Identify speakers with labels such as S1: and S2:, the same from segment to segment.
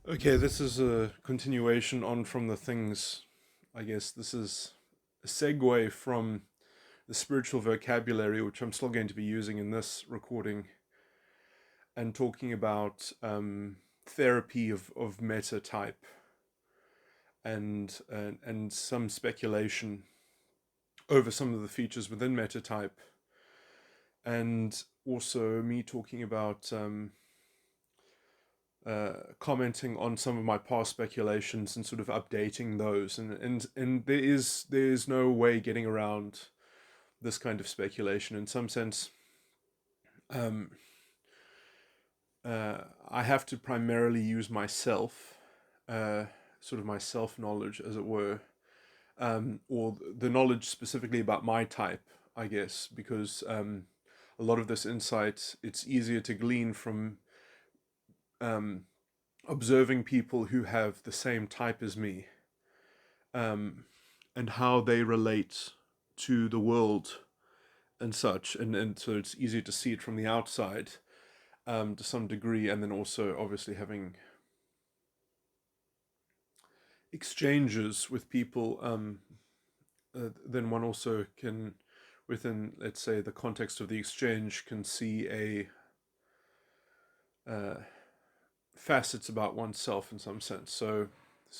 S1: Okay, this is a continuation on from the things. I guess this is a segue from the spiritual vocabulary, which I'm still going to be using in this recording, and talking about therapy of metatype and some speculation over some of the features within metatype, and also me talking about commenting on some of my past speculations and sort of updating those, and there is no way getting around this kind of speculation. In some sense, um, I have to primarily use myself, uh, sort of my self knowledge, as it were, or the knowledge specifically about my type, I guess, because a lot of this insight, it's easier to glean from um, observing people who have the same type as me, um, and how they relate to the world and such, and so it's easier to see it from the outside, to some degree, and then also obviously having exchanges with people, then one also can, within, let's say, the context of the exchange, can see a facets about oneself in some sense. So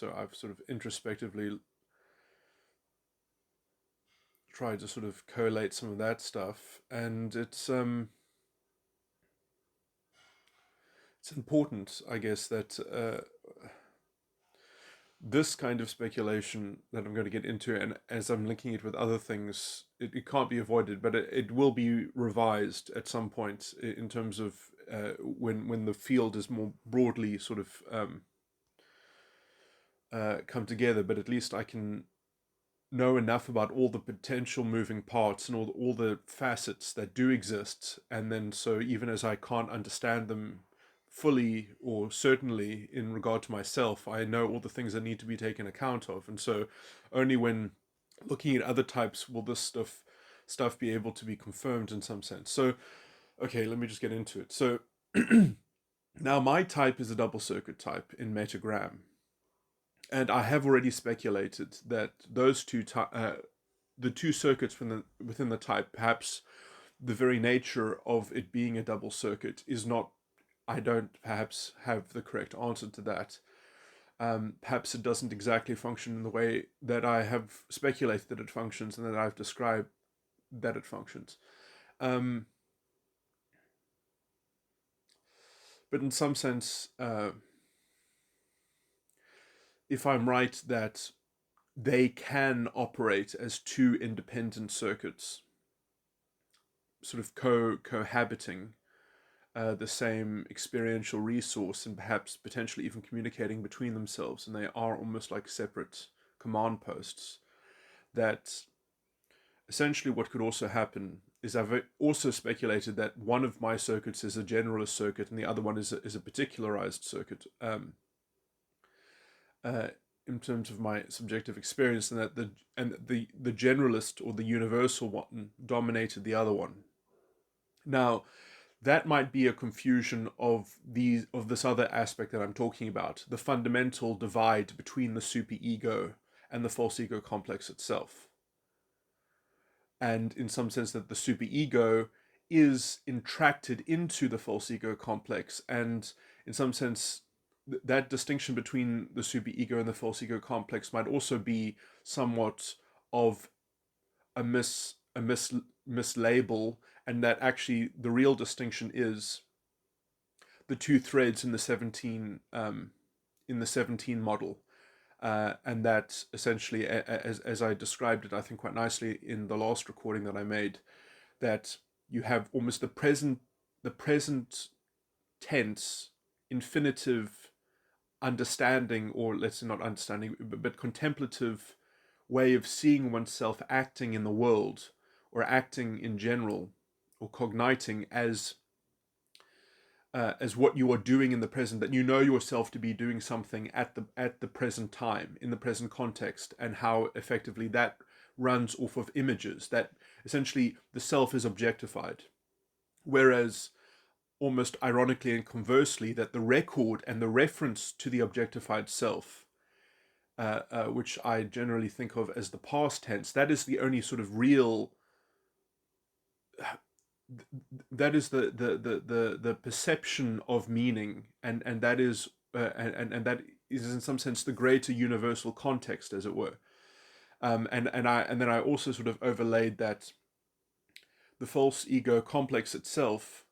S1: I've sort of introspectively tried to sort of collate some of that stuff, and it's important, I guess, that this kind of speculation that I'm going to get into, and as I'm linking it with other things, it can't be avoided, but it will be revised at some point in terms of when the field is more broadly sort of come together. But at least I can know enough about all the potential moving parts and all the facets that do exist, and then so even as I can't understand them fully or certainly in regard to myself, I know all the things that need to be taken account of, and so only when looking at other types will this stuff be able to be confirmed in some sense. So okay, let me just get into it. So now my type is a double circuit type in Metagram, and I have already speculated that the two circuits within the type, perhaps the very nature of it being a double circuit is not. I don't perhaps have the correct answer to that. Perhaps it doesn't exactly function in the way that I have speculated that it functions and that I've described that it functions. Um, but in some sense, if I'm right that they can operate as two independent circuits, sort of cohabiting the same experiential resource and perhaps potentially even communicating between themselves, and they are almost like separate command posts. That essentially what could also happen is I've also speculated that one of my circuits is a generalist circuit and the other one is a particularized circuit, uh, in terms of my subjective experience, and that the generalist or the universal one dominated the other one. Now, that might be a confusion of this other aspect that I'm talking about, the fundamental divide between the superego and the false ego complex itself. And in some sense that the superego is entracted into the false ego complex, and in some sense that distinction between the superego and the false ego complex might also be somewhat of a mislabel, and that actually the real distinction is the two threads in the 17 model, and that essentially, as I described it, I think quite nicely in the last recording that I made, that you have almost the present tense infinitive understanding, or let's say not understanding, but contemplative way of seeing oneself acting in the world, or acting in general, or cogniting as what you are doing in the present, that you know yourself to be doing something at the present time, in the present context, and how effectively that runs off of images, that essentially the self is objectified. Whereas almost ironically and conversely, that the record and the reference to the objectified self, which I generally think of as the past tense, that is the only sort of real, that is the perception of meaning, and that is and that is in some sense the greater universal context, as it were. And then I also sort of overlaid that the false ego complex itself,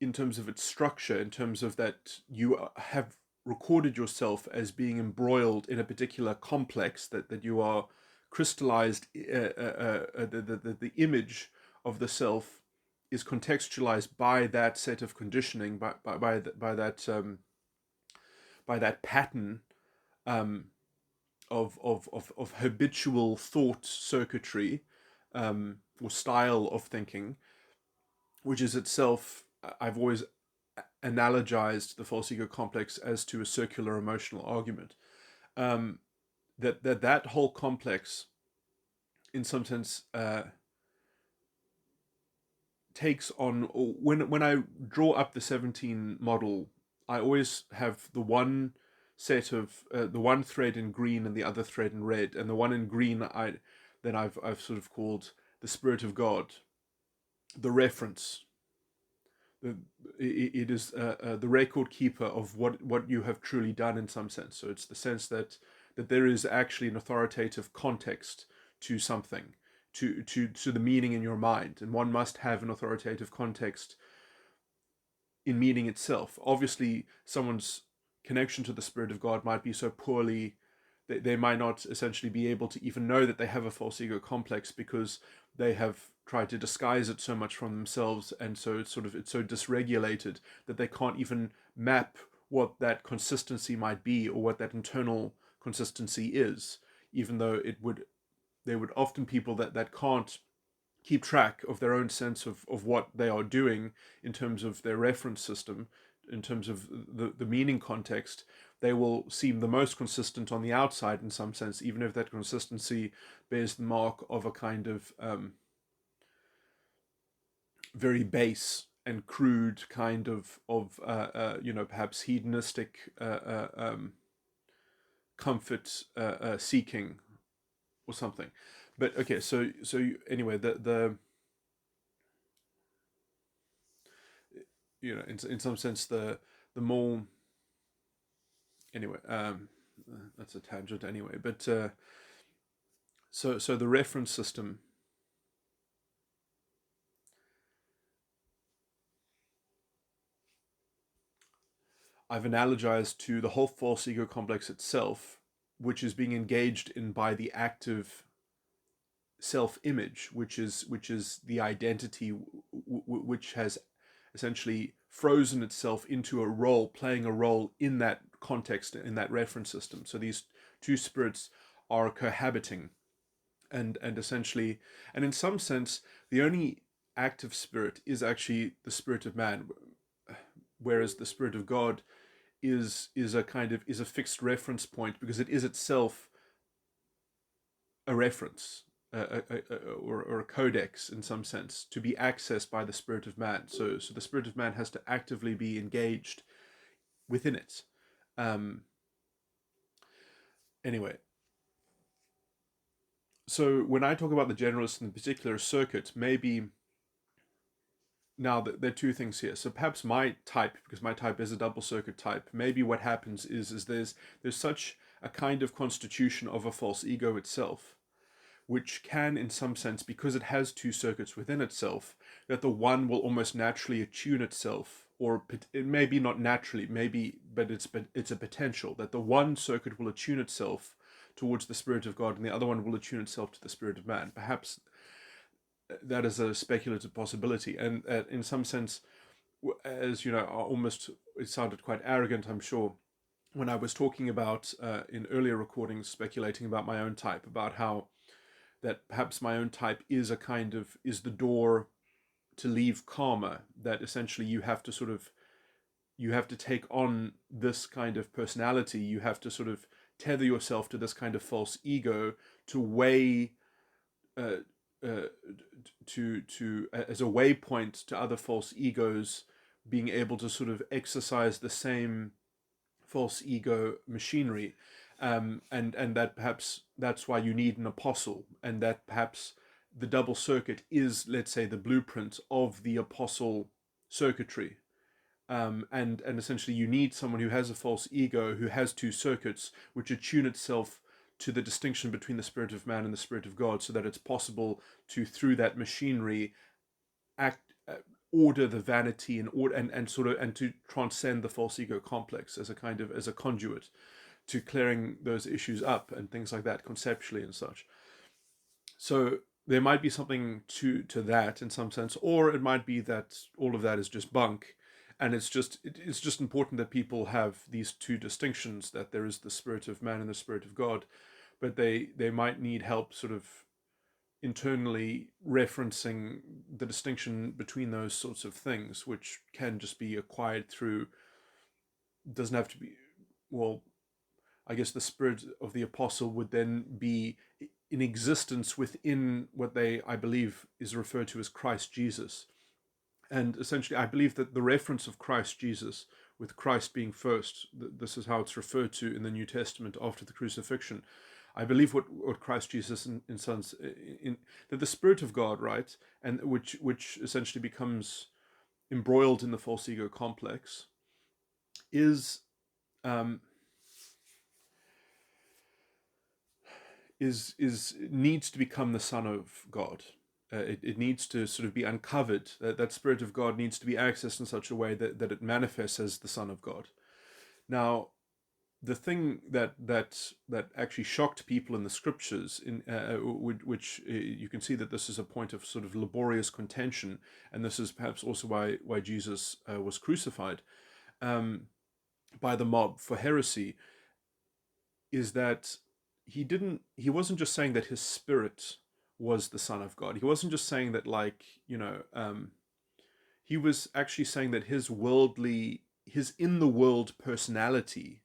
S1: in terms of its structure, in terms of that you have recorded yourself as being embroiled in a particular complex, that you are crystallized, the image of the self is contextualized by that set of conditioning, by that pattern, of habitual thought circuitry, or style of thinking, which is itself, I've always analogized the false ego complex as to a circular emotional argument. That whole complex, in some sense, takes on, when I draw up the 17 model, I always have the one set of the one thread in green and the other thread in red, and the one in green I've sort of called the Spirit of God, the reference. It is the record keeper of what you have truly done, in some sense. So it's the sense that there is actually an authoritative context to something, to the meaning in your mind, and one must have an authoritative context in meaning itself. Obviously, someone's connection to the Spirit of God might be so poorly that they might not essentially be able to even know that they have a false ego complex, because they have tried to disguise it so much from themselves, and so it's so dysregulated that they can't even map what that consistency might be, or what that internal consistency is, even though there would often people that can't keep track of their own sense of what they are doing in terms of their reference system, in terms of the meaning context. They will seem the most consistent on the outside, in some sense, even if that consistency bears the mark of a kind of very base and crude kind of perhaps hedonistic comfort seeking or something. But okay, so anyway, the in some sense, the more, anyway, that's a tangent anyway, but so the reference system, I've analogized to the whole false ego complex itself, which is being engaged in by the active self-image, which is the identity, which has essentially frozen itself into a role, playing a role in that context, in that reference system. So these two spirits are cohabiting, and essentially, and in some sense, the only active spirit is actually the spirit of man, whereas the Spirit of God is a fixed reference point, because it is itself a reference, or a codex, in some sense, to be accessed by the Spirit of man. So the Spirit of man has to actively be engaged within it. Anyway, so when I talk about the generalist in the particular circuit, maybe now there are two things here. So perhaps my type, because my type is a double circuit type, maybe what happens is there's such a kind of constitution of a false ego itself, which can, in some sense, because it has two circuits within itself, that the one will almost naturally attune itself, or it may be not naturally, but it's a potential that the one circuit will attune itself towards the Spirit of God, and the other one will attune itself to the Spirit of man. Perhaps that is a speculative possibility, and in some sense, as you know, almost, it sounded quite arrogant, I'm sure, when I was talking about in earlier recordings, speculating about my own type, about how that perhaps my own type is the door to leave karma, that essentially you have to take on this kind of personality, you have to sort of tether yourself to this kind of false ego to weigh to as a waypoint to other false egos, being able to sort of exercise the same false ego machinery, and that perhaps that's why you need an apostle, and that perhaps the double circuit is, let's say, the blueprint of the apostle circuitry. And essentially you need someone who has a false ego, who has two circuits, which attune itself to the distinction between the spirit of man and the spirit of God, so that it's possible to, through that machinery, act, order the vanity, and sort of, and to transcend the false ego complex as a kind of, as a conduit to clearing those issues up and things like that conceptually and such. So there might be something to that in some sense, or it might be that all of that is just bunk, and it's just important that people have these two distinctions, that there is the spirit of man and the spirit of God, but they might need help sort of internally referencing the distinction between those sorts of things, which can just be acquired through, doesn't have to be, well, I guess the spirit of the apostle would then be in existence within what I believe is referred to as Christ Jesus. And essentially, I believe that the reference of Christ Jesus, with Christ being first, this is how it's referred to in the New Testament after the crucifixion. I believe what Christ Jesus in sons in that the Spirit of God, right, and which essentially becomes embroiled in the false ego complex, is needs to become the Son of God. It needs to sort of be uncovered. That Spirit of God needs to be accessed in such a way that it manifests as the Son of God. Now, the thing that actually shocked people in the scriptures, in which you can see that this is a point of sort of laborious contention, and this is perhaps also why Jesus was crucified by the mob for heresy, is that he wasn't just saying that his spirit was the Son of God. He wasn't just saying that, like, he was actually saying that his in the world personality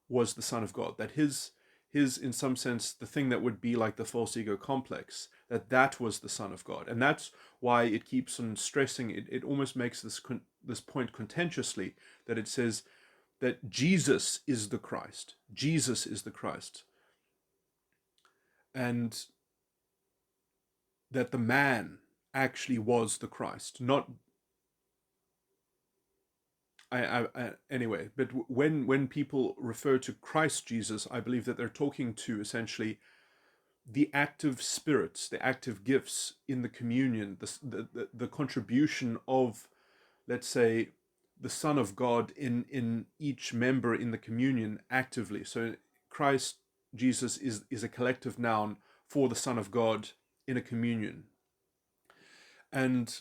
S1: was the Son of God, that his in some sense, the thing that would be like the false ego complex, that was the Son of God. And that's why it keeps on stressing it. It almost makes this point contentiously, that it says that Jesus is the Christ. Jesus is the Christ. And that the man actually was the Christ, not anyway. But when people refer to Christ Jesus, I believe that they're talking to essentially the active spirits, the active gifts in the communion, the contribution of, let's say, the Son of God in each member in the communion actively. So Christ Jesus is a collective noun for the Son of God in a communion. And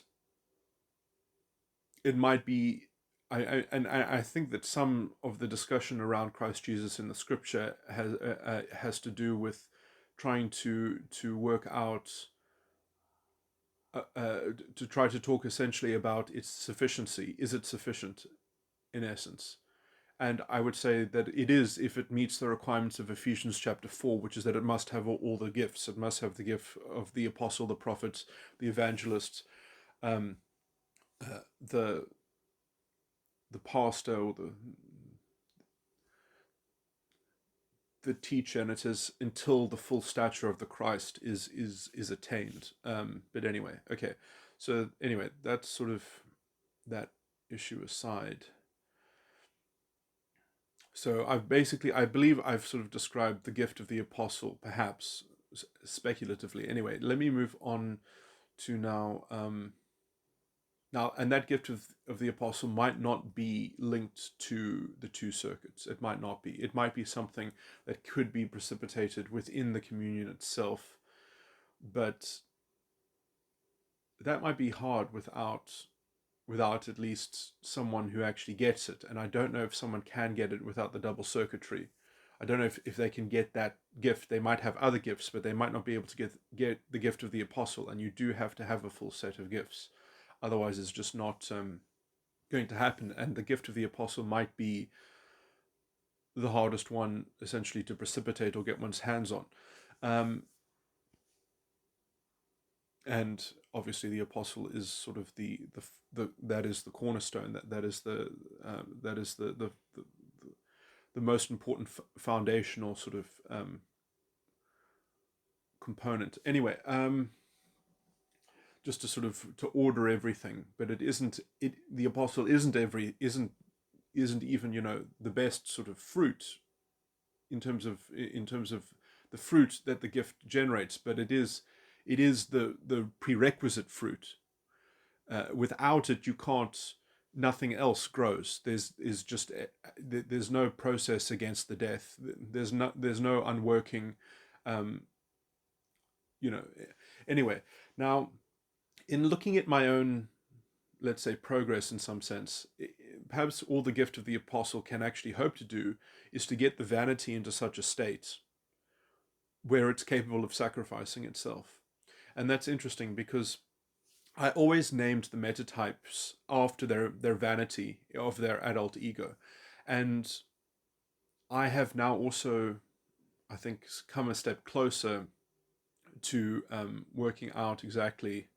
S1: it might be, I think that some of the discussion around Christ Jesus in the scripture has to do with trying to work out, to try to talk essentially about its sufficiency. Is it sufficient in essence? And I would say that it is, if it meets the requirements of Ephesians chapter 4, which is that it must have all the gifts. It must have the gift of the apostle, the prophet, the evangelist, the pastor, or the teacher, and it says until the full stature of the Christ is attained. But anyway, okay. So anyway, that's sort of that issue aside. So I believe I've sort of described the gift of the apostle, perhaps speculatively. Anyway, let me move on to now. Now, and that gift of the apostle might not be linked to the two circuits. It might not be. It might be something that could be precipitated within the communion itself, but that might be hard without at least someone who actually gets it. And I don't know if someone can get it without the double circuitry. I don't know if they can get that gift. They might have other gifts, but they might not be able to get the gift of the apostle. And you do have to have a full set of gifts. Otherwise, it's just not going to happen. And the gift of the apostle might be the hardest one, essentially, to precipitate or get one's hands on. and obviously the apostle is sort of the that is the cornerstone, that is the most important foundational sort of component. Anyway, just to sort of to order everything, but it isn't it the apostle isn't even, you know, the best sort of fruit in terms of the fruit that the gift generates, but it is the prerequisite fruit. Without it, you can't. Nothing else grows. There's no process against the death. There's no unworking. Um, you know. Anyway, now in looking at my own, let's say, progress in some sense, perhaps all the gift of the apostle can actually hope to do is to get the vanity into such a state where it's capable of sacrificing itself. And that's interesting because I always named the metatypes after their vanity of their adult ego. And I have now also, I think, come a step closer to working out exactly.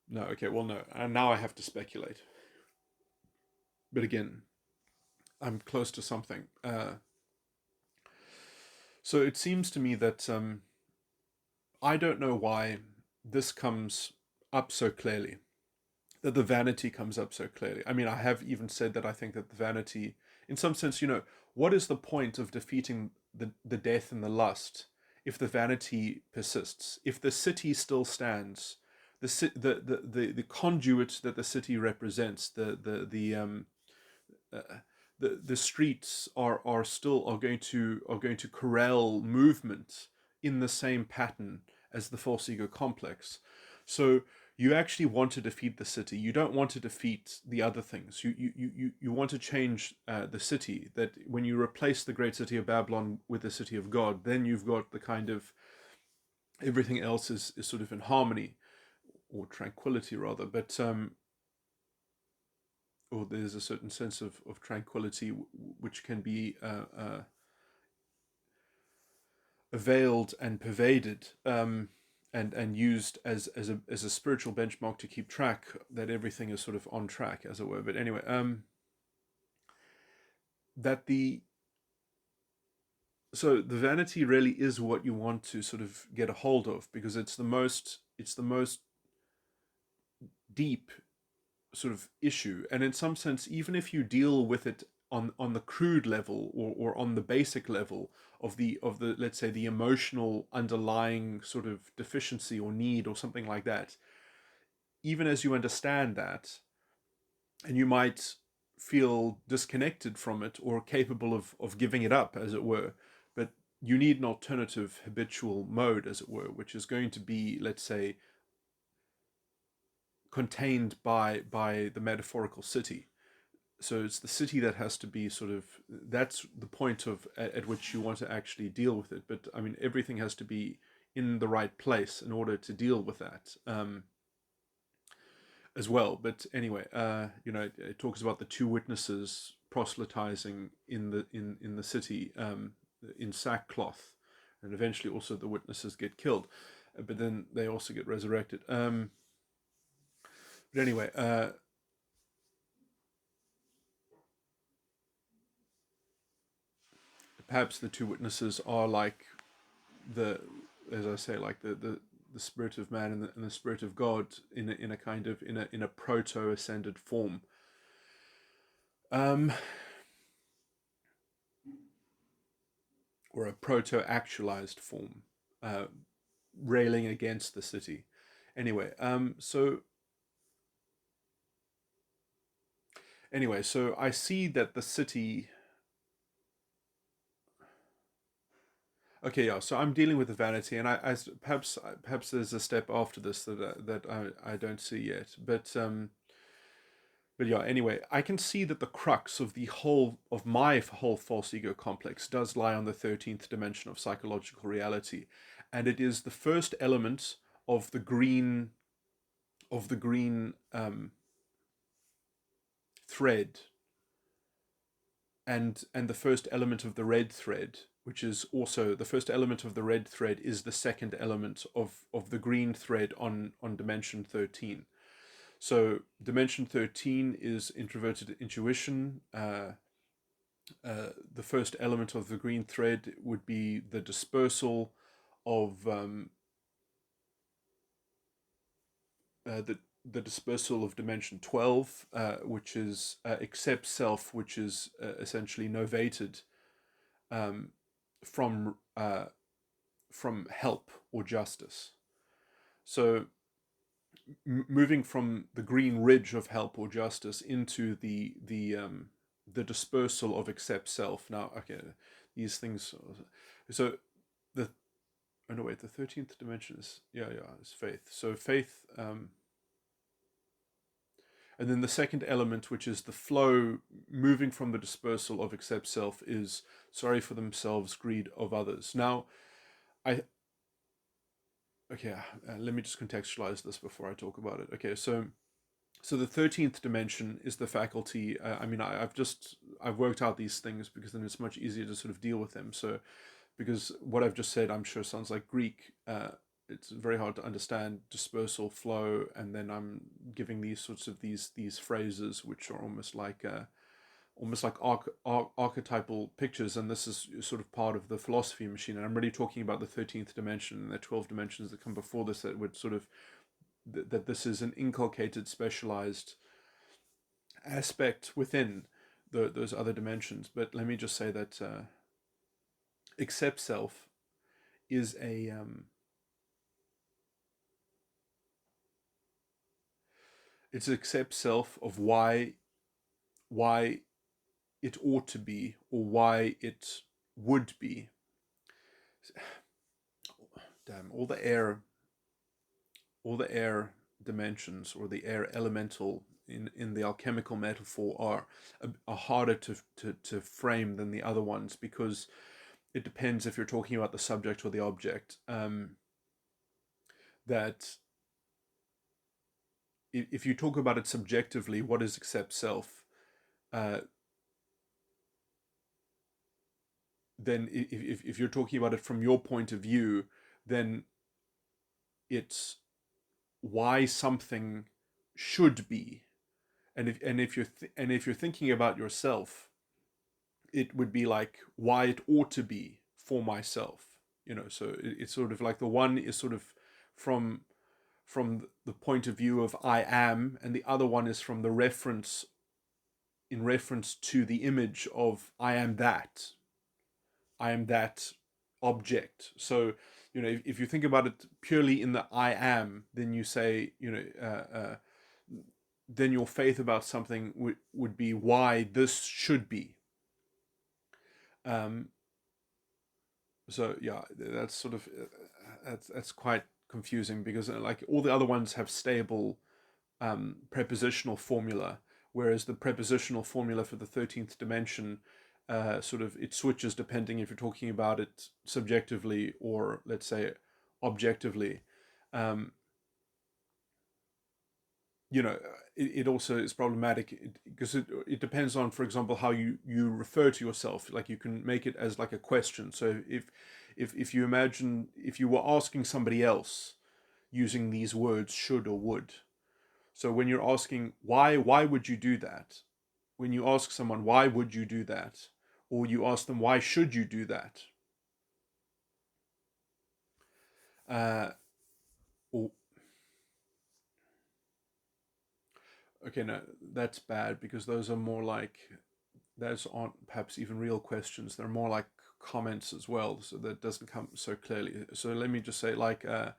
S1: No, okay, well, no. And now I have to speculate. But again, I'm close to something. So it seems to me that I don't know why this comes up so clearly, that the vanity comes up so clearly. I mean, I have even said that I think that the vanity, in some sense, you know, what is the point of defeating the death and the lust if the vanity persists? If the city still stands, the conduit that the city represents, uh, the streets are still are going to corral movement in the same pattern as the false ego complex. So you actually want to defeat the city. You don't want to defeat the other things. You want to change the city. That when you replace the great city of Babylon with the city of God, then you've got the kind of everything else is sort of in harmony or tranquility rather. But or there's a certain sense of tranquility which can be veiled and pervaded, and used as a spiritual benchmark to keep track that everything is sort of on track, as it were. But anyway, that the so the vanity really is what you want to sort of get a hold of, because it's the most deep sort of issue. And in some sense, even if you deal with it on the crude level, or on the basic level of the let's say the emotional underlying sort of deficiency or need or something like that, even as you understand that, and you might feel disconnected from it or capable of giving it up, as it were, but you need an alternative habitual mode, as it were, which is going to be, let's say, contained by the metaphorical city. So it's the city that has to be sort of, that's the point of at which you want to actually deal with it. But I mean, everything has to be in the right place in order to deal with that, as well. But anyway, you know, it talks about the two witnesses proselytizing in the city, in sackcloth, and eventually also the witnesses get killed, but then they also get resurrected. But anyway, perhaps the two witnesses are like the, as I say, like the spirit of man and the spirit of God in a kind of in a proto ascended form. Or a proto actualized form, uh, railing against the city. Anyway, so I see that the city. Okay, yeah. So I'm dealing with the vanity, and I perhaps there's a step after this that I don't see yet, but yeah. Anyway, I can see that the crux of my whole false ego complex does lie on the 13th dimension of psychological reality, and it is the first element of the green thread and the first element of the red thread, which is also the first element of the red thread, is the second element of the green thread on dimension 13. So dimension 13 is introverted intuition. The first element of the green thread would be the dispersal of the dispersal of dimension 12, which is accept self, which is essentially novated from help or justice. So moving from the green ridge of help or justice into the dispersal of accept self. Now, okay, these things. So the oh no wait, the 13th dimension is is faith. So faith. And then the second element, which is the flow, moving from the dispersal of accept self, is sorry for themselves, greed of others. Now, let me just contextualize this before I talk about it. Okay, so the 13th dimension is the faculty. I've worked out these things because then it's much easier to sort of deal with them. So, because what I've just said, I'm sure sounds like Greek. It's very hard to understand dispersal, flow, and then I'm giving these sorts of these phrases which are almost like archetypal pictures, and this is sort of part of the philosophy machine. And I'm really talking about the 13th dimension and the 12 dimensions that come before this, that would sort of that this is an inculcated, specialized aspect within those other dimensions. But let me just say that accept self is it's accept self of why it ought to be or why it would be. Damn, all the air dimensions or the air elemental in the alchemical metaphor are harder to frame than the other ones, because it depends if you're talking about the subject or the object. That if you talk about it subjectively, what is accept self? Then if you're talking about it from your point of view, then it's why something should be. And if you're thinking about yourself, it would be like why it ought to be for myself. So it's sort of like the one is sort of from the point of view of I am, and the other one is from the reference to the image of I am that object. So if you think about it purely in the I am, then you say then your faith about something would be why this should be. So yeah, that's sort of that's quite confusing, because like all the other ones have stable prepositional formula, whereas the prepositional formula for the 13th dimension sort of it switches depending if you're talking about it subjectively or, let's say, objectively. It also is problematic because it depends on, for example, how you refer to yourself. Like you can make it as like a question. So if you imagine if you were asking somebody else using these words should or would. So when you're asking why would you do that? When you ask someone why would you do that, or you ask them why should you do that? Or okay, no, that's bad, because those aren't perhaps even real questions. They're more like comments as well, so that doesn't come so clearly. So let me just say, like, how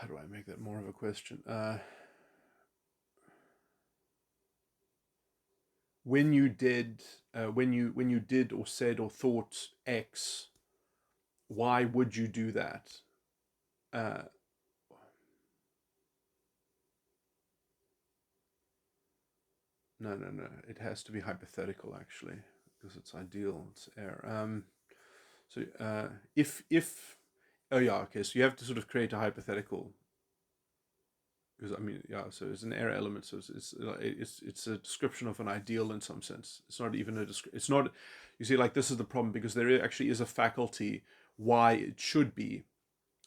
S1: do I make that more of a question? When you did or said or thought X, why would you do that? No. It has to be hypothetical actually, because it's ideal. It's air. If oh yeah, okay. So you have to sort of create a hypothetical, because I mean, yeah. So it's an air element. So it's a description of an ideal in some sense. It's not even a it's not. You see, like this is the problem, because there actually is a faculty why it should be,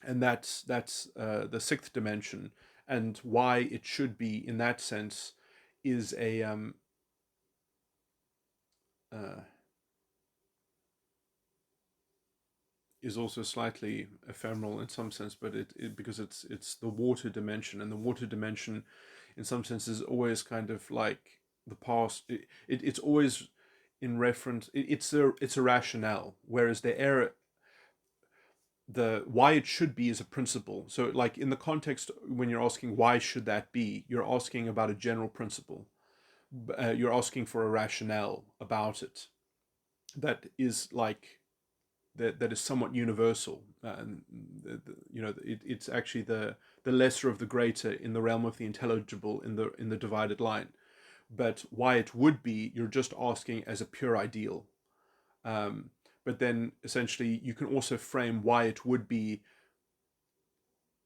S1: and that's the sixth dimension, and why it should be in that sense is a uh, is also slightly ephemeral in some sense, but it because it's the water dimension, and the water dimension, in some sense, is always kind of like the past. It's always in reference. It's a rationale, whereas the why it should be is a principle. So, like in the context when you're asking why should that be, you're asking about a general principle. You're asking for a rationale about it that is like that is somewhat universal, and it's actually the lesser of the greater in the realm of the intelligible in the divided line. But why it would be, you're just asking as a pure ideal. Um, but then essentially you can also frame why it would be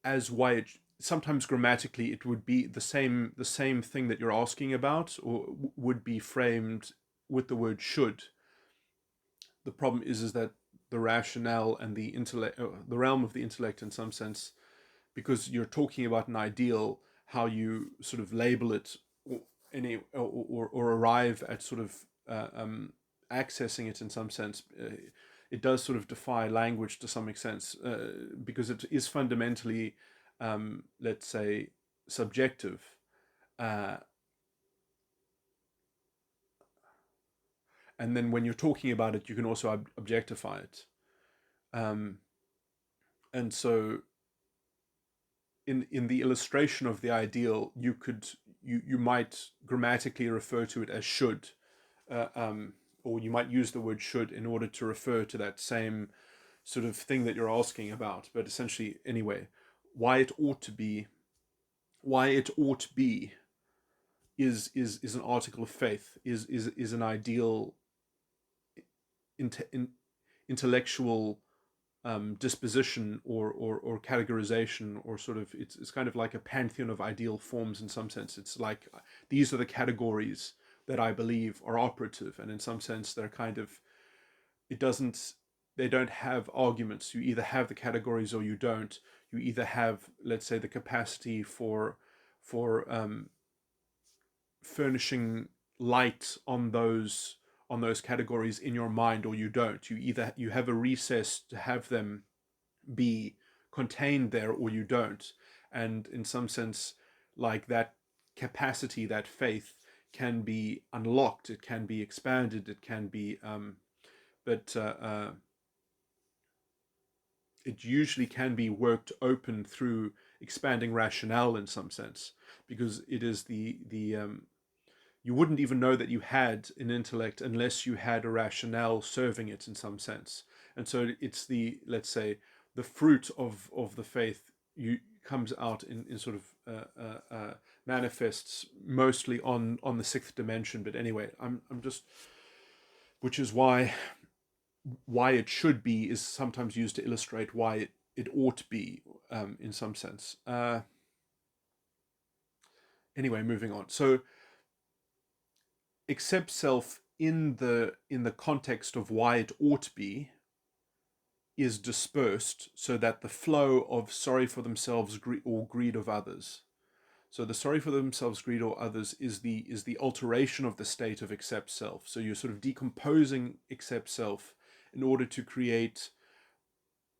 S1: as why it sometimes grammatically it would be the same thing that you're asking about, or would be framed with the word should. The problem is that the rationale and the intellect, the realm of the intellect, in some sense, because you're talking about an ideal, how you sort of label it, or arrive at sort of accessing it in some sense, it does sort of defy language to some extent, because it is fundamentally, let's say, subjective. Uh, and then when you're talking about it, you can also objectify it. Um, and so in the illustration of the ideal, you might grammatically refer to it as should, uh, um, or you might use the word should in order to refer to that same sort of thing that you're asking about. But essentially, anyway, why it ought to be, why it ought to be, is an article of faith, is an ideal, in, intellectual disposition, or categorization, or sort of it's kind of like a pantheon of ideal forms in some sense. It's like these are the categories that I believe are operative, and in some sense they're kind of, it doesn't they don't have arguments. You either have the categories or you don't. You either have, let's say, the capacity for furnishing light on those categories in your mind, or you don't. You have a recess to have them be contained there, or you don't. And in some sense, like that capacity, that faith can be unlocked, it can be expanded, it can be but it usually can be worked open through expanding rationale in some sense, because it is the you wouldn't even know that you had an intellect unless you had a rationale serving it in some sense. And so it's the, let's say, the fruit of the faith you comes out in sort of manifests mostly on the sixth dimension. But anyway, I'm just, which is why it should be is sometimes used to illustrate why it ought to be, in some sense. Anyway, moving on. So accept self in the context of why it ought to be is dispersed, so that the flow of sorry for themselves or greed of others. So the sorry for themselves, greed or others is the alteration of the state of accept self. So you're sort of decomposing accept self in order to create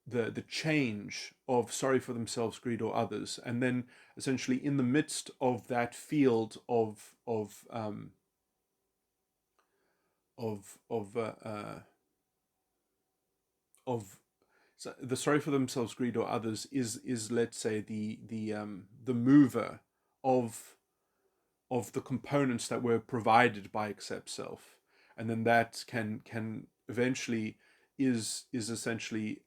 S1: the change of sorry for themselves, greed or others, and then essentially in the midst of that field of so the sorry for themselves, greed or others is let's say the mover of the components that were provided by accept self, and then that can eventually is essentially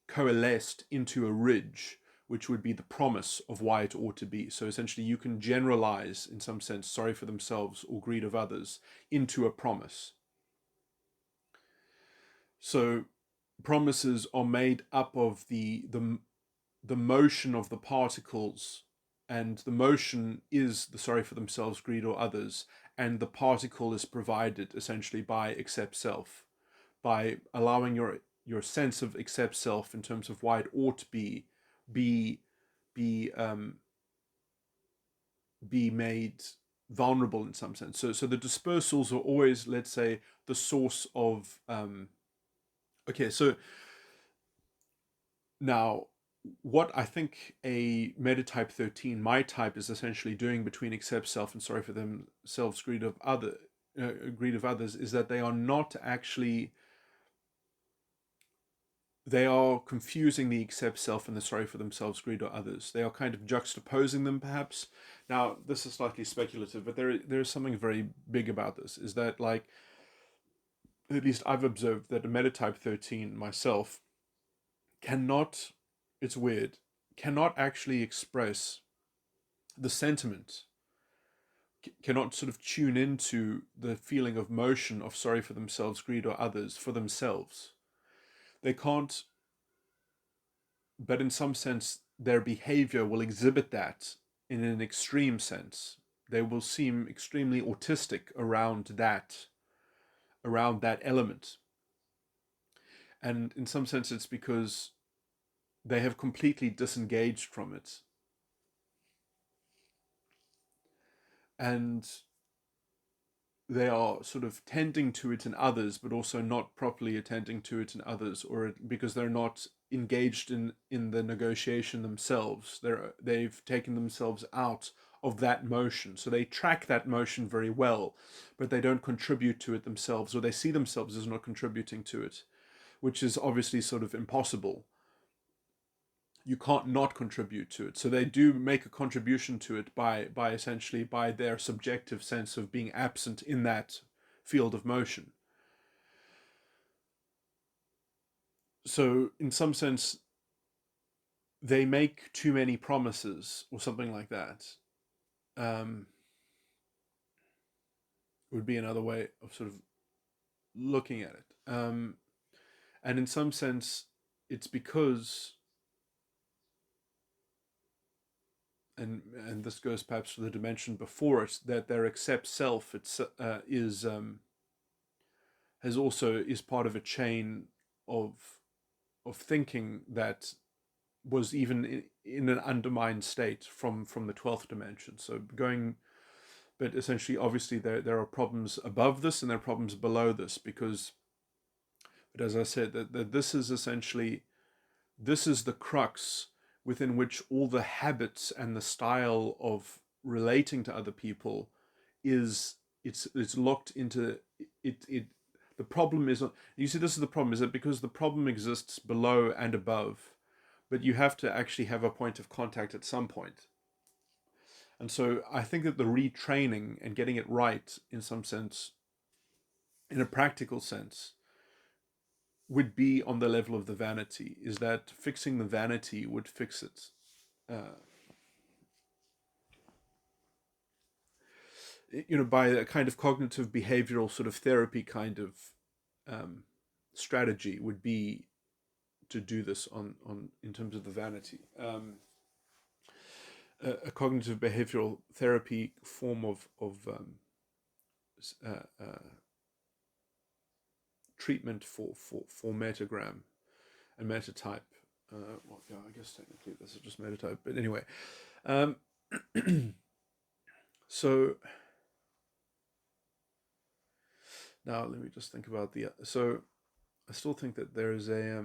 S1: coalesced into a ridge, which would be the promise of why it ought to be. So essentially, you can generalize, in some sense, sorry for themselves or greed of others into a promise. So promises are made up of the motion of the particles, and the motion is the sorry for themselves, greed or others, and the particle is provided essentially by accept self, by allowing your sense of accept self in terms of why it ought to be be made vulnerable in some sense. So the dispersals are always, let's say, the source of okay. So now, what I think a metatype 13, my type, is essentially doing between accept self and sorry for themselves, greed of others, is that they are not actually, they are confusing the accept self and the sorry for themselves, greed or others. They are kind of juxtaposing them, perhaps. Now, this is slightly speculative, but there is something very big about this, is that, like, at least I've observed that a metatype 13 myself cannot, it's weird, cannot actually express the sentiment, cannot sort of tune into the feeling of motion of sorry for themselves, greed or others for themselves. They can't, but in some sense, their behavior will exhibit that in an extreme sense. They will seem extremely autistic around that element. And in some sense, it's because they have completely disengaged from it. And they are sort of tending to it in others, but also not properly attending to it in others, or because they're not engaged in the negotiation themselves. They've taken themselves out of that motion. So they track that motion very well, but they don't contribute to it themselves, or they see themselves as not contributing to it, which is obviously sort of impossible. You can't not contribute to it. So they do make a contribution to it by essentially by their subjective sense of being absent in that field of motion. So in some sense, they make too many promises or something like that. Would be another way of sort of looking at it. And in some sense, it's because, and this goes perhaps to the dimension before it, that their accept self is part of a chain of thinking that was even in an undermined state from the 12th dimension. So but essentially, obviously, there are problems above this and there are problems below this, because, but as I said, that this is essentially, this is the crux within which all the habits and the style of relating to other people is, it's locked into it. The problem is, you see, this is the problem, is that because the problem exists below and above, but you have to actually have a point of contact at some point. And so I think that the retraining and getting it right, in some sense, in a practical sense, would be on the level of the vanity, is that fixing the vanity would fix it. By a kind of cognitive behavioral sort of therapy kind of strategy would be to do this on in terms of the vanity. A cognitive behavioral therapy form of treatment for metagram and metatype. Well, yeah, I guess technically this is just metatype, but anyway. So now let me just think about so I still think that there is a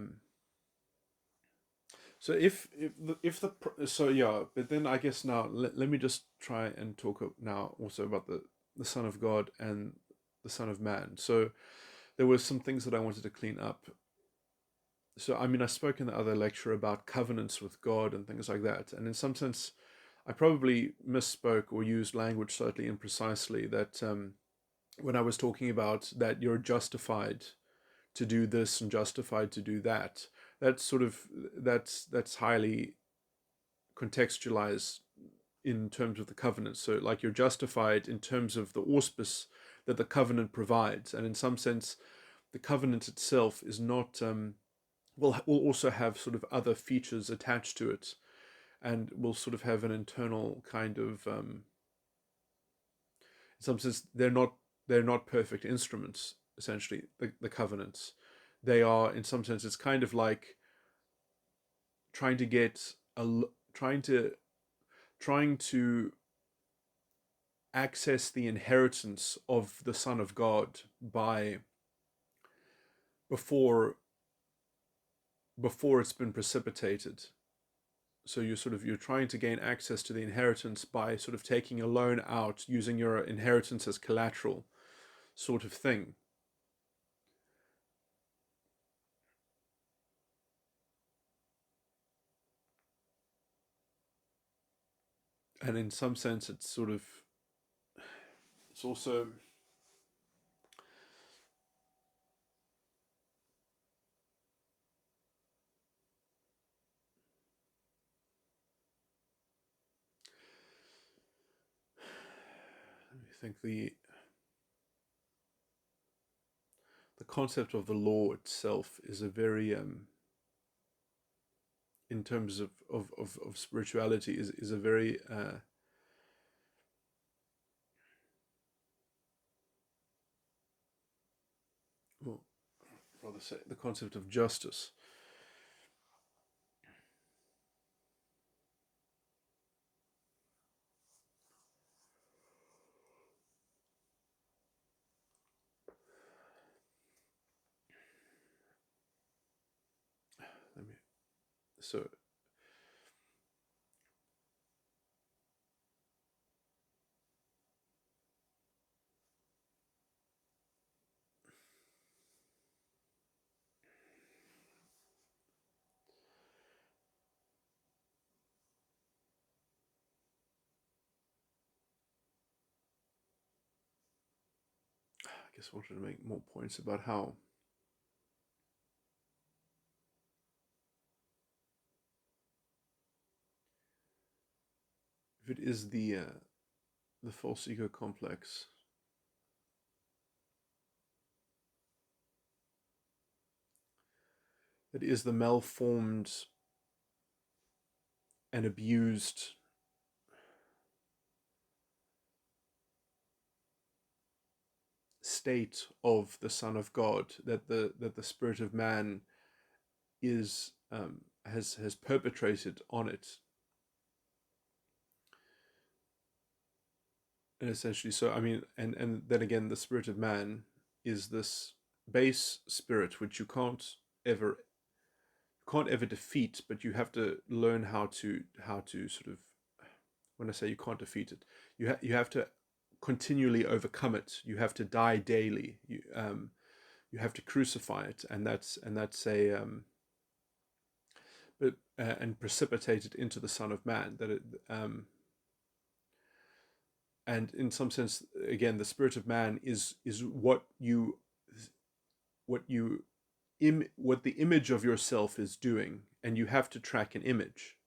S1: so if the so yeah, but then I guess now let me just try and talk now also about the Son of God and the Son of Man. So there were some things that I wanted to clean up. So I mean, I spoke in the other lecture about covenants with God and things like that, and in some sense I probably misspoke or used language slightly imprecisely, that when I was talking about that you're justified to do this and justified to do that, that's highly contextualize in terms of the covenant. So, like, you're justified in terms of the auspice that the covenant provides, and in some sense, the covenant itself is not will also have sort of other features attached to it, and will sort of have an internal kind of in some sense they're not perfect instruments. Essentially, the covenants, they are, in some sense, it's kind of like trying to get a trying to access the inheritance of the Son of God by before it's been precipitated. So you're trying to gain access to the inheritance by sort of taking a loan out, using your inheritance as collateral, sort of thing. And in some sense, it's also, let me think, the concept of the law itself is a very in terms of spirituality, is a very well, rather say the concept of justice. Let me so I guess I wanted to make more points about how if it is the false ego complex, it is the malformed and abused state of the Son of God that the spirit of man is has perpetrated on it. And essentially, so I mean, and then again, the spirit of man is this base spirit which you ever can't ever defeat, but you have to learn how to sort of, when I say you can't defeat it, you have to continually overcome it. You have to die daily. You have to crucify it, and that's a but and precipitate it into the Son of Man. That it and in some sense, again, the spirit of man is what you what the image of yourself is doing, and you have to track an image.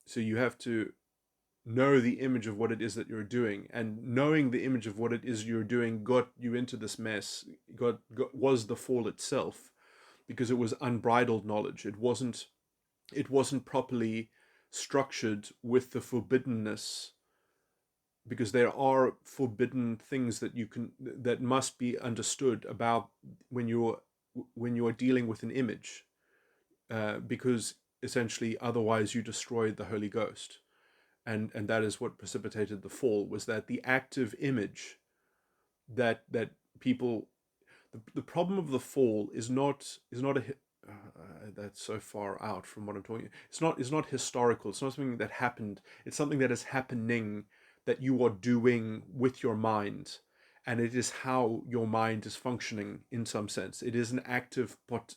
S1: So you have to know the image of what it is that you're doing, and knowing the image of what it is you're doing got you into this mess. Was the fall itself, because it was unbridled knowledge. It wasn't properly structured with the forbiddenness, because there are forbidden things that must be understood about when you're dealing with an image, because essentially otherwise you destroy the Holy Ghost. And that is what precipitated the fall, was that the active image that people, the problem of the fall is not a that's so far out from what I'm talking. It's not historical. It's not something that happened. It's something that is happening, that you are doing with your mind, and it is how your mind is functioning. In some sense, it is an active. But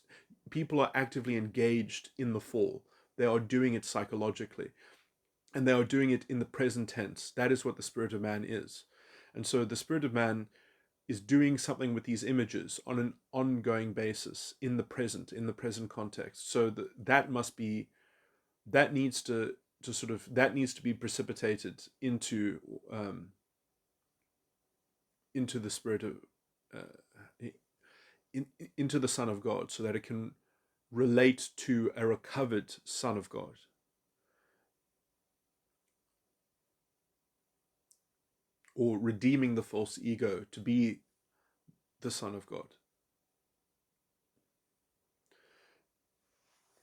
S1: people are actively engaged in the fall. They are doing it psychologically, and they are doing it in the present tense. That is what the spirit of man is. And so the spirit of man is doing something with these images on an ongoing basis in the present context. So that must be that needs to sort of that needs to be precipitated into the spirit of into the Son of God, so that it can relate to a recovered Son of God. Or redeeming the false ego to be the Son of God.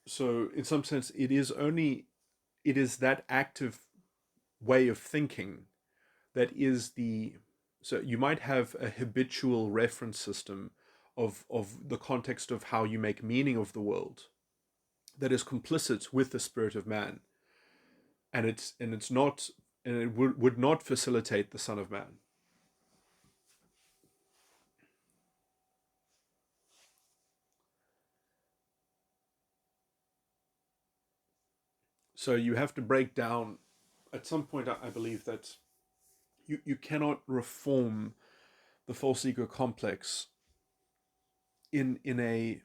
S1: So in some sense, it is that active way of thinking that is the, so you might have a habitual reference system of the context of how you make meaning of the world that is complicit with the spirit of man, and it's not, and it would not facilitate the Son of Man. So you have to break down at some point. I believe that you cannot reform the false ego complex in an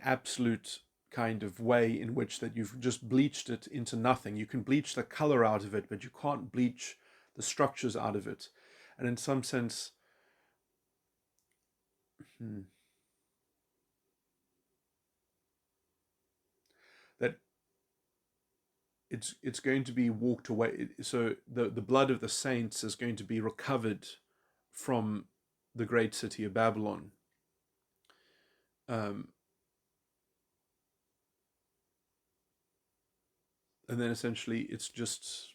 S1: absolute kind of way in which that you've just bleached it into nothing. You can bleach the color out of it, but you can't bleach the structures out of it. And in some sense, that it's going to be walked away. So the blood of the saints is going to be recovered from the great city of Babylon. Um, and then essentially it's just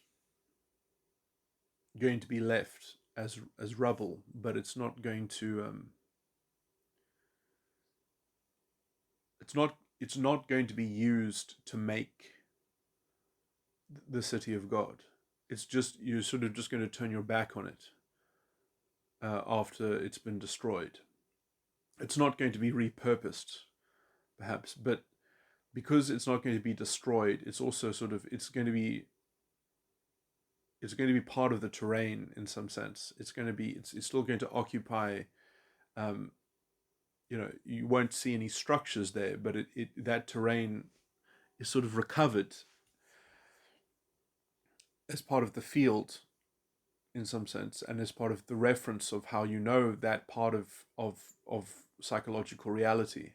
S1: going to be left as rubble, but it's not going to it's not going to be used to make the city of God. It's just, you're sort of just going to turn your back on it after it's been destroyed. It's not going to be repurposed, perhaps, but because it's not going to be destroyed, it's also sort of, it's going to be part of the terrain in some sense. It's going to be, it's still going to occupy. You won't see any structures there, but that terrain is sort of recovered as part of the field in some sense, and as part of the reference of how you know that part of psychological reality,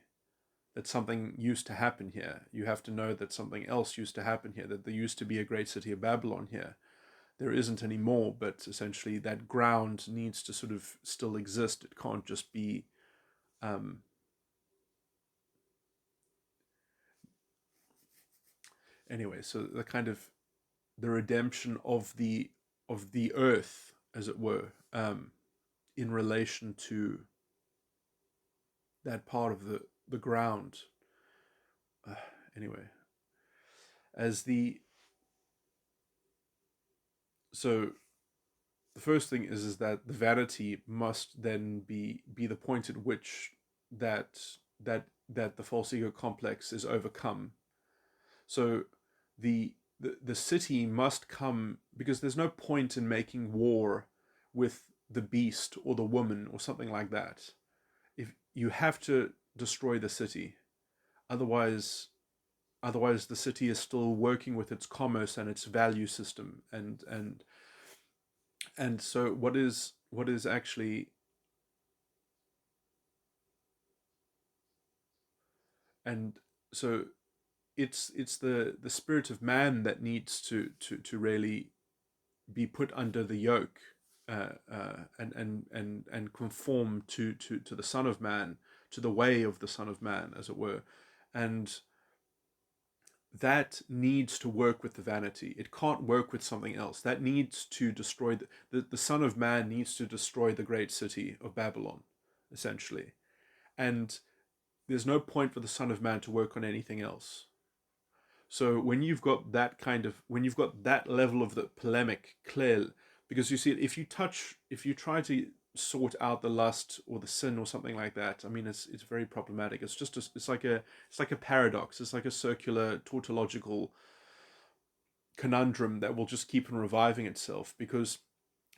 S1: that something used to happen here. You have to know that something else used to happen here, that there used to be a great city of Babylon here. There isn't anymore, but essentially that ground needs to sort of still exist. It can't just be anyway. So the kind of the redemption of the earth, as it were, in relation to that part of the ground. Anyway, as the so the first thing is that the vanity must then be the point at which that that the false ego complex is overcome. So the city must come, because there's no point in making war with the beast or the woman or something like that. If you have to destroy the city, otherwise the city is still working with its commerce and its value system, and so what is actually, and so it's the spirit of man that needs to really be put under the yoke, and conform to the Son of Man, to the way of the Son of Man, as it were, and that needs to work with the vanity. It can't work with something else. That needs to destroy the Son of Man needs to destroy the great city of Babylon, essentially, and there's no point for the Son of Man to work on anything else. So when you've got that level of the polemic clear, because you see, if you try to sort out the lust or the sin or something like that, I mean, it's very problematic. It's like a paradox. It's like a circular tautological conundrum that will just keep on reviving itself, because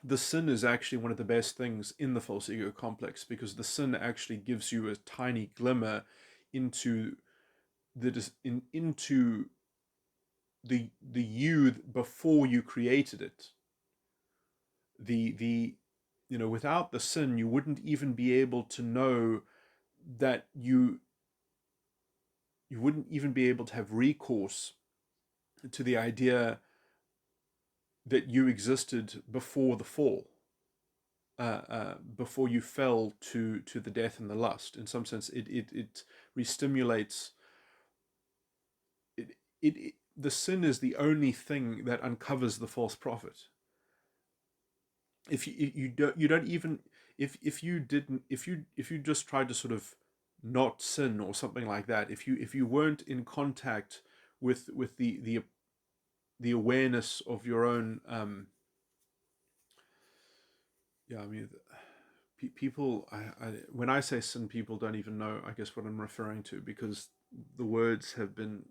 S1: the sin is actually one of the best things in the false ego complex, because the sin actually gives you a tiny glimmer into into the you before you created it. The without the sin, you wouldn't even be able to know that you wouldn't even be able to have recourse to the idea that you existed before the fall, before you fell to the death and the lust. In some sense, it restimulates. The sin is the only thing that uncovers the false prophet. If you don't even, if you didn't, if you just tried to sort of not sin or something like that, if you weren't in contact with the awareness of your own, yeah, I mean, people, when I say sin, people don't even know, I guess, what I'm referring to, because the words have been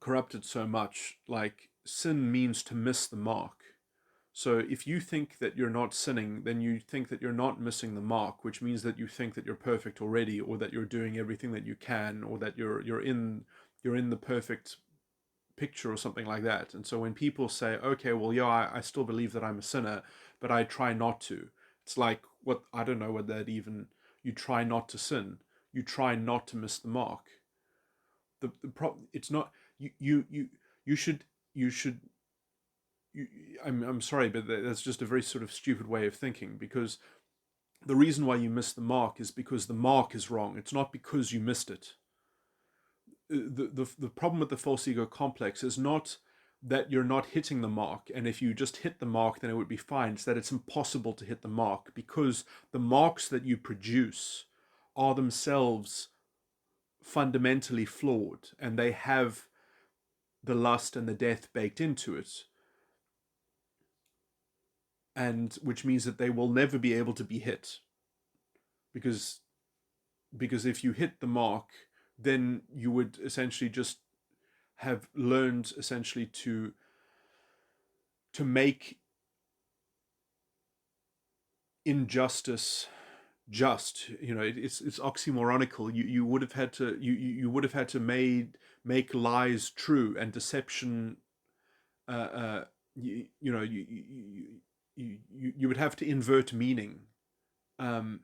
S1: corrupted so much. Like, sin means to miss the mark. So if you think that you're not sinning, then you think that you're not missing the mark, which means that you think that you're perfect already, or that you're doing everything that you can, or that you're in the perfect picture or something like that. And so when people say, okay, well, yeah, I still believe that I'm a sinner, but I try not to. It's like, what, I don't know what that even, you try not to sin. You try not to miss the mark. The problem, it's not, you should, you should, you, I'm sorry, but that's just a very sort of stupid way of thinking, because the reason why you miss the mark is because the mark is wrong. It's not because you missed it. The problem with the false ego complex is not that you're not hitting the mark, and if you just hit the mark, then it would be fine. It's that it's impossible to hit the mark, because the marks that you produce are themselves fundamentally flawed, and they have the lust and the death baked into it, and which means that they will never be able to be hit, because if you hit the mark, then you would essentially just have learned essentially to make injustice just. It's oxymoronical. You would have had to, you would have had to make lies true and deception, uh, uh you, you know you would have to invert meaning. um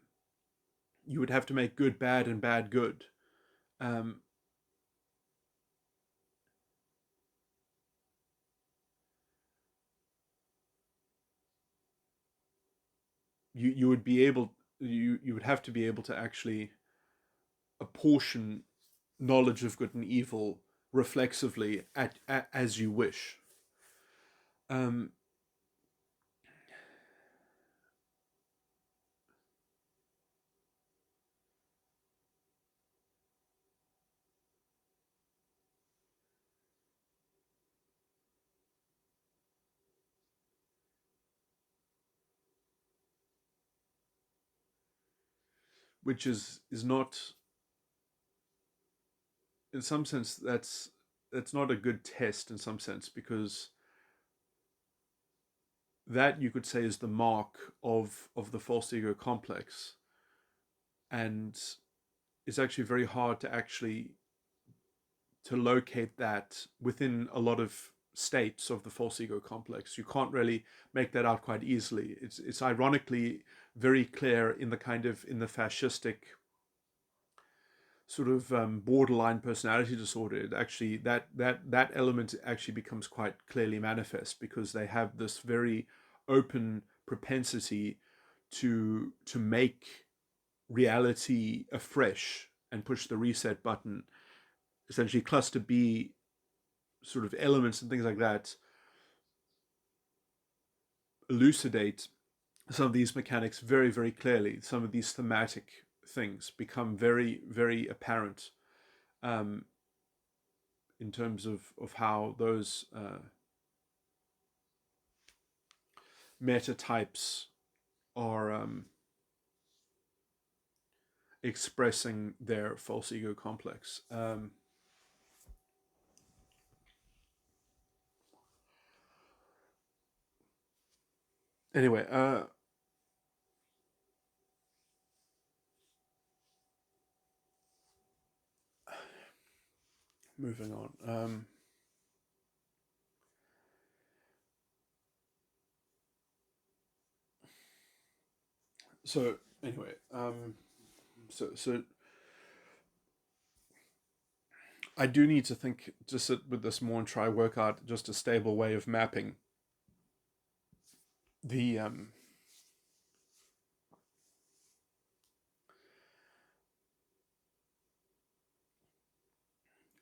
S1: you would have to make good bad and bad good. um you would be able, you would have to be able to actually apportion knowledge of good and evil reflexively as you wish. um which is not, in some sense, that's not a good test, in some sense, because that, you could say, is the mark of the false ego complex, and it's actually very hard to locate that within a lot of states of the false ego complex. You can't really make that out quite easily. It's ironically very clear in the fascistic sort of borderline personality disorder. It actually, that element actually becomes quite clearly manifest, because they have this very open propensity to make reality afresh and push the reset button. Essentially, cluster B sort of elements and things like that elucidate some of these mechanics very, very clearly. Some of these thematic things become very, very apparent, um, in terms of how those metatypes are expressing their false ego complex. Anyway, moving on. So anyway, so I do need to think, to sit with this more and try work out just a stable way of mapping the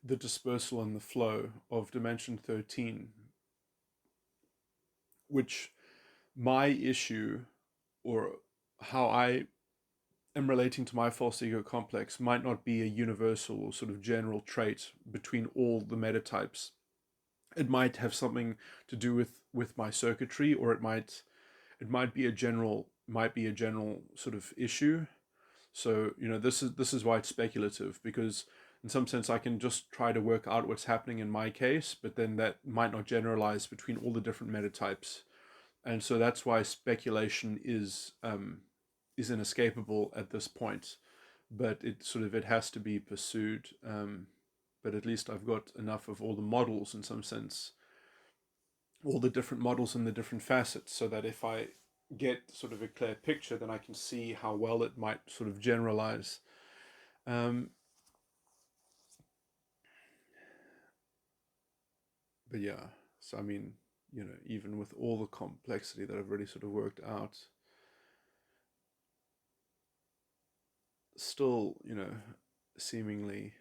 S1: the dispersal and the flow of dimension 13, which my issue, or how I am relating to my false ego complex, might not be a universal or sort of general trait between all the metatypes. It might have something to do with my circuitry, or it might be a general sort of issue. So this is why it's speculative, because in some sense I can just try to work out what's happening in my case, but then that might not generalize between all the different metatypes, and so that's why speculation is inescapable at this point. But it has to be pursued. But at least I've got enough of all the models, in some sense, all the different models and the different facets, so that if I get sort of a clear picture, then I can see how well it might sort of generalize. But yeah, so I mean, even with all the complexity that I've already sort of worked out, still, seemingly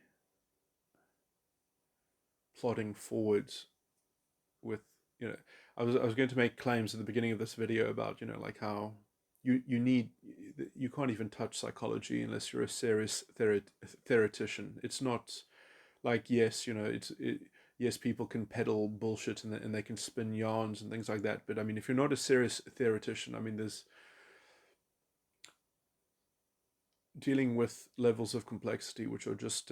S1: plodding forwards with, I was going to make claims at the beginning of this video about, like how you can't even touch psychology unless you're a serious theoretician. It's not like, yes, yes, people can peddle bullshit, and they can spin yarns and things like that. But I mean, if you're not a serious theoretician, I mean, there's dealing with levels of complexity which are just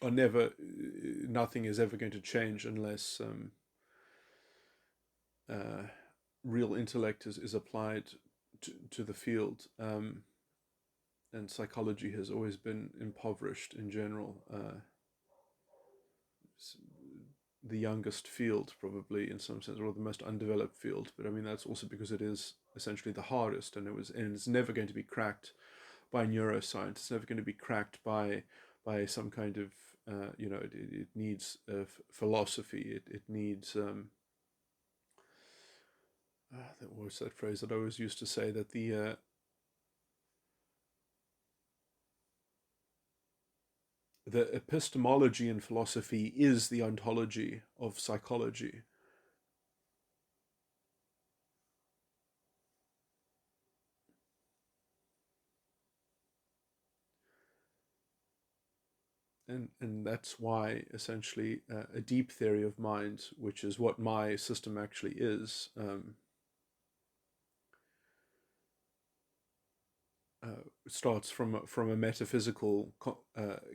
S1: are never, nothing is ever going to change unless real intellect is applied to the field. And psychology has always been impoverished in general. The youngest field, probably, in some sense, or the most undeveloped field. But I mean, that's also because it is essentially the hardest, and it's never going to be cracked by neuroscience. It's never going to be cracked by some kind of it needs philosophy. It needs what was that phrase that I always used to say, that the epistemology in philosophy is the ontology of psychology. And that's why, essentially, a deep theory of mind, which is what my system actually is, starts from a metaphysical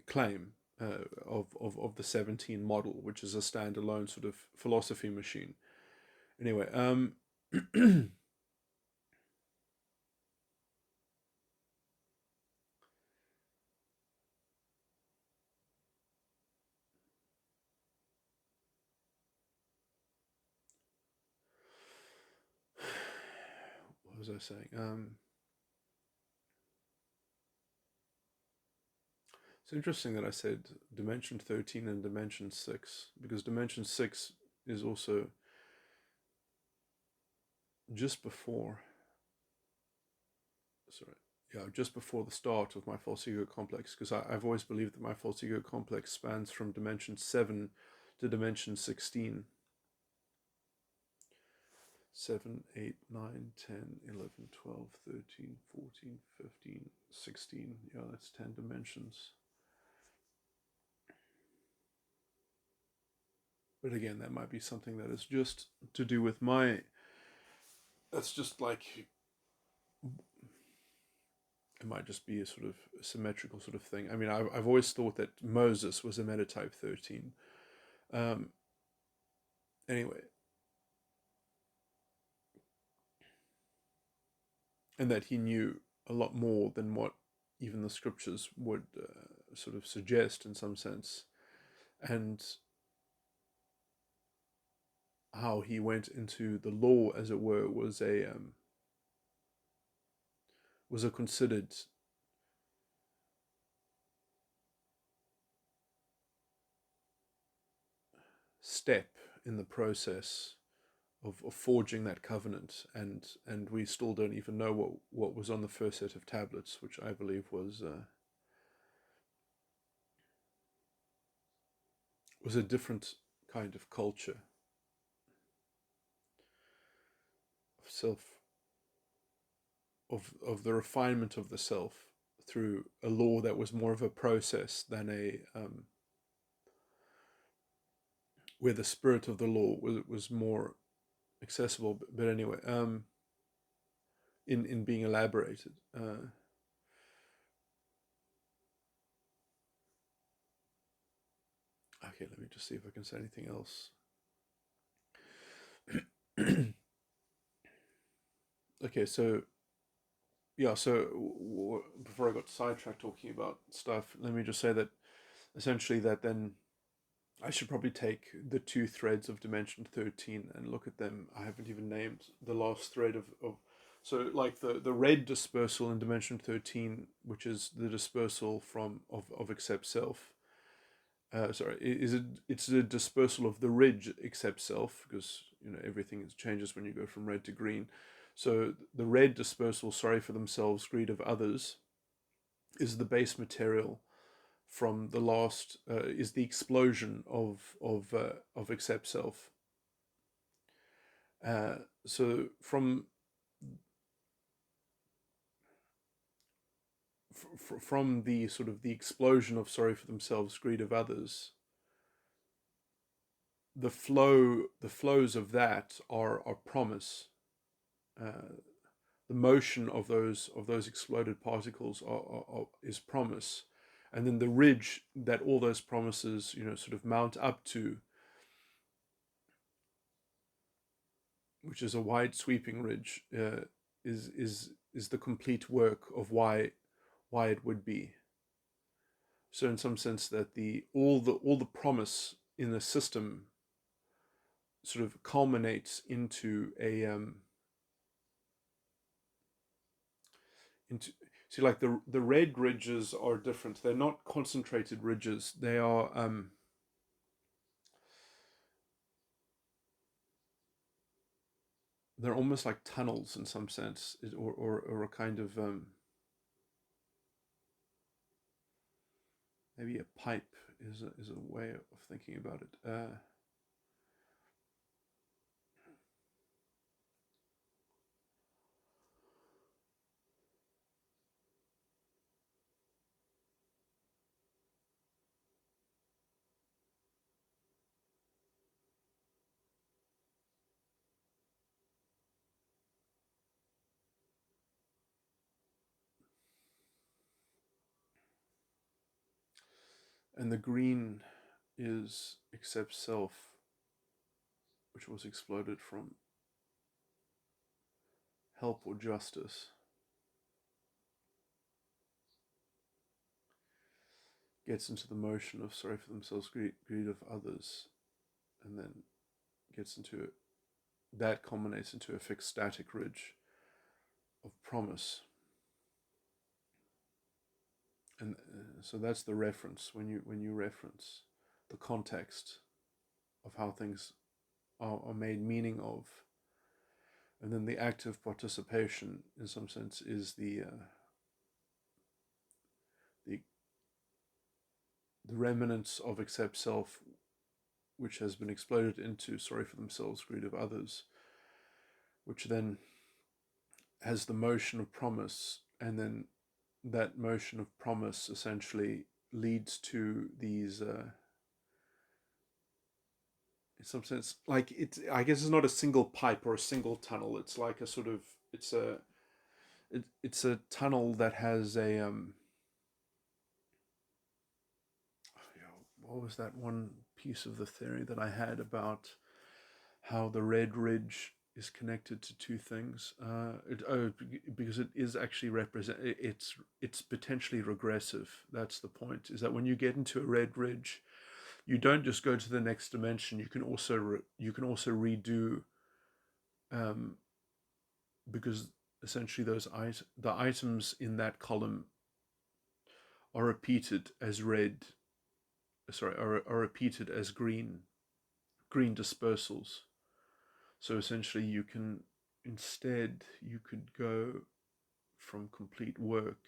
S1: claim of the 17 model, which is a standalone sort of philosophy machine. Anyway, what was I saying? It's interesting that I said dimension 13 and dimension 6, because dimension 6 is also just before, just before the start of my false ego complex, because I've always believed that my false ego complex spans from dimension 7 to dimension 16. 7, 8, 9, 10, 11, 12, 13, 14, 15, 16. Yeah, that's 10 dimensions. But again, that might be something that is just to do with that's just like, it might just be a sort of symmetrical sort of thing. I mean, I've always thought that Moses was a metatype 13. Anyway, and that he knew a lot more than what even the scriptures would sort of suggest in some sense, and how he went into the law, as it were, was a considered step in the process of forging that covenant, and we still don't even know what was on the first set of tablets, which I believe was a different kind of culture of self, of the refinement of the self through a law that was more of a process than where the spirit of the law was more accessible. But anyway, in being elaborated. Okay, let me just see if I can say anything else. Okay, so yeah, so before I got sidetracked talking about stuff, let me just say that essentially that then I should probably take the two threads of dimension 13 and look at them. I haven't even named the last thread of so like the red dispersal in dimension 13, which is the dispersal of accept self. It's a dispersal of the ridge accept self, because everything changes when you go from red to green. So the red dispersal, sorry for themselves, greed of others, is the base material from the last, is the explosion of accept self. So from the sort of the explosion of sorry for themselves, greed of others, the flows of that are promise. The motion of those exploded particles is promise, and then the ridge that all those promises sort of mount up to, which is a wide sweeping ridge, is the complete work of why it would be. So in some sense that all the promise in the system sort of culminates into see, like the red ridges are different. They're not concentrated ridges. They are they're almost like tunnels in some sense, or a kind of maybe a pipe is a way of thinking about it. And the green is accept self, which was exploded from help or justice. Gets into the motion of sorry for themselves, greed of others, and then gets into that culminates into a fixed static ridge of promise. And so that's the reference when you reference the context of how things are made meaning of, and then the active participation in some sense is the remnants of accept self, which has been exploded into sorry for themselves, greed of others, which then has the motion of promise, and then that motion of promise essentially leads to these in some sense, like I guess it's not a single pipe or a single tunnel. It's like a sort of it's a tunnel that has a what was that one piece of the theory that I had about how the red ridge is connected to two things. Because it is actually it's potentially regressive. That's the point. Is that when you get into a red ridge, you don't just go to the next dimension. You can also redo, um, because essentially the items in that column are repeated as red. Sorry, are repeated as green dispersals. So essentially, you could go from complete work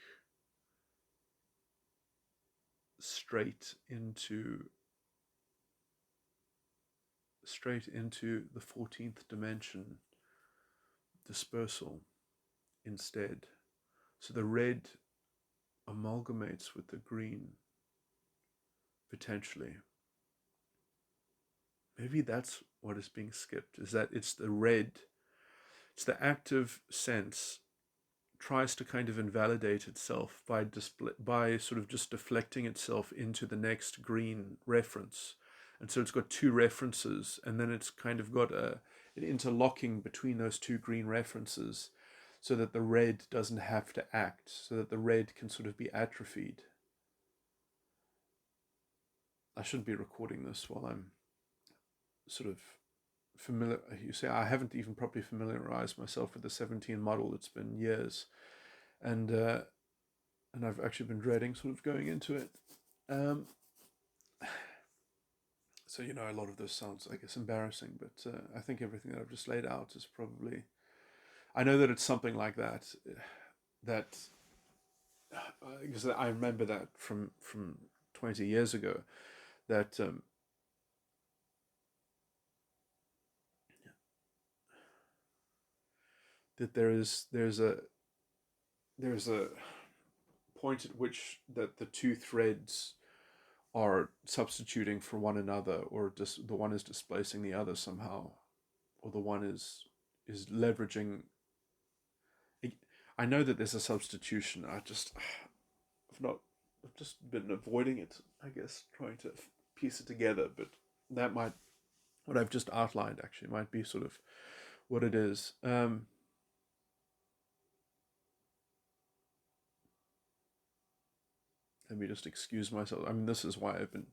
S1: straight into the 14th dimension dispersal instead. So the red amalgamates with the green, potentially. Maybe that's what is being skipped, is that it's the active sense tries to kind of invalidate itself by sort of just deflecting itself into the next green reference. And so it's got two references, and then it's kind of got an interlocking between those two green references, so that the red doesn't have to act, so that the red can sort of be atrophied. I shouldn't be recording this while I'm sort of familiar. You say I haven't even properly familiarized myself with the 17 model. It's been years, and I've actually been dreading sort of going into it. So a lot of this sounds, I guess, embarrassing, but I think everything that I've just laid out is probably. I know that it's something like that. That because I remember that from 20 years ago, that that there's a point at which that the two threads are substituting for one another, or the one is displacing the other somehow, or the one is leveraging. I know that there's a substitution. I've just been avoiding it, I guess, trying to piece it together. But what I've just outlined actually might be sort of what it is. Let me just excuse myself. I mean, this is why I've been,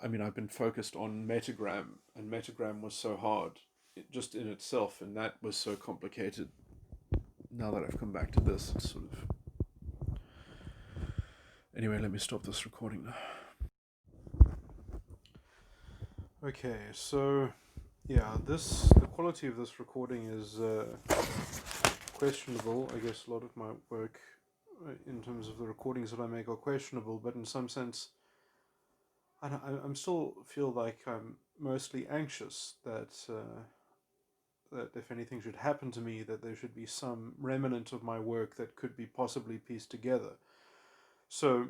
S1: I've been focused on Metagram, and Metagram was so hard just in itself, and that was so complicated. Now that I've come back to this, it's sort of. Anyway, let me stop this recording now. Okay, so yeah, the quality of this recording is questionable. I guess a lot of my work in terms of the recordings that I make are questionable, but in some sense, I'm still feel like I'm mostly anxious that if anything should happen to me, that there should be some remnant of my work that could be possibly pieced together. So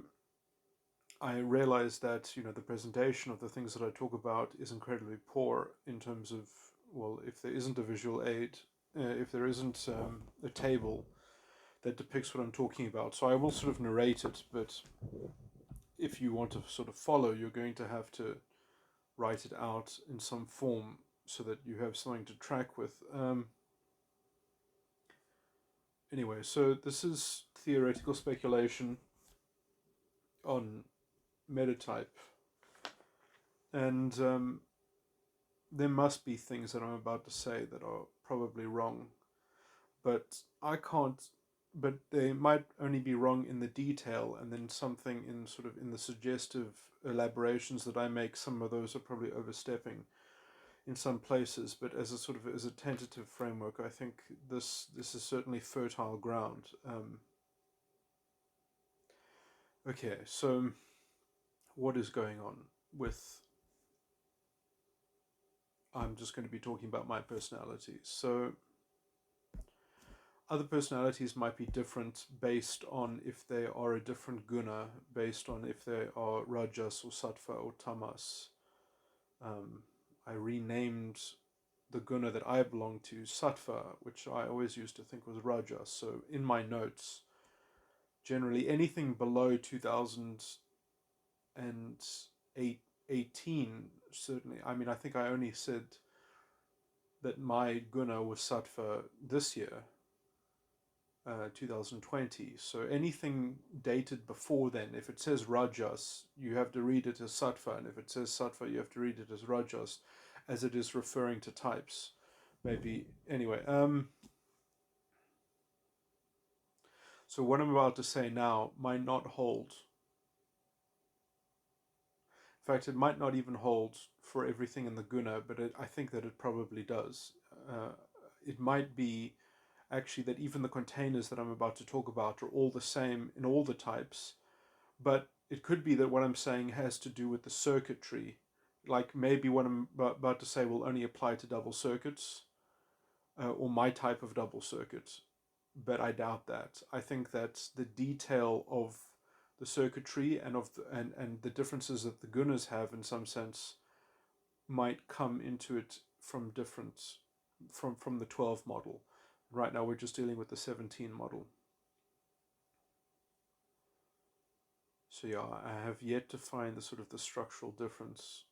S1: I realize that the presentation of the things that I talk about is incredibly poor in terms of, well, if there isn't a visual aid, if there isn't a table that depicts what I'm talking about. So I will sort of narrate it, but if you want to sort of follow, you're going to have to write it out in some form so that you have something to track with. Anyway, so this is theoretical speculation on metatype, and there must be things that I'm about to say that are probably wrong, but I can't. But they might only be wrong in the detail, and then something in sort of in the suggestive elaborations that I make. Some of those are probably overstepping in some places, but as a tentative framework, I think this is certainly fertile ground. Okay, so what is going on with? I'm just going to be talking about my personality. So other personalities might be different based on if they are a different guna, based on if they are rajas or sattva or tamas. I renamed the guna that I belong to sattva, which I always used to think was rajas. So in my notes, generally anything below 2018, certainly. I mean, I think I only said that my guna was sattva this year, 2020. So anything dated before then, if it says rajas, you have to read it as sattva, and if it says sattva, you have to read it as rajas, as it is referring to types. Maybe anyway. So what I'm about to say now might not hold. In fact, it might not even hold for everything in the guna, but I think that it probably does. It might be actually that even the containers that I'm about to talk about are all the same in all the types, but it could be that what I'm saying has to do with the circuitry. Like maybe what I'm about to say will only apply to double circuits, or my type of double circuit, but I doubt that. I think that the detail of the circuitry and and the differences that the gunas have in some sense might come into it from the 12 model. Right now we're just dealing with the 17 model. So yeah, I have yet to find the sort of the structural difference.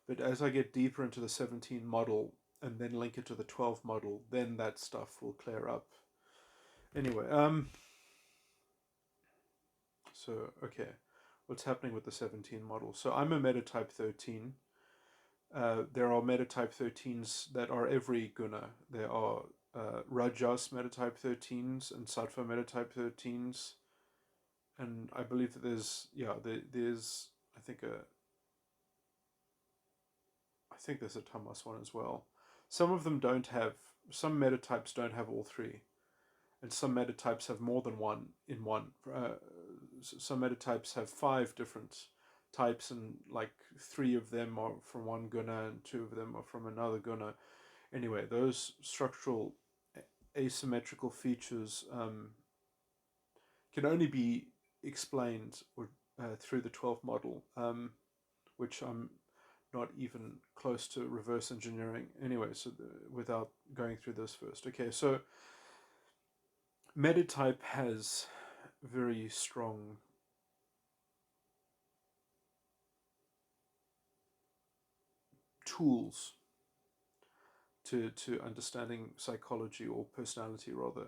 S1: But as I get deeper into the 17 model and then link it to the 12 model, then that stuff will clear up. Anyway, so okay, what's happening with the 17 model? So I'm a metatype 13. There are metatype 13s that are every guna. There are Rajas metatype 13s and Sattva metatype 13s, and I believe that there's I think there's a Tamas one as well. Some of them don't have, some metatypes don't have all three, and some metatypes have more than one in one. Some metatypes have 5 different types, and like 3 of them are from one guna and 2 of them are from another guna. Anyway, those structural asymmetrical features can only be explained through the 12 model, which I'm not even close to reverse engineering anyway, so without going through this first. Okay, so metatype has very strong tools to understanding psychology, or personality rather.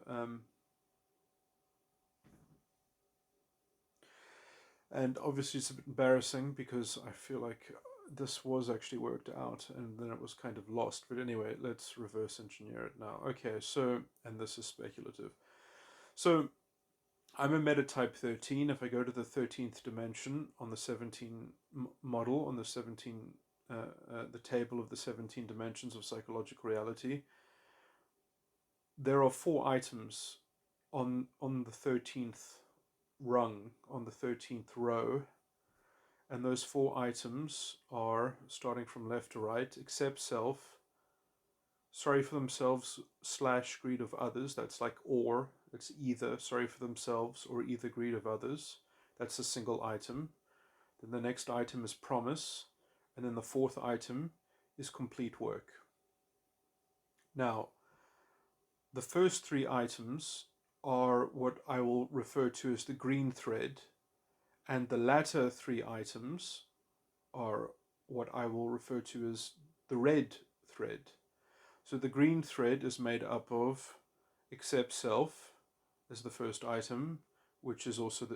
S1: And obviously it's a bit embarrassing because I feel like this was actually worked out and then it was kind of lost. But anyway, let's reverse engineer it now. Okay, so, and this is speculative. So I'm a metatype 13. If I go to the 13th dimension on the 17 model, on the 17, the table of the 17 dimensions of psychological reality, there are 4 items on the 13th rung, on the 13th row, and those 4 items are, starting from left to right: accept self, sorry for themselves / greed of others. That's like or, it's either sorry for themselves or either greed of others. That's a single item. Then the next item is promise, and then the 4th item is complete work. Now, the first 3 items are what I will refer to as the green thread, and the latter 3 items are what I will refer to as the red thread. So the green thread is made up of accept self as the first item, which is also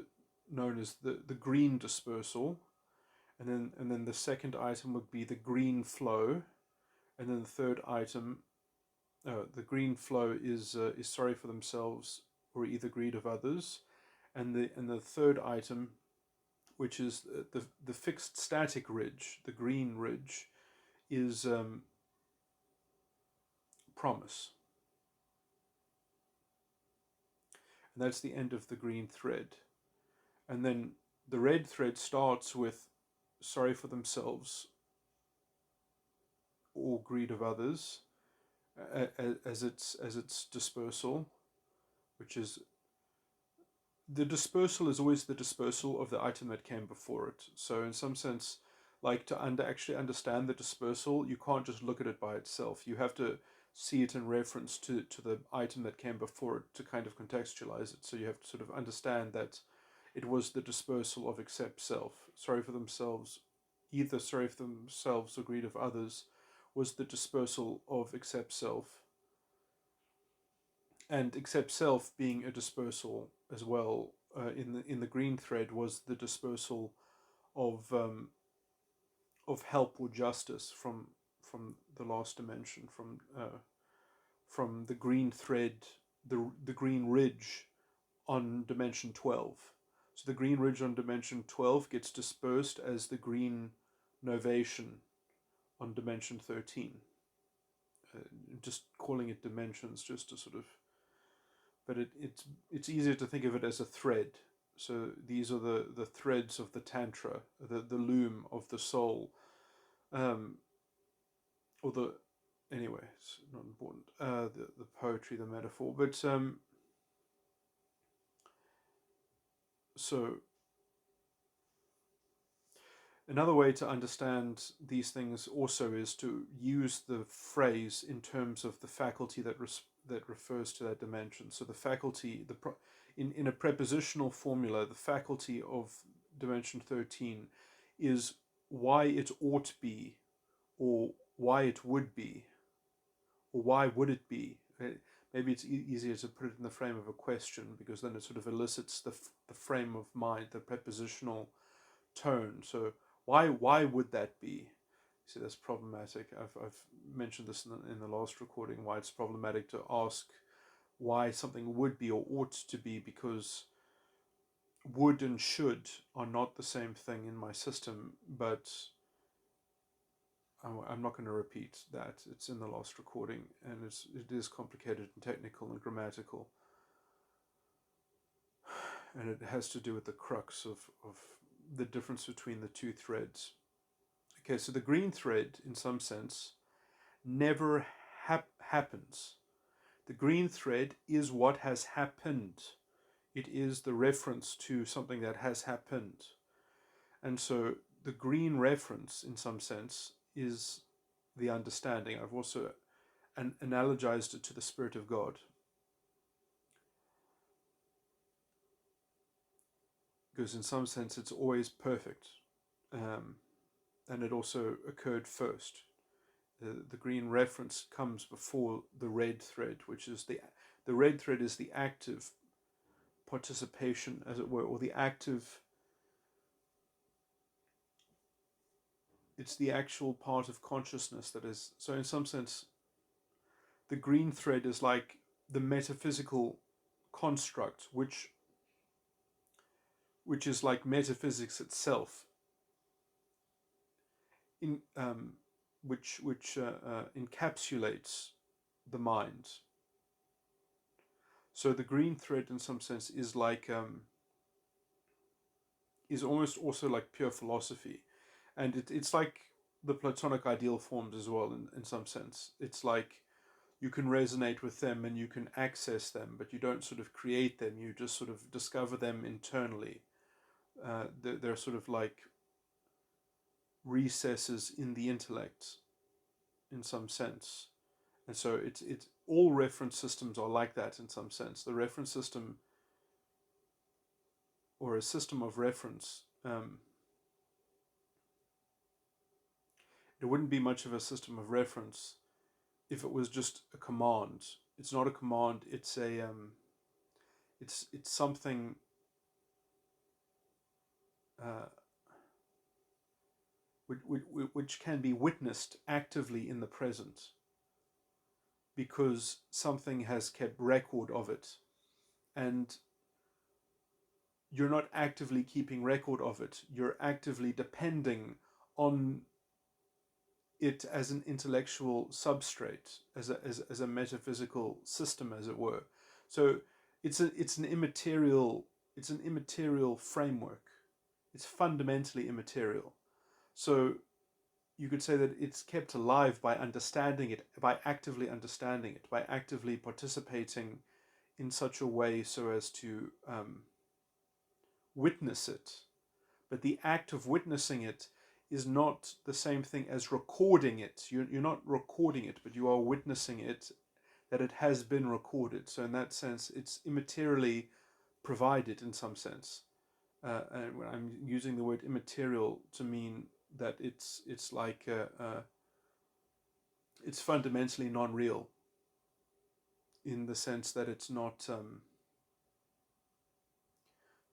S1: known as the green dispersal. And then the second item would be the green flow. And then the third item, the green flow is sorry for themselves or either greed of others. And the third item, which is the fixed static ridge, the green ridge, is promise. And that's the end of the green thread. And then the red thread starts with sorry for themselves or greed of others as its dispersal, which is the dispersal is always the dispersal of the item that came before it. So in some sense, like to actually understand the dispersal, you can't just look at it by itself. You have to see it in reference to the item that came before it to kind of contextualize it. So you have to sort of understand that It was the dispersal of accept self. Sorry for themselves, either sorry for themselves or greed of others, was the dispersal of accept self. And accept self being a dispersal as well, in the green thread, was the dispersal of help or justice from the last dimension, from the green thread, the green ridge on dimension 12. So the green ridge on dimension 12 gets dispersed as the green novation on dimension 13. Just calling it dimensions just to sort of, but it's easier to think of it as a thread. So these are the threads of the tantra, the loom of the soul, or the, anyway, it's not important. The poetry, the metaphor, but so another way to understand these things also is to use the phrase in terms of the faculty that refers to that dimension. So the faculty, in a prepositional formula, the faculty of dimension 13 is why it ought be, or why it would be, or why would it be. Maybe it's easier to put it in the frame of a question, because then it sort of elicits the frame of mind, the prepositional tone. So why would that be? See, that's problematic. I've mentioned this in the last recording, why it's problematic to ask why something would be or ought to be, because would and should are not the same thing in my system. But I'm not going to repeat that. It's in the last recording, and it is complicated and technical and grammatical, and it has to do with the crux of the difference between the two threads. Okay, so the green thread, in some sense, never happens. The green thread is what has happened. It is the reference to something that has happened. And so the green reference, in some sense, is the understanding. I've also analogized it to the Spirit of God, because in some sense it's always perfect, and it also occurred first. The green reference comes before the red thread, which is the red thread is the active participation, as it were, or the active, it's the actual part of consciousness that is. So in some sense, the green thread is like the metaphysical construct, which is like metaphysics itself, which encapsulates the mind. So the green thread, in some sense, is like is almost also like pure philosophy, and it's like the Platonic ideal forms as well. In some sense, it's like you can resonate with them and you can access them, but you don't sort of create them. You just sort of discover them internally. They're sort of like recesses in the intellect, in some sense. And so it's all reference systems are like that in some sense. The reference system, or a system of reference, it wouldn't be much of a system of reference if it was just a command. It's not a command. It's a it's something which can be witnessed actively in the present, because something has kept record of it, and you're not actively keeping record of it. You're actively depending on it as an intellectual substrate, as a metaphysical system, as it were. So it's an immaterial framework. It's fundamentally immaterial. So you could say that it's kept alive by understanding it, by actively understanding it, by actively participating in such a way so as to witness it. But the act of witnessing it is not the same thing as recording it. You're not recording it, but you are witnessing it, that it has been recorded. So in that sense, it's immaterially provided in some sense. and when I'm using the word immaterial to mean that it's like it's fundamentally non-real, in the sense that it's not.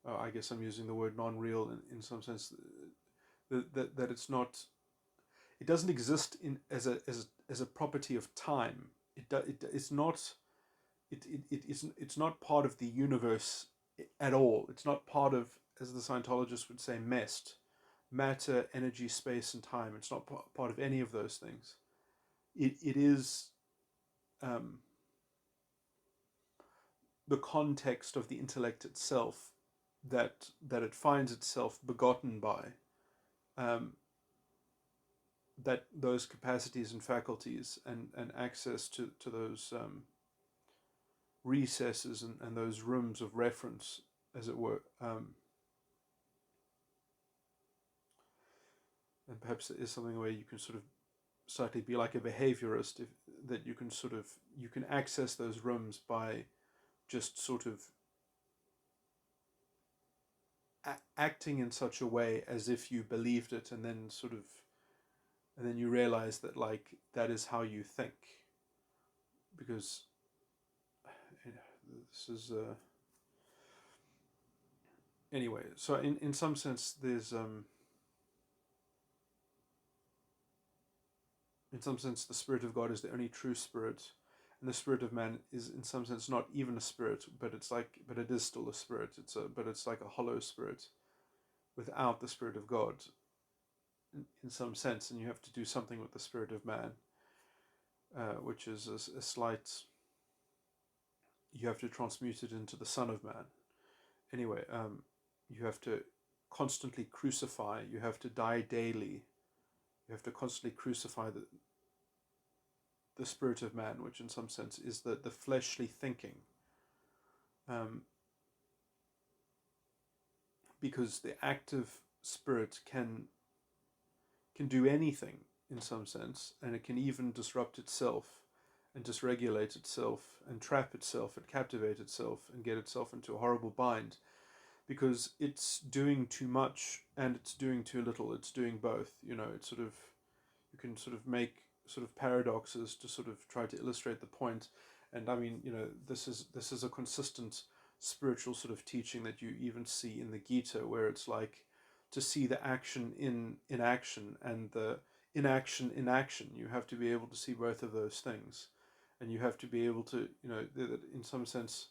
S1: I guess I'm using the word non-real in some sense. That it's not. It doesn't exist in as a property of time. It's not. It's not part of the universe at all. It's not part of, as the Scientologists would say, MEST, matter, energy, space, and time. It's not part of any of those things. It is the context of the intellect itself that it finds itself begotten by, that those capacities and faculties and access to those recesses and those rooms of reference, as it were. And perhaps it is something where you can sort of slightly be like a behaviorist, that you can access those rooms by just sort of acting in such a way as if you believed it, and then you realize that, like, that is how you think, because this is anyway. So in some sense, there's in some sense, the Spirit of God is the only true spirit, and the spirit of man is in some sense not even a spirit, but it is still a spirit. But it's like a hollow spirit without the Spirit of God, in some sense, and you have to do something with the spirit of man, which is a slight. You have to transmute it into the Son of Man. Anyway, you have to constantly crucify. You have to die daily. You have to constantly crucify the spirit of man, which in some sense is the fleshly thinking. Because the active spirit can do anything in some sense, and it can even disrupt itself and dysregulate itself and trap itself and captivate itself and get itself into a horrible bind, because it's doing too much and it's doing too little. It's doing both. It's sort of, you can sort of make sort of paradoxes to sort of try to illustrate the point. And I mean, this is a consistent spiritual sort of teaching that you even see in the Gita, where it's like to see the action in action and the inaction in action. You have to be able to see both of those things, and you have to be able to, in some sense,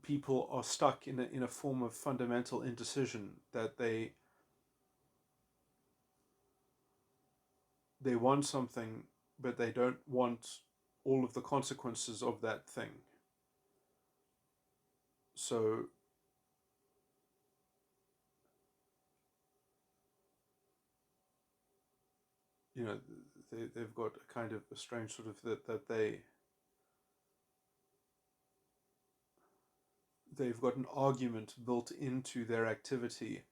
S1: people are stuck in a form of fundamental indecision, that they want something, but they don't want all of the consequences of that thing. So they've got a kind of a strange sort of that they've got an argument built into their activity,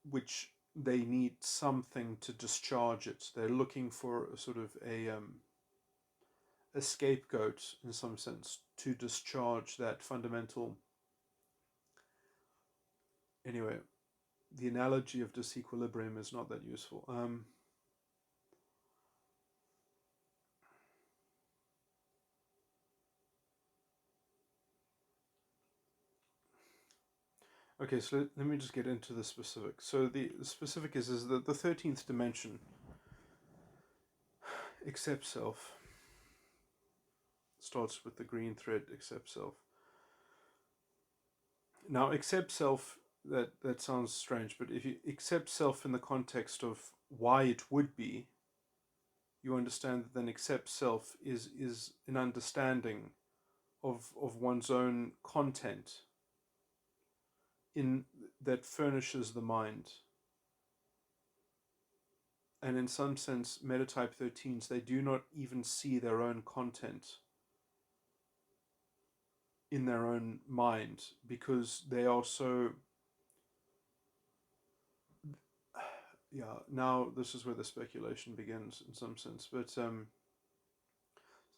S1: which they need something to discharge it. They're looking for a sort of a scapegoat in some sense to discharge that fundamental. Anyway, the analogy of disequilibrium is not that useful. Okay, so let me just get into the specific. So the specific is that the 13th dimension accepts self. Starts with the green thread, accept self. Now, accept self, that sounds strange, but if you accept self in the context of why it would be, you understand that then accept self is an understanding of one's own content in that furnishes the mind. And in some sense, metatype 13s, they do not even see their own content in their own mind, because they are so. Yeah, now this is where the speculation begins in some sense, but so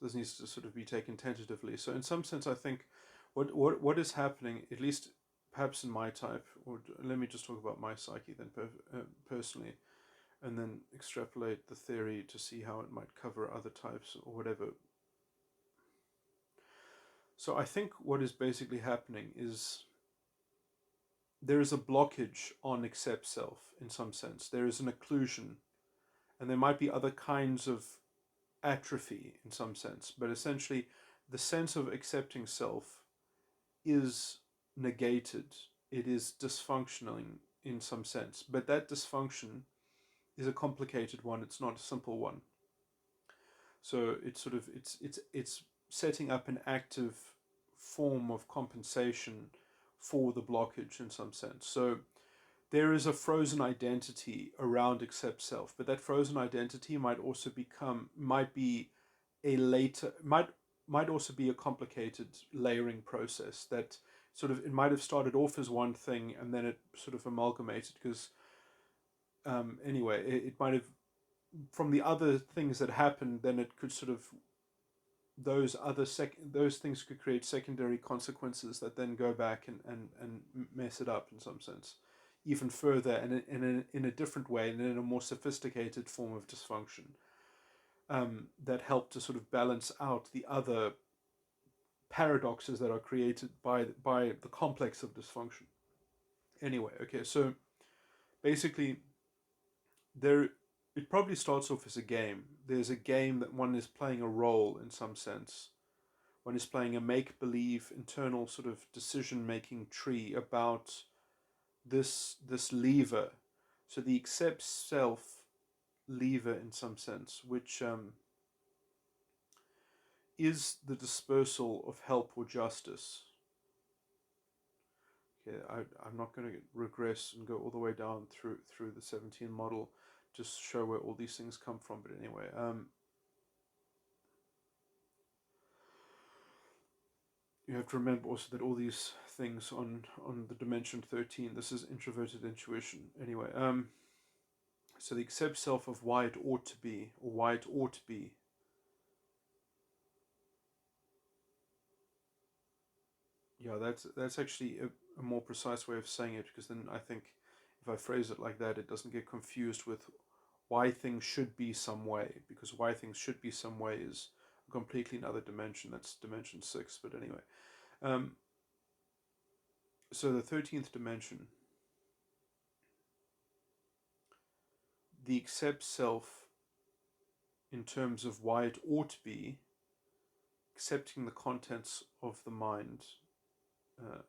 S1: this needs to sort of be taken tentatively. So in some sense, I think What is happening, at least perhaps in my type, or let me just talk about my psyche then personally, and then extrapolate the theory to see how it might cover other types or whatever. So I think what is basically happening is there is a blockage on accept self in some sense. There is an occlusion, and there might be other kinds of atrophy in some sense, but essentially the sense of accepting self is negated. It is dysfunctioning in some sense, but that dysfunction is a complicated one. It's not a simple one. So it's sort of it's setting up an active form of compensation for the blockage in some sense. So there is a frozen identity around accept self, but that frozen identity might be a later might also be a complicated layering process that sort of it might have started off as one thing and then it sort of amalgamated because anyway it might have from the other things that happened then it could sort of those things could create secondary consequences that then go back and mess it up in some sense even further and in a different way and in a more sophisticated form of dysfunction that help to sort of balance out the other paradoxes that are created by the complex of dysfunction. Anyway, okay, so basically there it probably starts off as a game. There's a game that one is playing a role in some sense. One is playing a make-believe internal sort of decision-making tree about this lever. So the accept self lever in some sense, which is the dispersal of help or justice. Okay, I'm not going to regress and go all the way down through the 17 model, just show where all these things come from. But anyway, you have to remember also that all these things on the dimension 13. This is introverted intuition. Anyway, so the accept self of why it ought to be or why it ought to be. Yeah, that's actually a more precise way of saying it because then I think if I phrase it like that, it doesn't get confused with why things should be some way, because why things should be some way is a completely another dimension. That's dimension 6. But anyway, um, so the 13th dimension, the accept self in terms of why it ought to be, accepting the contents of the mind, uh,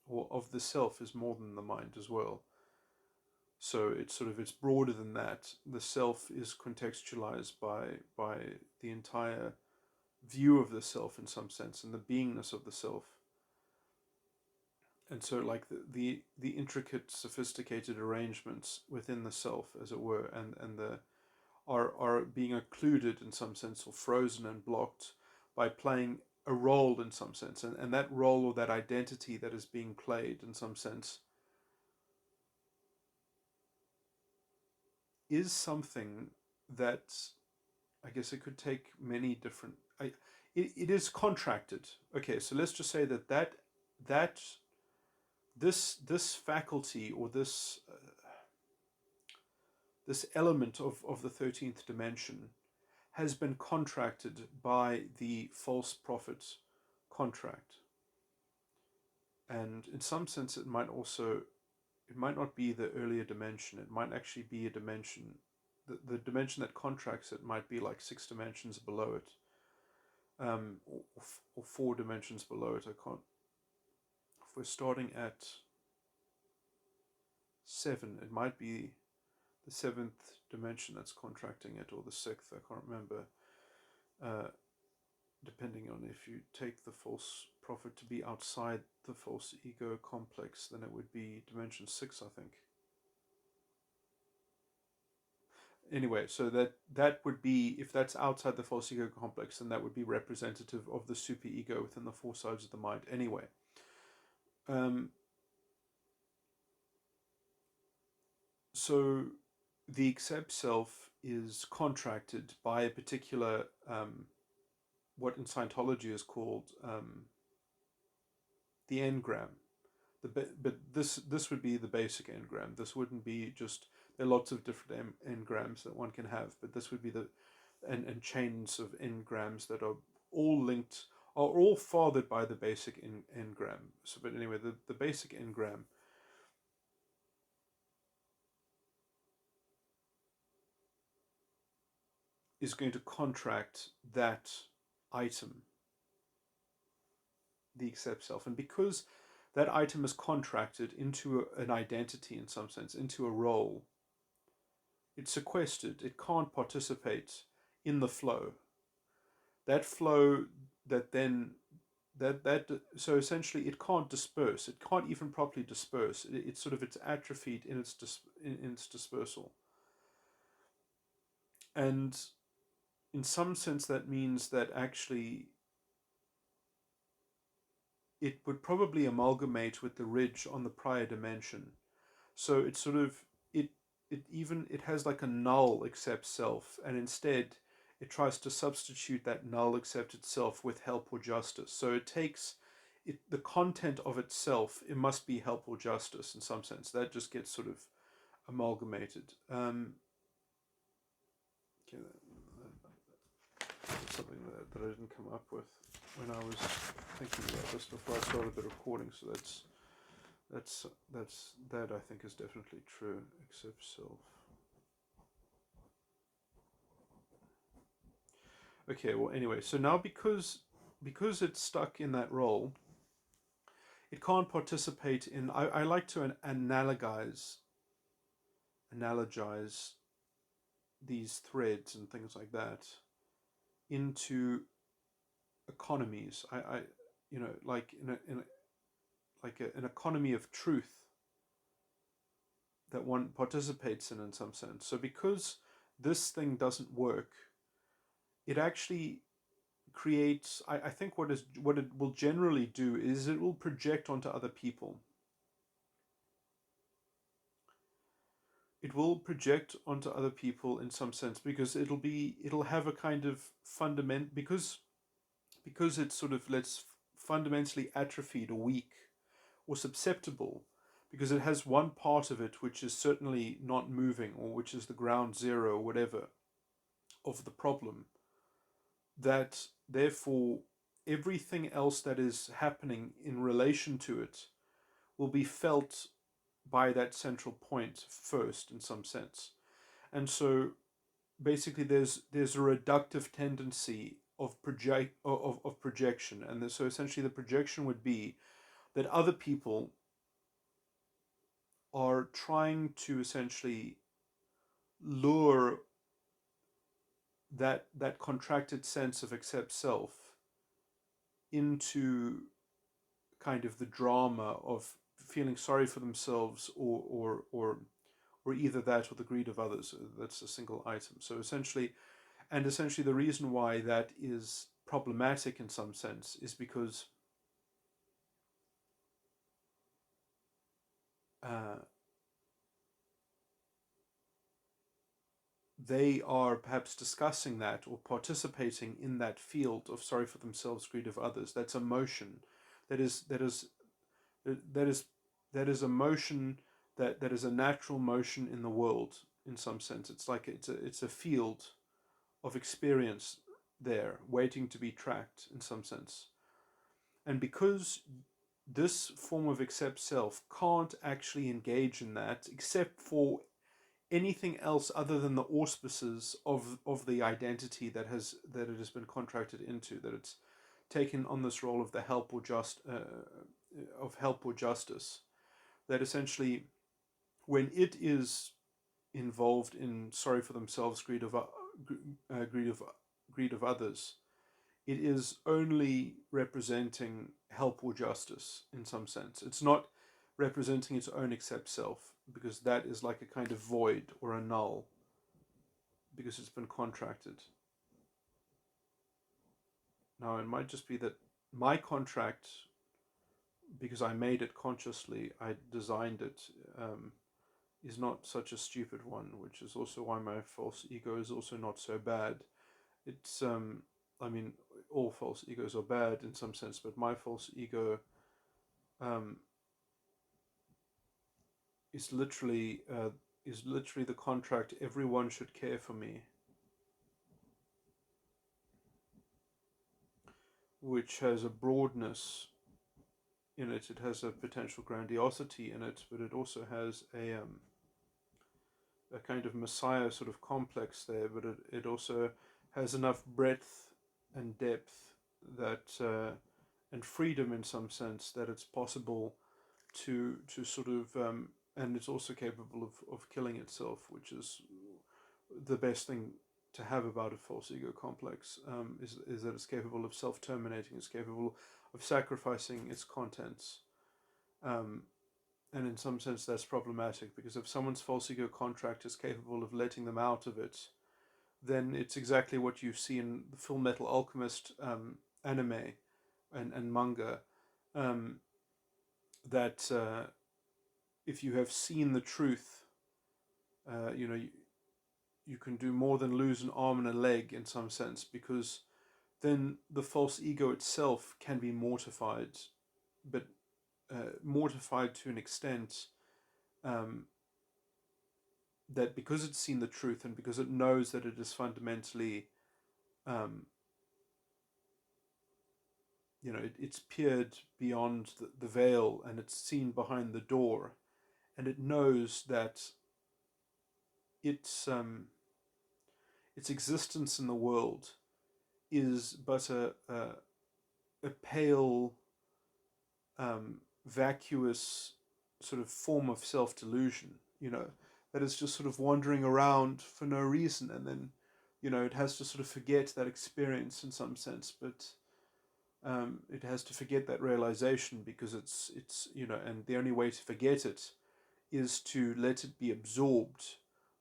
S1: or of the self is more than the mind as well. So it's broader than that. The self is contextualized by the entire view of the self in some sense and the beingness of the self. And so like the intricate sophisticated arrangements within the self as it were and the are being occluded in some sense or frozen and blocked by playing a role in some sense and that role or that identity that is being played in some sense is something that I guess it could take many different it is contracted. Okay, so let's just say that this faculty or this element of the 13th dimension has been contracted by the false prophet contract. And in some sense, it might not be the earlier dimension. It might actually be a dimension. The dimension that contracts it might be like 6 dimensions below it, or 4 dimensions below it. I can't. If we're starting at 7, it might be the 7th dimension that's contracting it, or the 6th. I can't remember. Uh, Depending on if you take the false prophet to be outside the false ego complex, then it would be dimension 6, I think. Anyway, so that would be, if that's outside the false ego complex, then that would be representative of the superego within the 4 sides of the mind. Anyway, um, so the accept self is contracted by a particular what in Scientology is called the engram. But this would be the basic engram. This wouldn't be just, there are lots of different engrams that one can have, but this would be the, and chains of engrams that are all linked, are all fathered by the basic engram. So, but anyway, the basic engram is going to contract that item, the accept self. And because that item is contracted into an identity in some sense, into a role, it's sequestered. It can't participate in the flow. That flow that then so essentially it can't disperse. It can't even properly disperse. It's sort of, it's atrophied in its dispersal. And in some sense that means that actually it would probably amalgamate with the ridge on the prior dimension. So it's sort of, it has like a null accept self, and instead it tries to substitute that null accept itself with help or justice. So it takes the content of itself, it must be help or justice in some sense. That just gets sort of amalgamated. Okay, that's something that I didn't come up with when I was thinking about this before I started the recording. So that I think is definitely true. Accept self. Okay, well anyway, so now because it's stuck in that role, it can't participate in, I like to analogize these threads and things like that into economies. I you know, like an economy of truth that one participates in some sense. So because this thing doesn't work, it actually creates, I think what it will generally do is it will project onto other people. It will project onto other people in some sense, because it'll have a kind of fundament, because it's sort of, let's fundamentally atrophied or weak or susceptible, because it has one part of it which is certainly not moving, or which is the ground zero or whatever of the problem, that therefore everything else that is happening in relation to it will be felt by that central point first in some sense. And so basically there's a reductive tendency of projection. And so essentially the projection would be that other people are trying to essentially lure that contracted sense of accept self into kind of the drama of feeling sorry for themselves, or either that or the greed of others. That's a single item. So essentially the reason why that is problematic in some sense is because they are perhaps discussing that or participating in that field of sorry for themselves, greed of others. That's emotion. That is a motion that is a natural motion in the world in some sense. It's like it's a field of experience there waiting to be tracked in some sense. And because this form of accept self can't actually engage in that except for anything else other than the auspices of the identity that it has been contracted into, that it's taken on this role of the help or justice, that essentially when it is involved in sorry for themselves, greed of others, it is only representing help or justice in some sense. It's not representing its own accept self, because that is like a kind of void or a null, because it's been contracted. Now, it might just be that my contract, because I made it consciously, I designed it, is not such a stupid one, which is also why my false ego is also not so bad. It's, I mean, all false egos are bad in some sense, but my false ego um, is literally the contract. Everyone should care for me, which has a broadness in it. It has a potential grandiosity in it, but it also has a kind of messiah sort of complex there. But it also has enough breadth and depth that and freedom in some sense that it's possible to sort of and it's also capable of killing itself, which is the best thing to have about a false ego complex, is that it's capable of self-terminating, it's capable of sacrificing its contents. Um, and in some sense that's problematic, because if someone's false ego contract is capable of letting them out of it, then it's exactly what you see in the Full Metal Alchemist anime and manga, um, that if you have seen the truth, you can do more than lose an arm and a leg in some sense, because then the false ego itself can be mortified, but mortified to an extent um, that, because it's seen the truth and because it knows that it is fundamentally, um, it's peered beyond the veil and it's seen behind the door, and it knows that its existence in the world is but a pale, vacuous sort of form of self-delusion, that is just sort of wandering around for no reason, and then, it has to sort of forget that experience in some sense, but it has to forget that realization, because it's and the only way to forget it is to let it be absorbed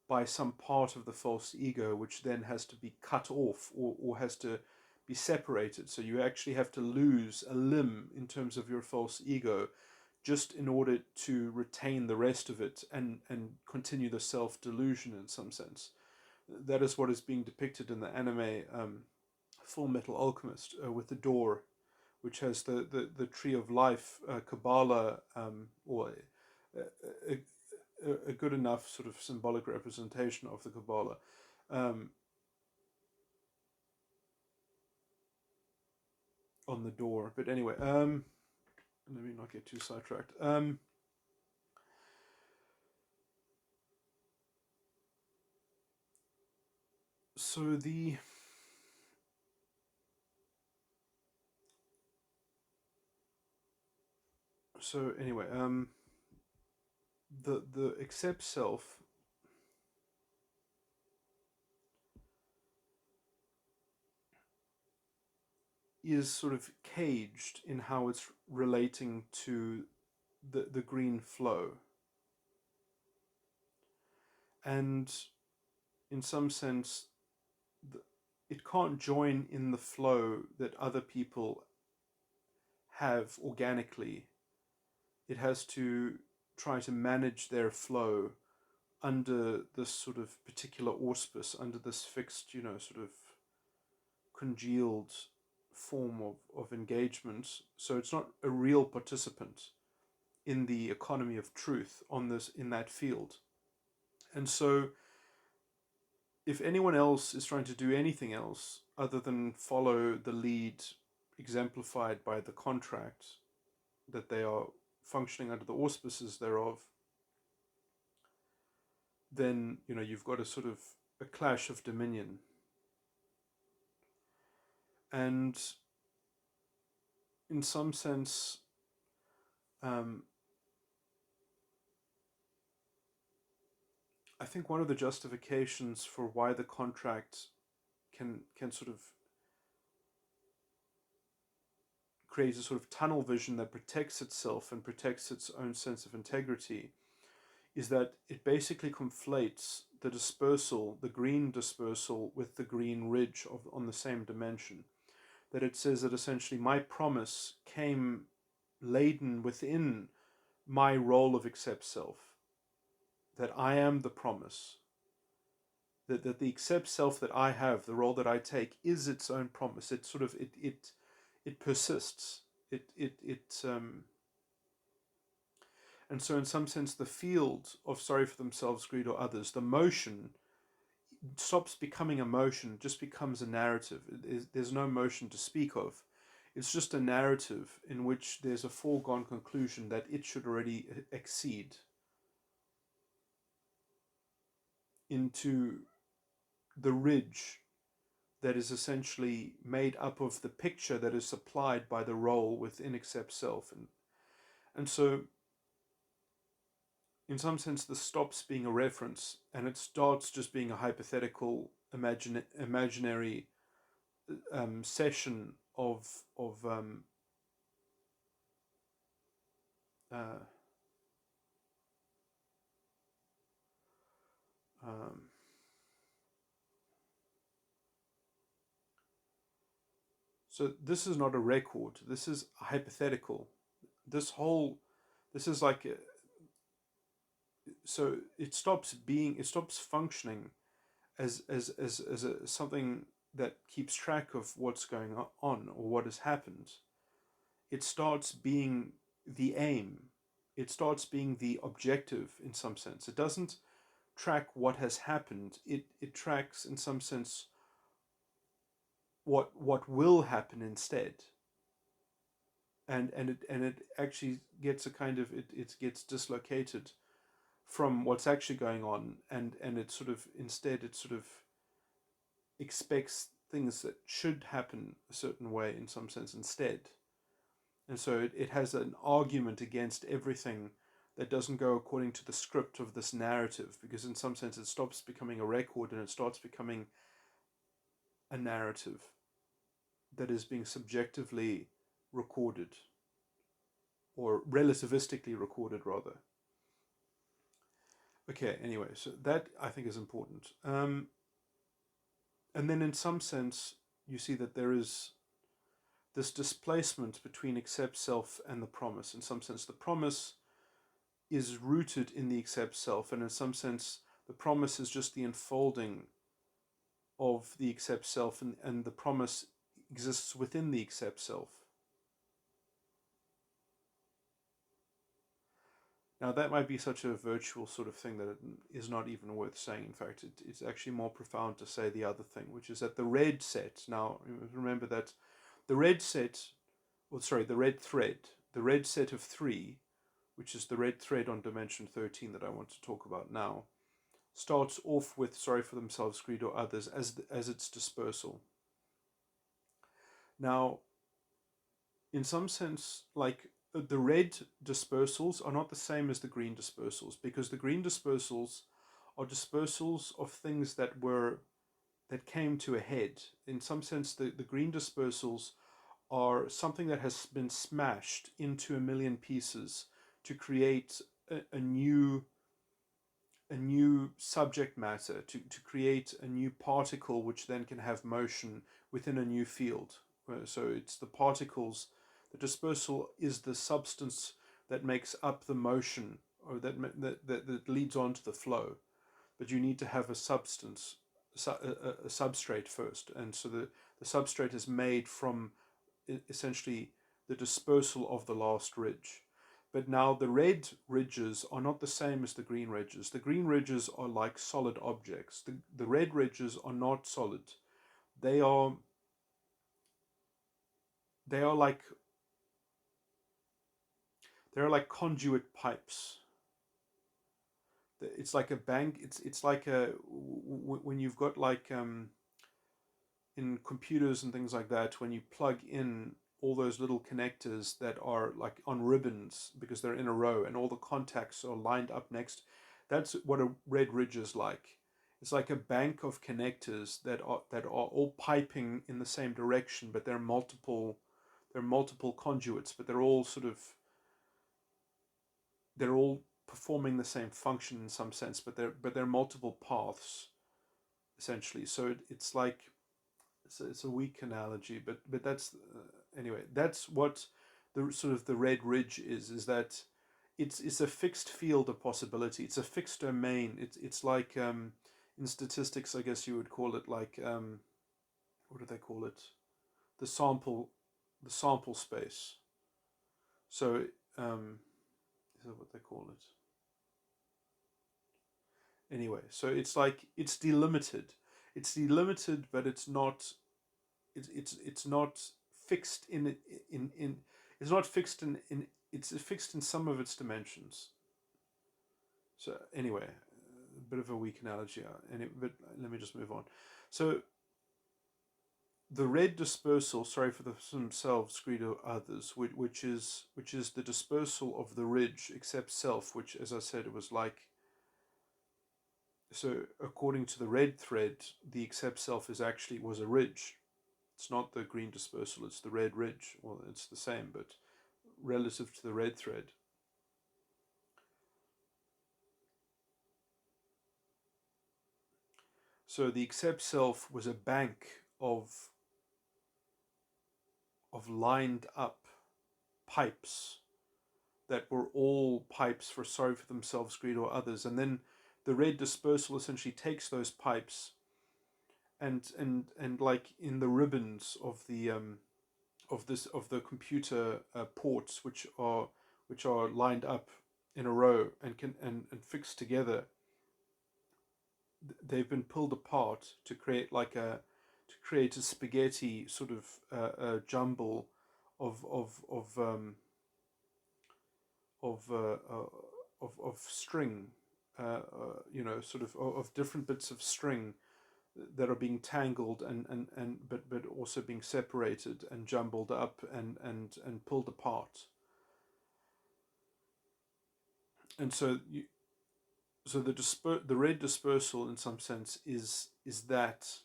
S1: by some part of the false ego, which then has to be cut off, or has to be separated. So you actually have to lose a limb in terms of your false ego, just in order to retain the rest of it and continue the self-delusion in some sense. That is what is being depicted in the anime Full Metal Alchemist, with the door, which has the tree of life, Kabbalah, or a, a good enough sort of symbolic representation of the Kabbalah. Um, on the door. But anyway, let me not get too sidetracked. So the so anyway, the accept self is sort of caged in how it's relating to the green flow, and in some sense, it can't join in the flow that other people have organically. It has to try to manage their flow under this sort of particular auspice, under this fixed, sort of congealed form of engagement. So it's not a real participant in the economy of truth in that field. And so if anyone else is trying to do anything else other than follow the lead exemplified by the contract that they are functioning under the auspices thereof, then you've got a sort of a clash of dominion. And in some sense, um, I think one of the justifications for why the contract can sort of create a sort of tunnel vision that protects itself and protects its own sense of integrity is that it basically conflates the green dispersal, with the green ridge on the same dimension. That it says that essentially my promise came laden within my role of accept self, that I am the promise, that the accept self that I have, the role that I take, is its own promise. It sort of it persists. It And so in some sense the field of sorry for themselves, greed, or others, the motion stops becoming a motion, just becomes a narrative. There's no motion to speak of. It's just a narrative in which there's a foregone conclusion that it should already exceed into the ridge that is essentially made up of the picture that is supplied by the role within accept self. And so, in some sense, this stops being a reference and it starts just being a hypothetical, imaginary session of uh, um, so this is not a record. This is hypothetical. This is like so it stops functioning as something that keeps track of what's going on or what has happened. It starts being the aim. It starts being the objective in some sense. It doesn't track what has happened. It tracks in some sense what will happen instead. And it actually gets a kind of it gets dislocated from what's actually going on, and it sort of instead it sort of expects things that should happen a certain way in some sense instead. And so it has an argument against everything that doesn't go according to the script of this narrative, because in some sense it stops becoming a record and it starts becoming a narrative that is being subjectively recorded, or relativistically recorded rather. Okay, anyway, so that I think is important. And then in some sense, you see that there is this displacement between accept self and the promise. In some sense, the promise is rooted in the accept self, and in some sense, the promise is just the unfolding of the accept self, and the promise exists within the accept self. Now, that might be such a virtual sort of thing that it is not even worth saying. In fact, it's actually more profound to say the other thing, which is that the red set, now remember that the red set, the red thread, the red set of three, which is the red thread on dimension 13 that I want to talk about now, starts off with sorry for themselves, greed, or others as its dispersal. Now, in some sense, like the red dispersals are not the same as the green dispersals, because the green dispersals are dispersals of things that came to a head. In some sense, the green dispersals are something that has been smashed into a million pieces to create a new subject matter, to create a new particle which then can have motion within a new field. So it's the particles, the dispersal is the substance that makes up the motion, or that leads on to the flow. But you need to have a substance, a substrate first. And so the substrate is made from essentially the dispersal of the last ridge. But now the red ridges are not the same as the green ridges. The green ridges are like solid objects. The red ridges are not solid. They are like conduit pipes. It's like a bank. It's like when you've got like in computers and things like that, when you plug in all those little connectors that are like on ribbons because they're in a row and all the contacts are lined up next. That's what a red ridge is like. It's like a bank of connectors that are all piping in the same direction, but they're multiple conduits, but they're all performing the same function in some sense, but they're multiple paths essentially. So it's like it's a weak analogy, but that's anyway. That's what the sort of the red ridge is that it's a fixed field of possibility. It's a fixed domain. It's like in statistics, I guess you would call it like what do they call it? The sample space. So that what they call it? Anyway, so it's like it's delimited. It's delimited, but it's not. It's not fixed in. It's not fixed in. It's fixed in some of its dimensions. So anyway, a bit of a weak analogy. But let me just move on. So the red dispersal, sorry for themselves, greed or others, which is the dispersal of the ridge except self, which, as I said, it was like. So according to the red thread, the except self was a ridge. It's not the green dispersal; it's the red ridge. Well, it's the same, but relative to the red thread. So the accept self was a bank of lined up pipes that were all pipes for sorry for themselves, greed or others, and then the red dispersal essentially takes those pipes and like in the ribbons of the of the computer ports which are lined up in a row and fixed together, they've been pulled apart to create a spaghetti sort of jumble of of uh, uh, of string, sort of different bits of string that are being tangled but also being separated and jumbled up and pulled apart. And so the red dispersal in some sense is that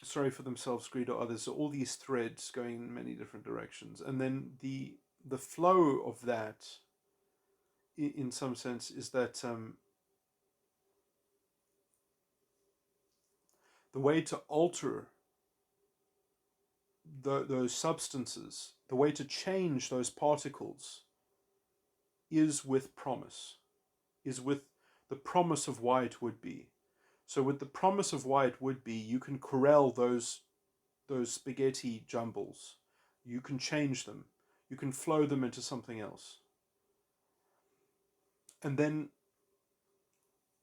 S1: sorry for themselves, greed or others. So all these threads going in many different directions, and then the flow of that, in some sense, is that the way to alter those substances, the way to change those particles, is with promise, is with the promise of why it would be. So with the promise of why it would be, you can corral those spaghetti jumbles. You can change them. You can flow them into something else. And then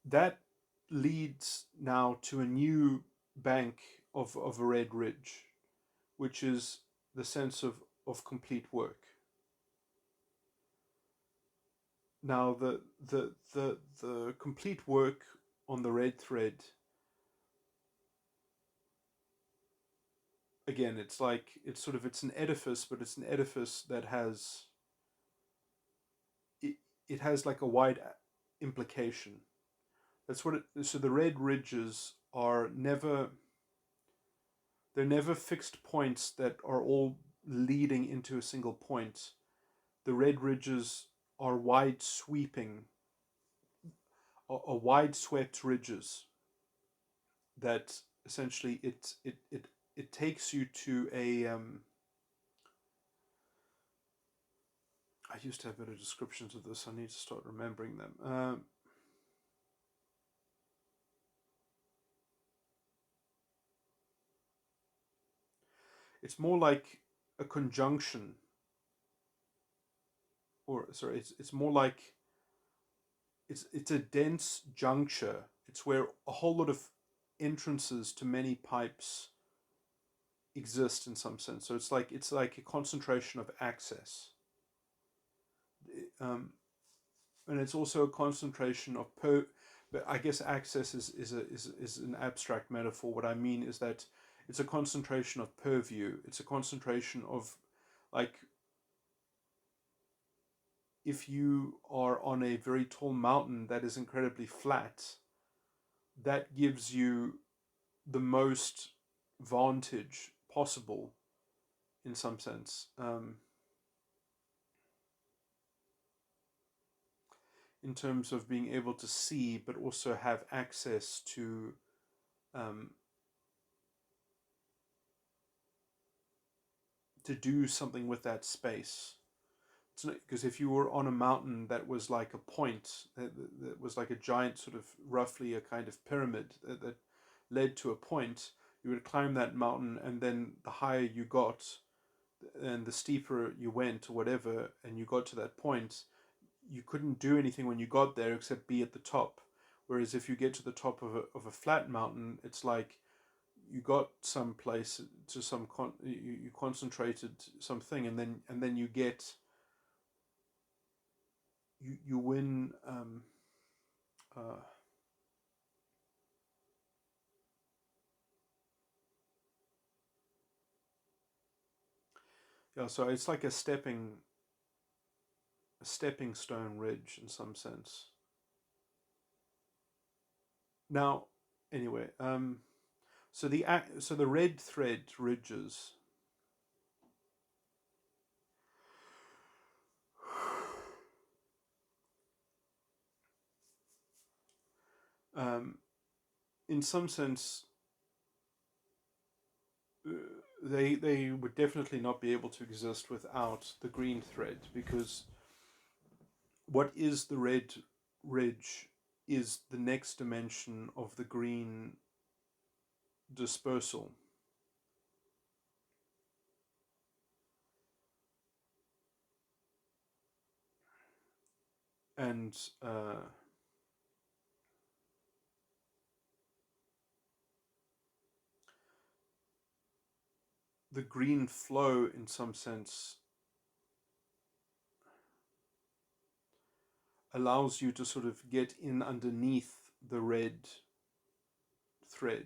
S1: that leads now to a new bank of a red ridge, which is the sense of complete work. Now the complete work on the red thread, again, it's an edifice, but it's an edifice that has it has like a wide implication. That's what it. So the red ridges are they're never fixed points that are all leading into a single point. The red ridges are wide sweeping, are wide swept ridges that essentially it takes you to a I used to have better descriptions of this. I need to start remembering them. It's more like a conjunction, or sorry, it's more like it's a dense juncture. It's where a whole lot of entrances to many pipes exist in some sense. So it's like a concentration of access, and it's also a concentration of But I guess access is an abstract metaphor. What I mean is that it's a concentration of purview. It's a concentration of, like, if you are on a very tall mountain that is incredibly flat, that gives you the most vantage possible in some sense. In terms of being able to see, but also have access um, to do something with that space. Because if you were on a mountain that was like a point, that was like a giant sort of roughly a kind of pyramid that led to a point, you would climb that mountain, and then the higher you got, and the steeper you went or whatever, and you got to that point, you couldn't do anything when you got there except be at the top. Whereas if you get to the top of a flat mountain, it's like you got some place to some you concentrated something, and then you get you win. Uh, yeah, so it's like a stepping stone ridge in some sense. Now, anyway, so the red thread ridges. Um, in some sense, they would definitely not be able to exist without the green thread, because what is the red ridge is the next dimension of the green dispersal. And the green flow, in some sense, allows you to sort of get in underneath the red thread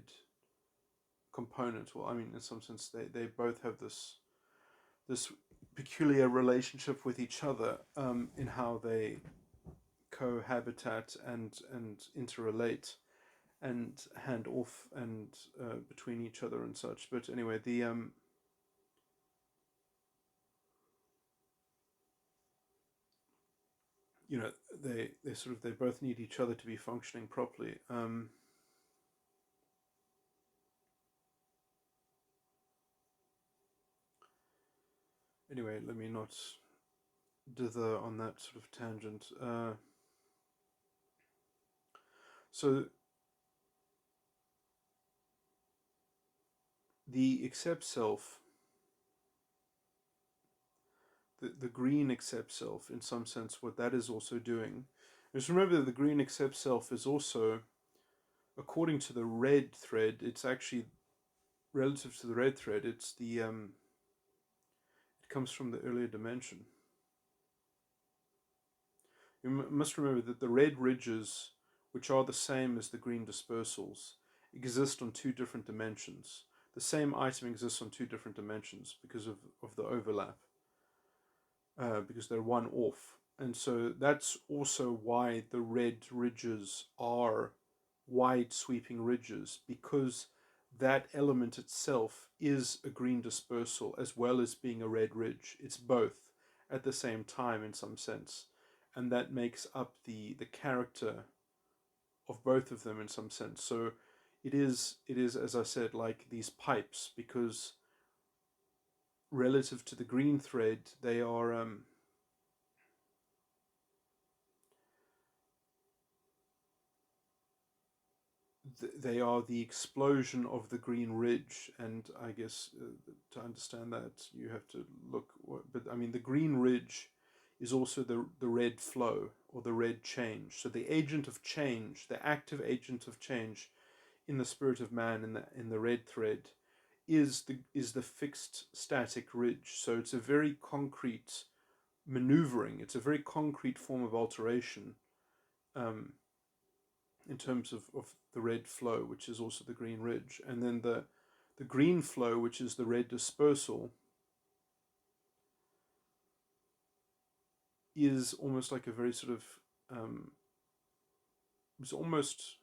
S1: component. Well, I mean, in some sense, they both have this peculiar relationship with each other, in how they cohabitat and interrelate and hand off and between each other and such. But anyway, the you know, they both need each other to be functioning properly. Anyway, let me not dither on that sort of tangent. So the accept self, the green accept self, in some sense, what that is also doing. Just remember that the green accept self is also, according to the red thread, it's actually relative to the red thread. It's the it comes from the earlier dimension. You must remember that the red ridges, which are the same as the green dispersals, exist on two different dimensions. The same item exists on two different dimensions because of the overlap, because they're one off. And so that's also why the red ridges are wide sweeping ridges, because that element itself is a green dispersal as well as being a red ridge. It's both at the same time in some sense. And that makes up the character of both of them in some sense. So it is, as I said, like these pipes, because relative to the green thread, they are they are the explosion of the green ridge. And I guess to understand that, you have to look. But I mean, the green ridge is also the red flow or the red change. So the agent of change, the active agent of change in the spirit of man, in the red thread, is the fixed static ridge. So it's a very concrete maneuvering. It's a very concrete form of alteration, um, in terms of the red flow, which is also the green ridge. And then the green flow, which is the red dispersal, is almost like a very sort of it's almost,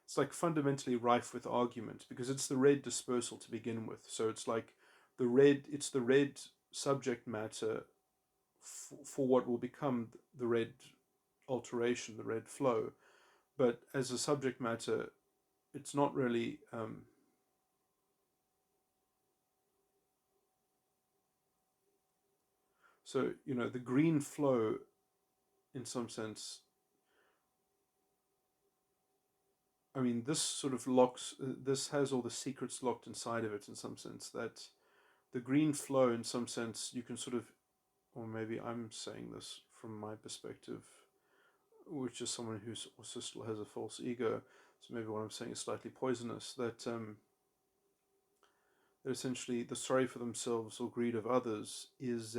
S1: it's like fundamentally rife with argument, because it's the red dispersal to begin with. So it's like it's the red subject matter for what will become the red alteration, the red flow. But as a subject matter, it's not really so, the green flow, in some sense, I mean, this sort of locks, this has all the secrets locked inside of it in some sense, that the green flow, in some sense, you can sort of, or maybe I'm saying this from my perspective, which is someone who also still has a false ego. So maybe what I'm saying is slightly poisonous. That essentially the sorry for themselves or greed of others is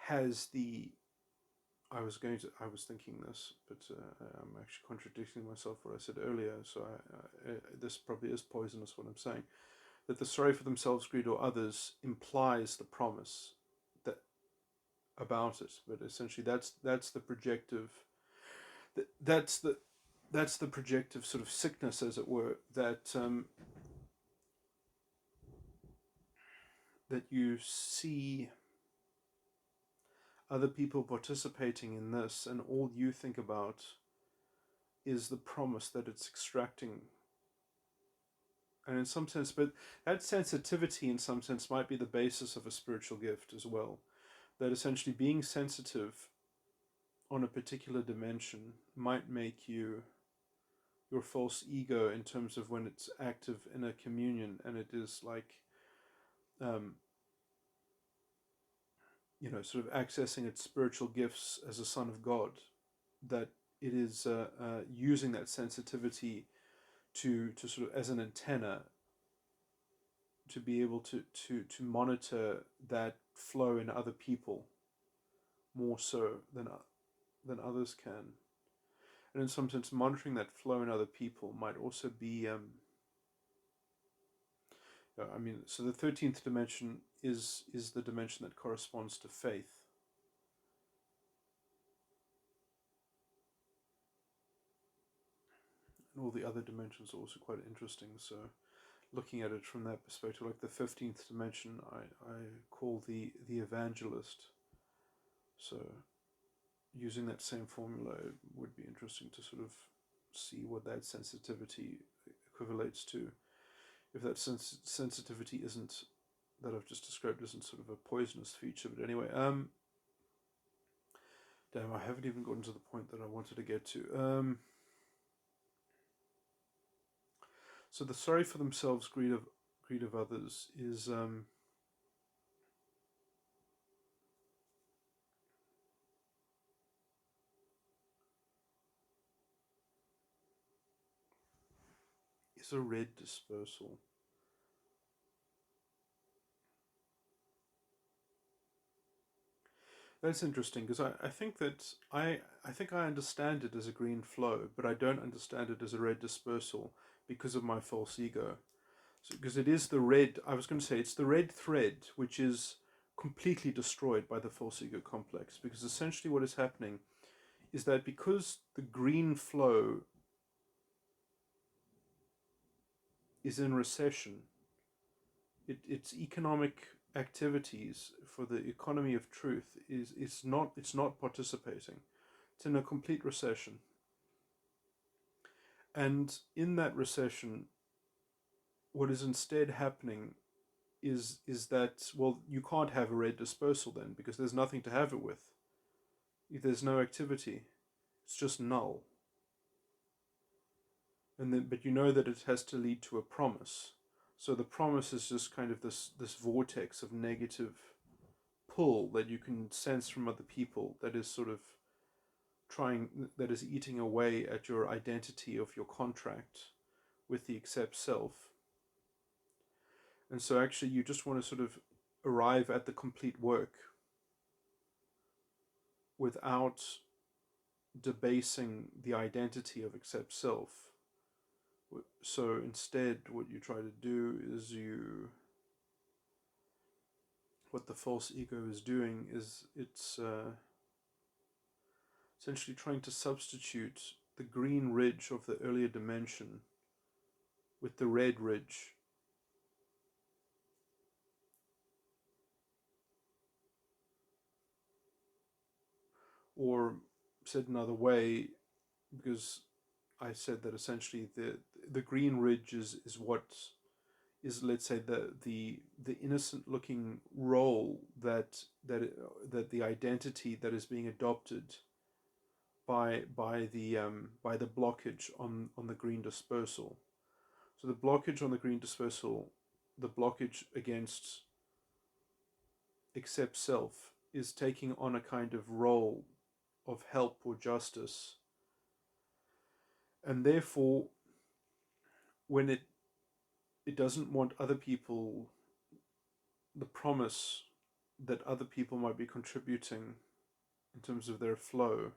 S1: has the I was thinking this, but I'm actually contradicting myself what I said earlier. So this probably is poisonous what I'm saying. That the sorry for themselves, greed, or others implies the promise that about it, but essentially that's the projective. That's the projective sort of sickness, as it were, that you see other people participating in this, and all you think about is the promise that it's extracting. And in some sense, but that sensitivity in some sense might be the basis of a spiritual gift as well. That essentially being sensitive on a particular dimension might make you your false ego in terms of when it's active in a communion, and it is like um, sort of accessing its spiritual gifts as a son of God, that it is using that sensitivity to sort of as an antenna to be able to monitor that flow in other people more so than others can. And in some sense, monitoring that flow in other people might also be so the 13th dimension is the dimension that corresponds to faith. And all the other dimensions are also quite interesting. So looking at it from that perspective, like the 15th dimension, I call the evangelist. So using that same formula, it would be interesting to sort of see what that sensitivity equivalates to. If that sensitivity isn't, that I've just described, isn't sort of a poisonous feature. But anyway, damn, I haven't even gotten to the point that I wanted to get to. So the sorry for themselves, greed of others is a red dispersal. That's interesting because I think that I think I understand it as a green flow, but I don't understand it as a red dispersal because of my false ego. So, because it is the red, I was going to say it's the red thread which is completely destroyed by the false ego complex. Because essentially what is happening is that because the green flow is in recession, its economic activities for the economy of truth it's not participating. It's in a complete recession. And in that recession, what is instead happening is that, well, you can't have a red dispersal then because there's nothing to have it with. There's no activity. It's just null. And then, but you know that it has to lead to a promise. So the promise is just kind of this vortex of negative pull that you can sense from other people that is sort of that is eating away at your identity of your contract with the accept self. And so actually you just want to sort of arrive at the complete work without debasing the identity of accept self. So instead what you try to do is what the false ego is doing is it's essentially trying to substitute the green ridge of the earlier dimension with the red ridge. Or said another way, because I said that essentially the green ridge is what is, let's say, the innocent looking role that the identity that is being adopted by the blockage on the green dispersal. So the blockage on the green dispersal, the blockage against accept self, is taking on a kind of role of help or justice, and therefore when it doesn't want other people, the promise that other people might be contributing in terms of their flow,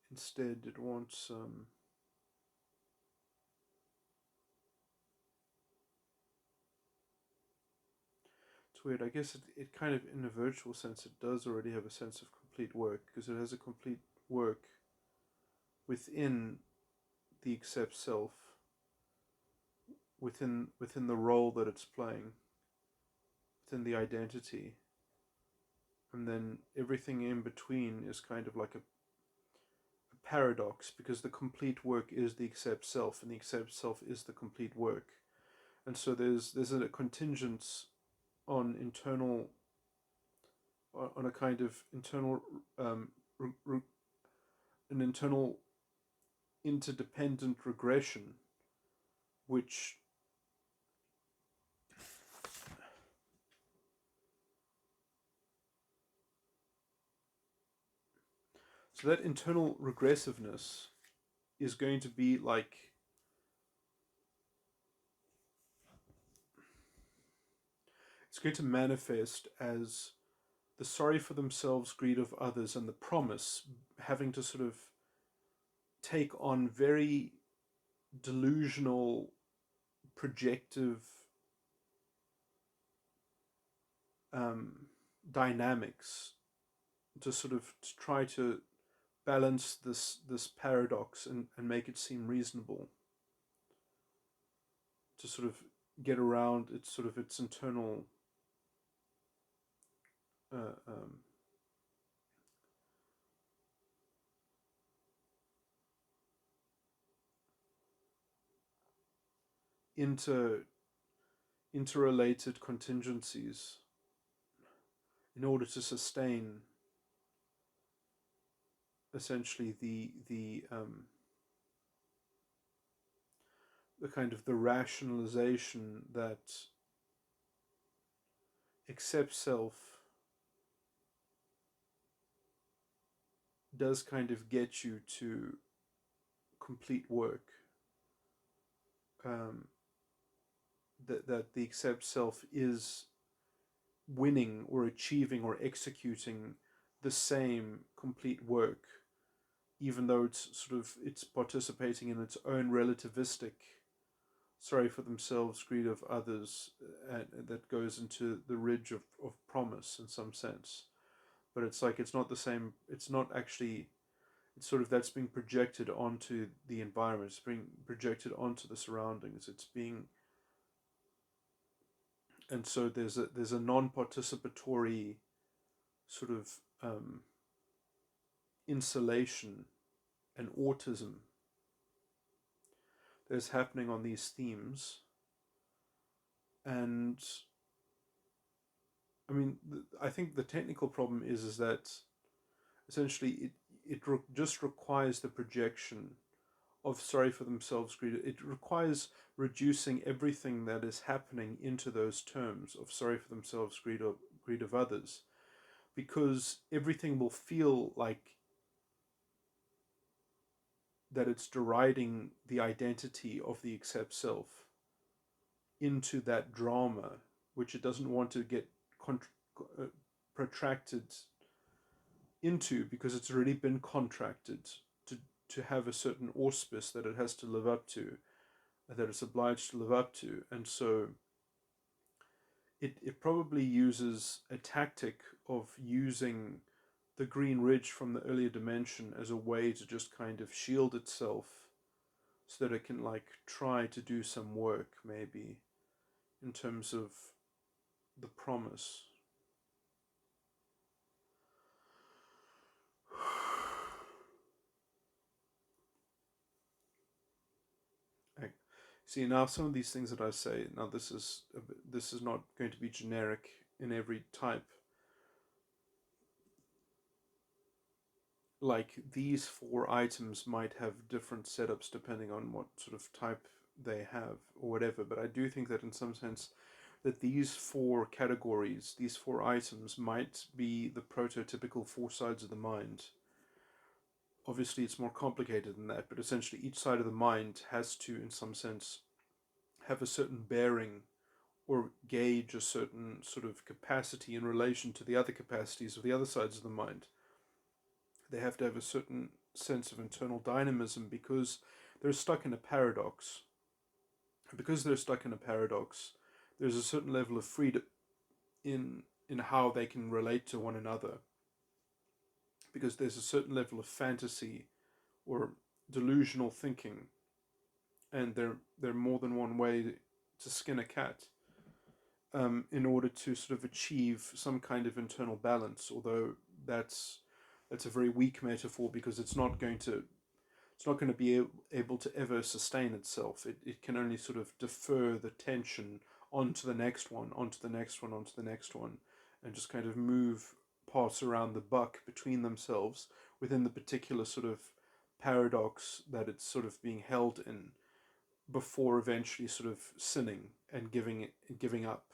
S1: instead it wants it's weird. I guess it kind of, in a virtual sense, it does already have a sense of complete work, because it has a complete work within the accept self, within the role that it's playing, within the identity, and then everything in between is kind of like a paradox, because the complete work is the accept self, and the accept self is the complete work, and so there's a contingence on internal, on a kind of internal an internal interdependent regression, which so that internal regressiveness is going to be like, it's going to manifest as the sorry for themselves greed of others, and the promise having to sort of take on very delusional projective dynamics to sort of try to balance this paradox and make it seem reasonable, to sort of get around its internal uh, um, interrelated contingencies in order to sustain essentially the kind of the rationalization that accept self does kind of get you to complete work, that the accept self is winning or achieving or executing the same complete work, even though it's participating in its own relativistic sorry for themselves greed of others, that goes into the ridge of promise in some sense. But it's like, it's not the same, it's not actually, it's sort of, that's being projected onto the environment, it's being projected onto the surroundings, it's being, and so there's a non-participatory sort of insulation and autism that's happening on these themes. And I mean, I think the technical problem is that essentially it just requires the projection of sorry for themselves greed. It requires reducing everything that is happening into those terms of sorry for themselves greed of others, because everything will feel like that it's deriding the identity of the accept self into that drama, which it doesn't want to get protracted into, because it's already been contracted to have a certain auspice that it has to live up to, that it's obliged to live up to. And so it probably uses a tactic of using the green ridge from the earlier dimension as a way to just kind of shield itself, so that it can like try to do some work, maybe, in terms of the promise. See, now some of these things that I say, now this is not going to be generic in every type. Like these 4 items might have different setups depending on what sort of type they have or whatever, but I do think that in some sense that these 4 categories, these 4 items might be the prototypical 4 sides of the mind. Obviously it's more complicated than that, but essentially each side of the mind has to in some sense have a certain bearing or gauge a certain sort of capacity in relation to the other capacities of the other sides of the mind. They have to have a certain sense of internal dynamism because they're stuck in a paradox. Because they're stuck in a paradox, there's a certain level of freedom in how they can relate to one another. Because there's a certain level of fantasy or delusional thinking, and there are more than one way to skin a cat. In order to sort of achieve some kind of internal balance, although that's a very weak metaphor because it's not going to be able to ever sustain itself. It can only sort of defer the tension onto the next one, onto the next one, onto the next one, and just kind of pass around the buck between themselves within the particular sort of paradox that it's sort of being held in, before eventually sort of sinning and giving up,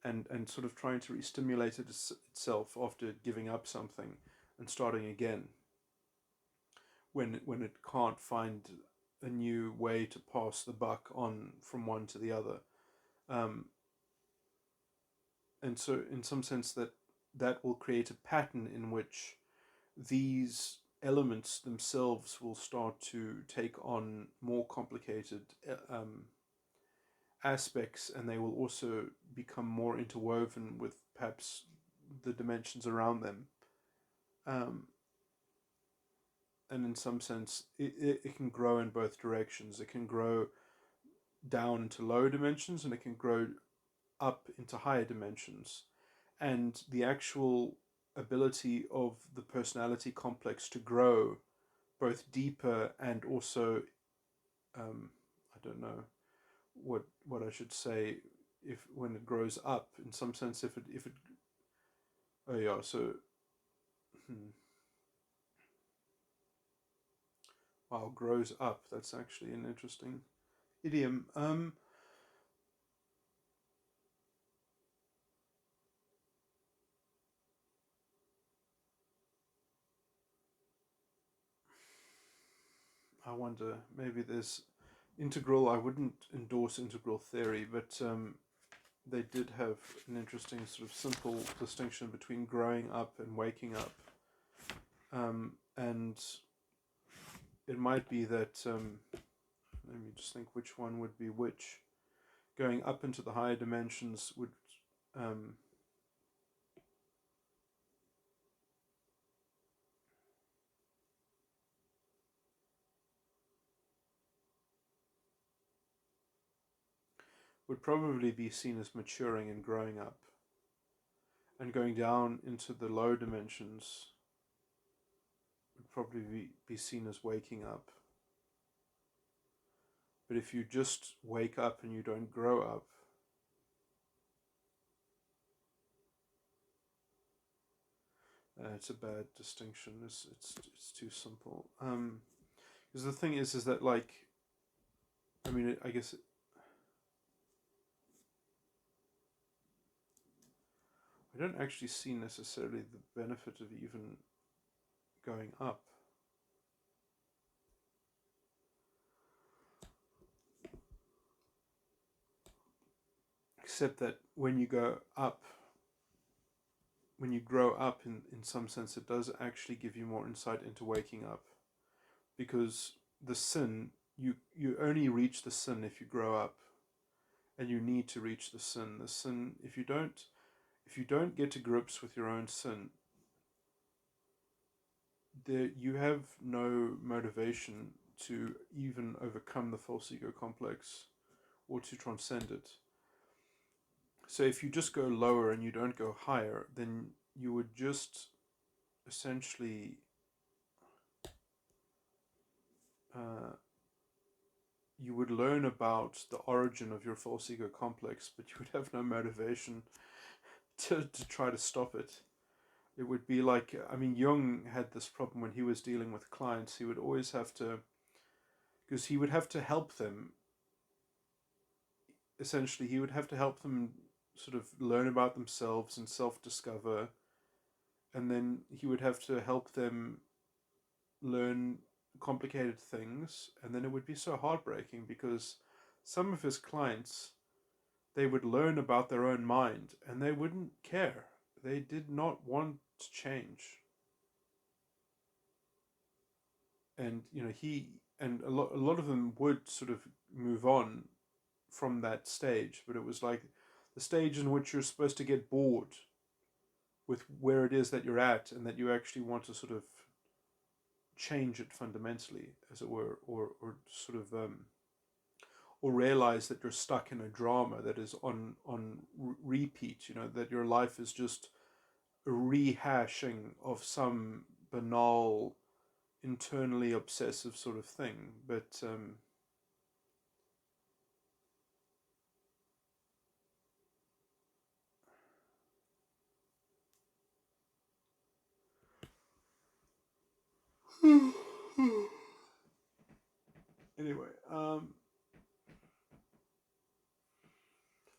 S1: and sort of trying to re-stimulate itself after giving up something and starting again when it can't find a new way to pass the buck on from one to the other. And so in some sense that will create a pattern in which these elements themselves will start to take on more complicated aspects, and they will also become more interwoven with perhaps the dimensions around them. And in some sense, it can grow in both directions. It can grow down into lower dimensions, and it can grow up into higher dimensions. And the actual ability of the personality complex to grow both deeper and also, I don't know what I should say, if when it grows up in some sense, if it oh yeah, so wow, grows up, that's actually an interesting idiom. I wonder, maybe there's integral. I wouldn't endorse integral theory, but they did have an interesting sort of simple distinction between growing up and waking up. And it might be that, let me just think which one would be which. Going up into the higher dimensions um, would probably be seen as maturing and growing up. And going down into the low dimensions would probably be seen as waking up. But if you just wake up and you don't grow up, it's a bad distinction. It's too simple. Because the thing is that, like, I mean, I guess I don't actually see necessarily the benefit of even going up. Except that when you go up, when you grow up, in some sense, it does actually give you more insight into waking up. Because the sin, you only reach the sin if you grow up. And you need to reach the sin. The sin, if you don't get to grips with your own sin, you have no motivation to even overcome the false ego complex or to transcend it. So if you just go lower and you don't go higher, then you would just essentially you would learn about the origin of your false ego complex, but you would have no motivation to try to stop it. It would be like, I mean, Jung had this problem when he was dealing with clients. He would always have to, because he would have to help them, essentially, he would have to help them sort of learn about themselves and self-discover, and then he would have to help them learn complicated things, and then it would be so heartbreaking because some of his clients, they would learn about their own mind and they wouldn't care. They did not want to change. And he and a lot of them would sort of move on from that stage, but it was like the stage in which you're supposed to get bored with where it is that you're at and that you actually want to sort of change it fundamentally, as it were, or sort of or realize that you're stuck in a drama that is on repeat. That your life is just a rehashing of some banal, internally obsessive sort of thing. But anyway,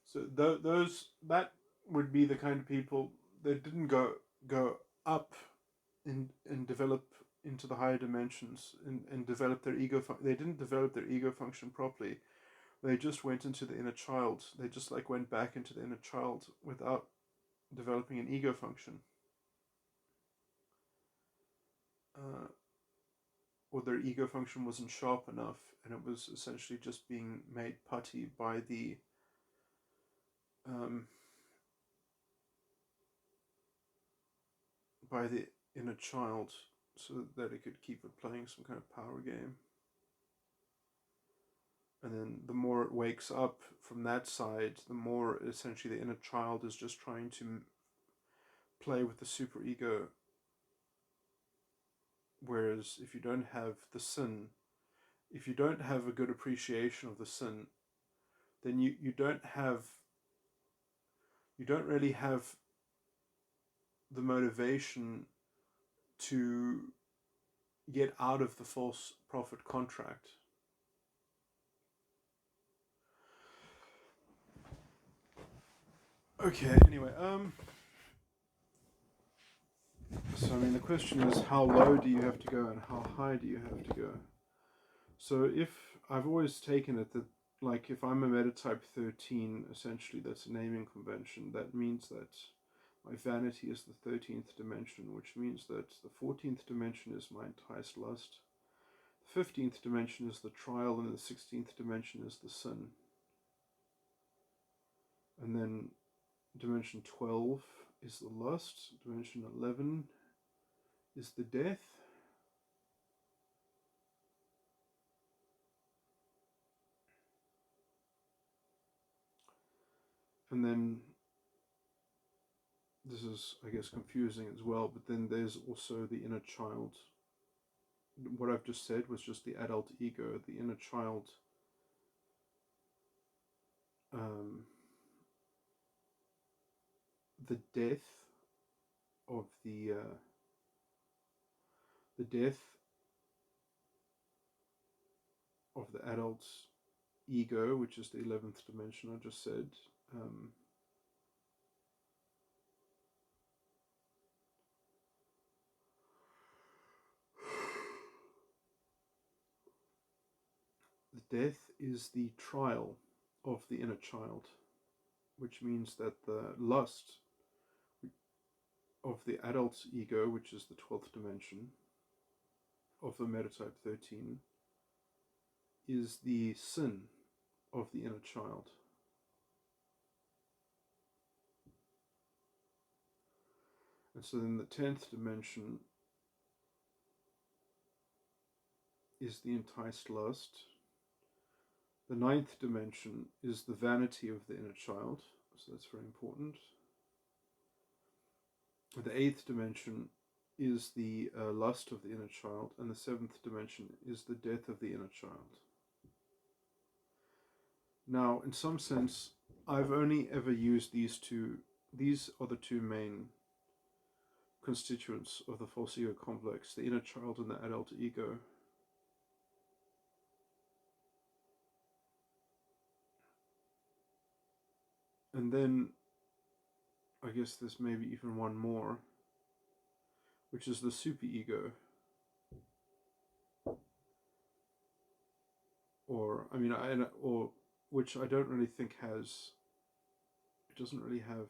S1: so those that would be the kind of people that didn't go up and develop into the higher dimensions and develop their ego. They didn't develop their ego function properly. They just went into the inner child. They just like went back into the inner child without developing an ego function. Or their ego function wasn't sharp enough, and it was essentially just being made putty by the um, by the inner child, so that it could keep it playing some kind of power game. And then the more it wakes up from that side, the more essentially the inner child is just trying to play with the superego. Whereas if you don't have the sin, if you don't have a good appreciation of the sin, then you don't really have the motivation to get out of the false prophet contract. Okay, anyway, so I mean the question is, how low do you have to go and how high do you have to go? So if I've always taken it that, like, if I'm a metatype 13, essentially that's a naming convention. That means that my vanity is the 13th dimension, which means that the 14th dimension is my enticed lust, the 15th dimension is the trial, and the 16th dimension is the sin. And then dimension 12 is the lust, dimension 11 is the death, and then this is, I guess, confusing as well, but then there's also the inner child. What I've just said was just the adult ego. The inner child the death of the death of the adult's ego, which is the 11th dimension I just said. The death is the trial of the inner child, which means that the lust of the adult's ego, which is the 12th dimension of the metatype 13, is the sin of the inner child. And so then the 10th dimension is the enticed lust. The 9th dimension is the vanity of the inner child, so that's very important. The 8th dimension is the lust of the inner child, and the seventh dimension is the death of the inner child. Now, in some sense, I've only ever used these two. These are the two main constituents of the false ego complex, the inner child and the adult ego. And then I guess there's maybe even one more, which is the superego. Or which I don't really think has. It doesn't really have.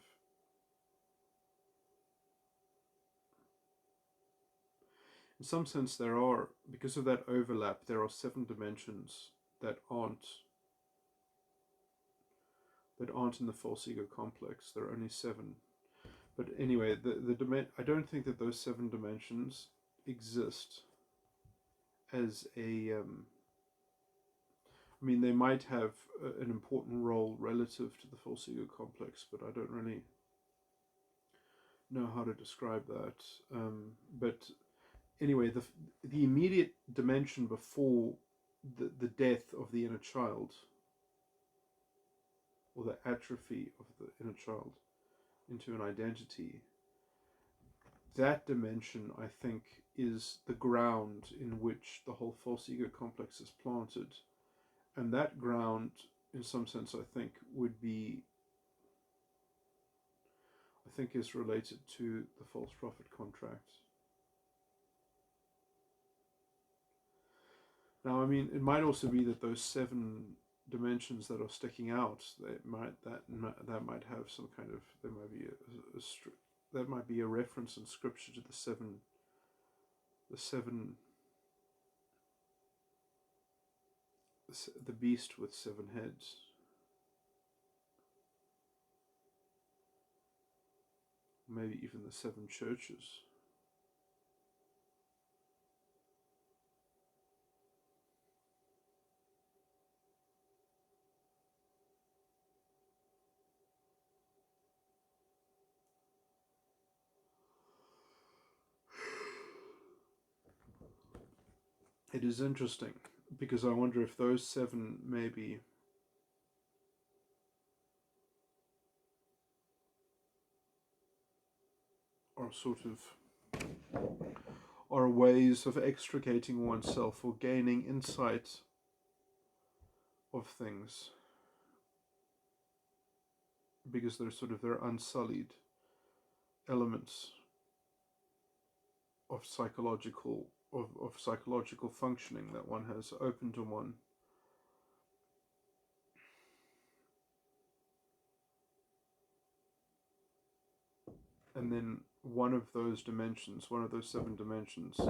S1: In some sense, there are, because of that overlap, there are 7 dimensions that aren't in the false ego complex. There are only 7. But anyway, I don't think that those 7 dimensions exist as a. I mean, they might have an important role relative to the false ego complex, but I don't really know how to describe that. But anyway, the immediate dimension before the death of the inner child, or the atrophy of the inner child into an identity, that dimension, I think, is the ground in which the whole false ego complex is planted. And that ground, in some sense, I think, is related to the false prophet contract. Now, I mean, it might also be that those 7 dimensions that are sticking out, that might have some kind of, there might be that might be a reference in scripture to the seven, the beast with 7 heads. Maybe even the 7 churches. It is interesting, because I wonder if those 7 maybe are are ways of extricating oneself or gaining insight of things, because they're unsullied elements of psychological functioning that one has open to one. And then one of those 7 dimensions,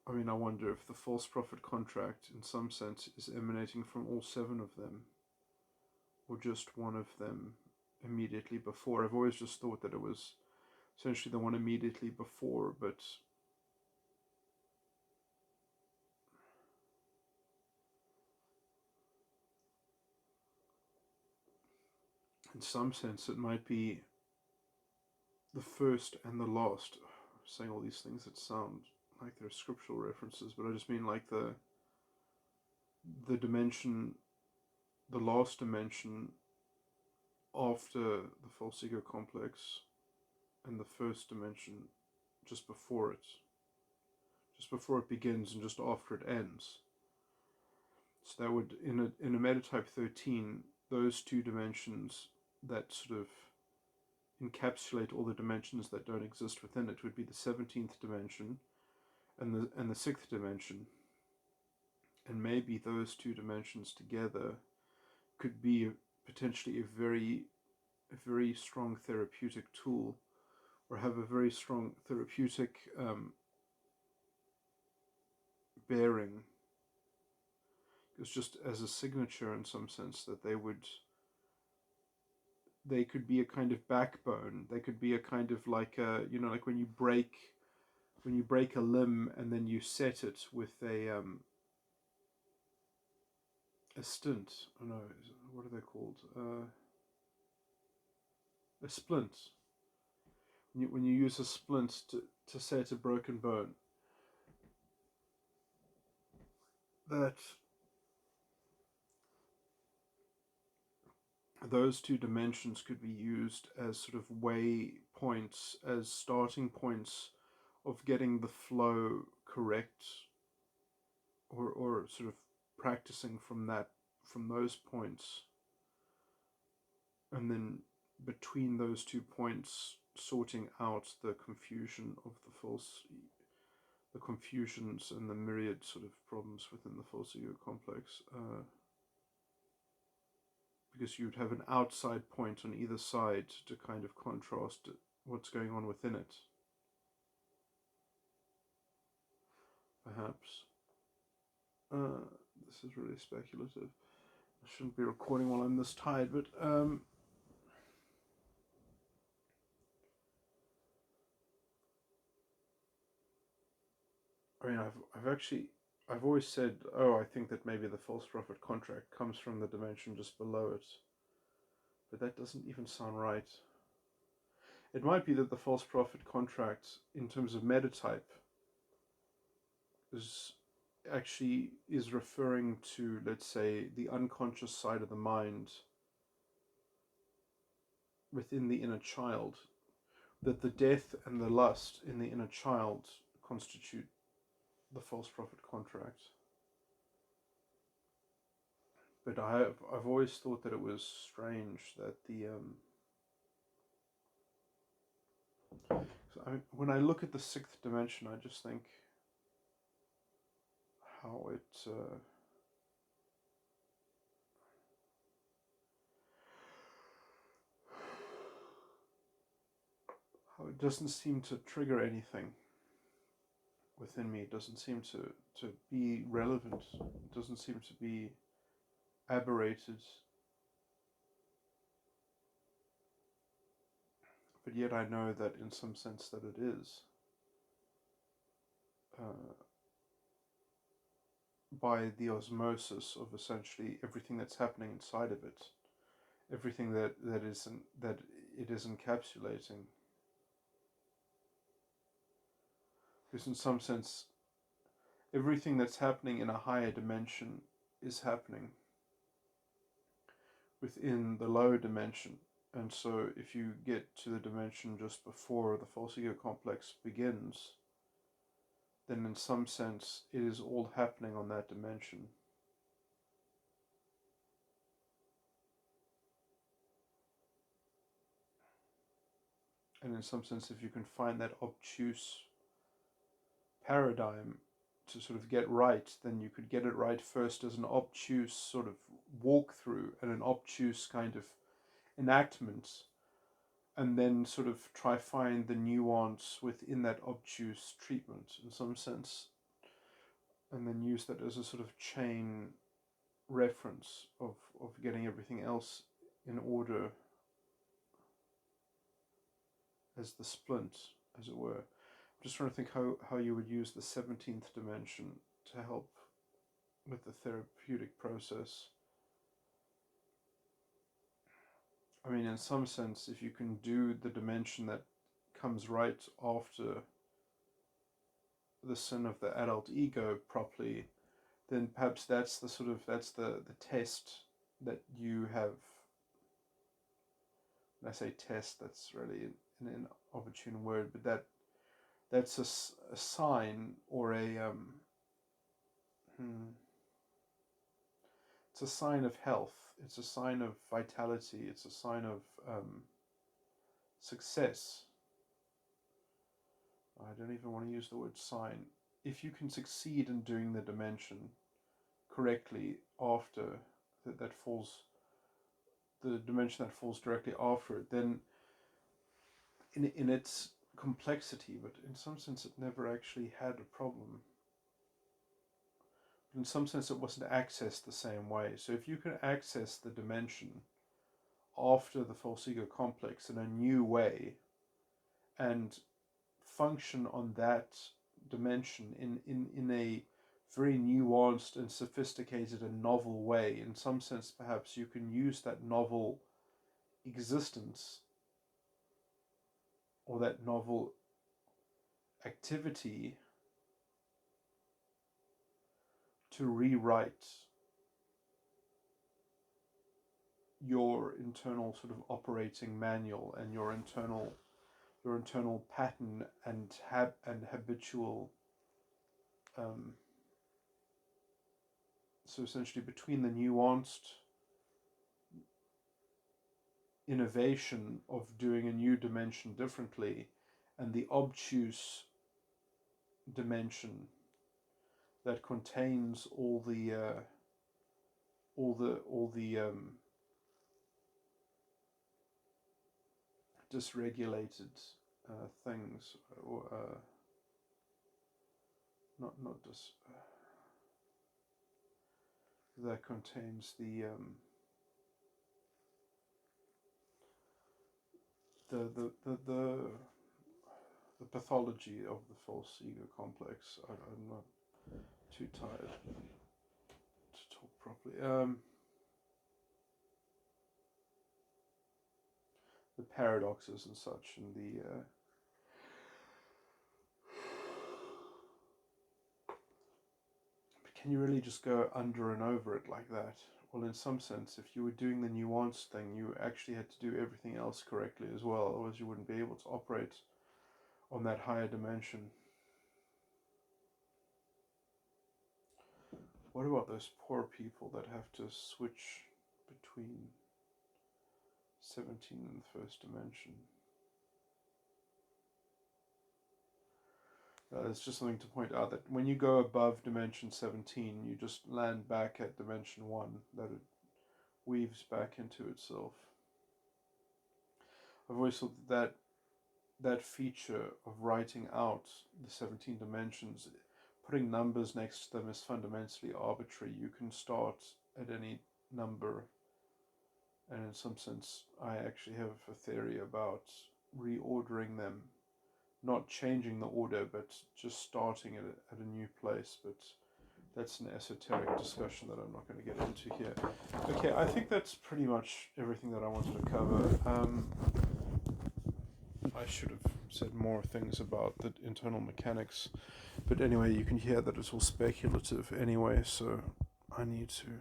S1: I mean, I wonder if the false prophet contract, in some sense, is emanating from all 7 of them, or just one of them immediately before. I've always just thought that it was essentially the one immediately before, but in some sense it might be the first and the last. I'm saying all these things that sound like they're scriptural references, but I just mean like the dimension, the last dimension after the false ego complex, and the first dimension just before it begins and just after it ends. So that would, in a metatype 13, those 2 dimensions that sort of encapsulate all the dimensions that don't exist within it would be the 17th dimension and the 6th dimension. And maybe those 2 dimensions together could be potentially a very strong therapeutic tool, or have a very strong therapeutic bearing. It's just as a signature, in some sense, that they could be a kind of backbone. They could be a kind of like like when you break a limb and then you set it with a stint. Oh no, what are they called? A splint. when you use a splint to say it's a broken bone, that those two dimensions could be used as sort of waypoints, as starting points of getting the flow correct, or sort of practicing from those points, and then between those 2 points sorting out the confusions and the myriad sort of problems within the false ego complex, because you'd have an outside point on either side to kind of contrast what's going on within it, perhaps. This is really speculative. I shouldn't be recording while I'm this tired, but I mean, I've always said, I think that maybe the false prophet contract comes from the dimension just below it, but that doesn't even sound right. It might be that the false prophet contract, in terms of metatype, is referring to, let's say, the unconscious side of the mind within the inner child, that the death and the lust in the inner child constitute the false prophet contract. But I've always thought that it was strange that when I look at the sixth dimension, I just think how it doesn't seem to trigger anything within me. It doesn't seem to be relevant. It doesn't seem to be aberrated. But yet I know that in some sense that it is. By the osmosis of essentially everything that's happening inside of it, everything that it is encapsulating. Because in some sense, everything that's happening in a higher dimension is happening within the lower dimension. And so if you get to the dimension just before the false ego complex begins, then in some sense it is all happening on that dimension. And in some sense, if you can find that obtuse paradigm to sort of get right, then you could get it right first as an obtuse sort of walkthrough and an obtuse kind of enactment, and then sort of try find the nuance within that obtuse treatment in some sense, and then use that as a sort of chain reference of getting everything else in order as the splint, as it were. I'm just trying to think how you would use the 17th dimension to help with the therapeutic process. I mean, in some sense, if you can do the dimension that comes right after the sin of the adult ego properly, then perhaps that's the test that you have. When I say test, that's really an inopportune word, but that's a sign or it's a sign of health. It's a sign of vitality. It's a sign of success. I don't even want to use the word sign. If you can succeed in doing the dimension correctly after that falls, the dimension that falls directly after it, then in its complexity, but in some sense it never actually had a problem. In some sense it wasn't accessed the same way. So if you can access the dimension after the false ego complex in a new way and function on that dimension in a very nuanced and sophisticated and novel way, in some sense perhaps you can use that novel existence or that novel activity to rewrite your internal sort of operating manual and your internal pattern and habitual, so essentially between the nuanced innovation of doing a new dimension differently and the obtuse dimension that contains all the dysregulated things, or not dis that contains the pathology of the false ego complex. I'm not too tired to talk properly. The paradoxes and such, and the but can you really just go under and over it like that? Well, in some sense, if you were doing the nuance thing, you actually had to do everything else correctly as well, otherwise you wouldn't be able to operate on that higher dimension. What about those poor people that have to switch between 17 and the first dimension? It's just something to point out that when you go above dimension 17, you just land back at dimension 1, that it weaves back into itself. I've always thought that feature of writing out the 17 dimensions, putting numbers next to them, is fundamentally arbitrary. You can start at any number, and in some sense I actually have a theory about reordering them, not changing the order, but just starting at a new place. But that's an esoteric discussion that I'm not going to get into here. Okay, I think that's pretty much everything that I wanted to cover. I should have said more things about the internal mechanics, but anyway, you can hear that it's all speculative anyway, so I need to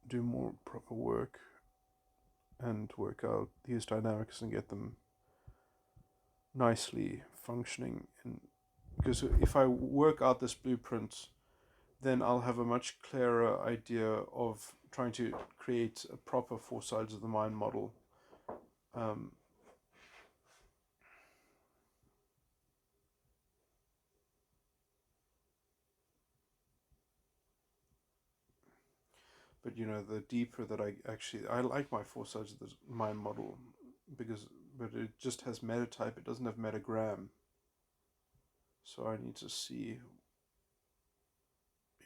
S1: do more proper work and work out these dynamics and get them nicely functioning. Because if I work out this blueprint, then I'll have a much clearer idea of trying to create a proper 4 sides of the mind model. But the deeper that I like my 4 sides of the mind model, but it just has metatype, it doesn't have metagram. So I need to see.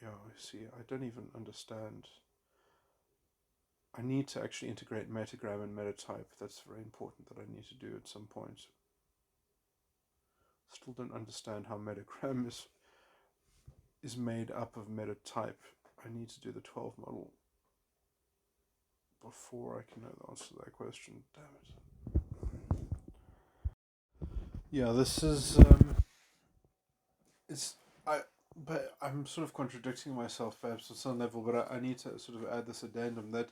S1: I don't even understand. I need to actually integrate metagram and metatype. That's very important that I need to do at some point. Still don't understand how metagram is made up of metatype. I need to do the 12 model before I can know the answer to that question. Damn it. Yeah, this is but I'm sort of contradicting myself perhaps on some level, but I need to sort of add this addendum that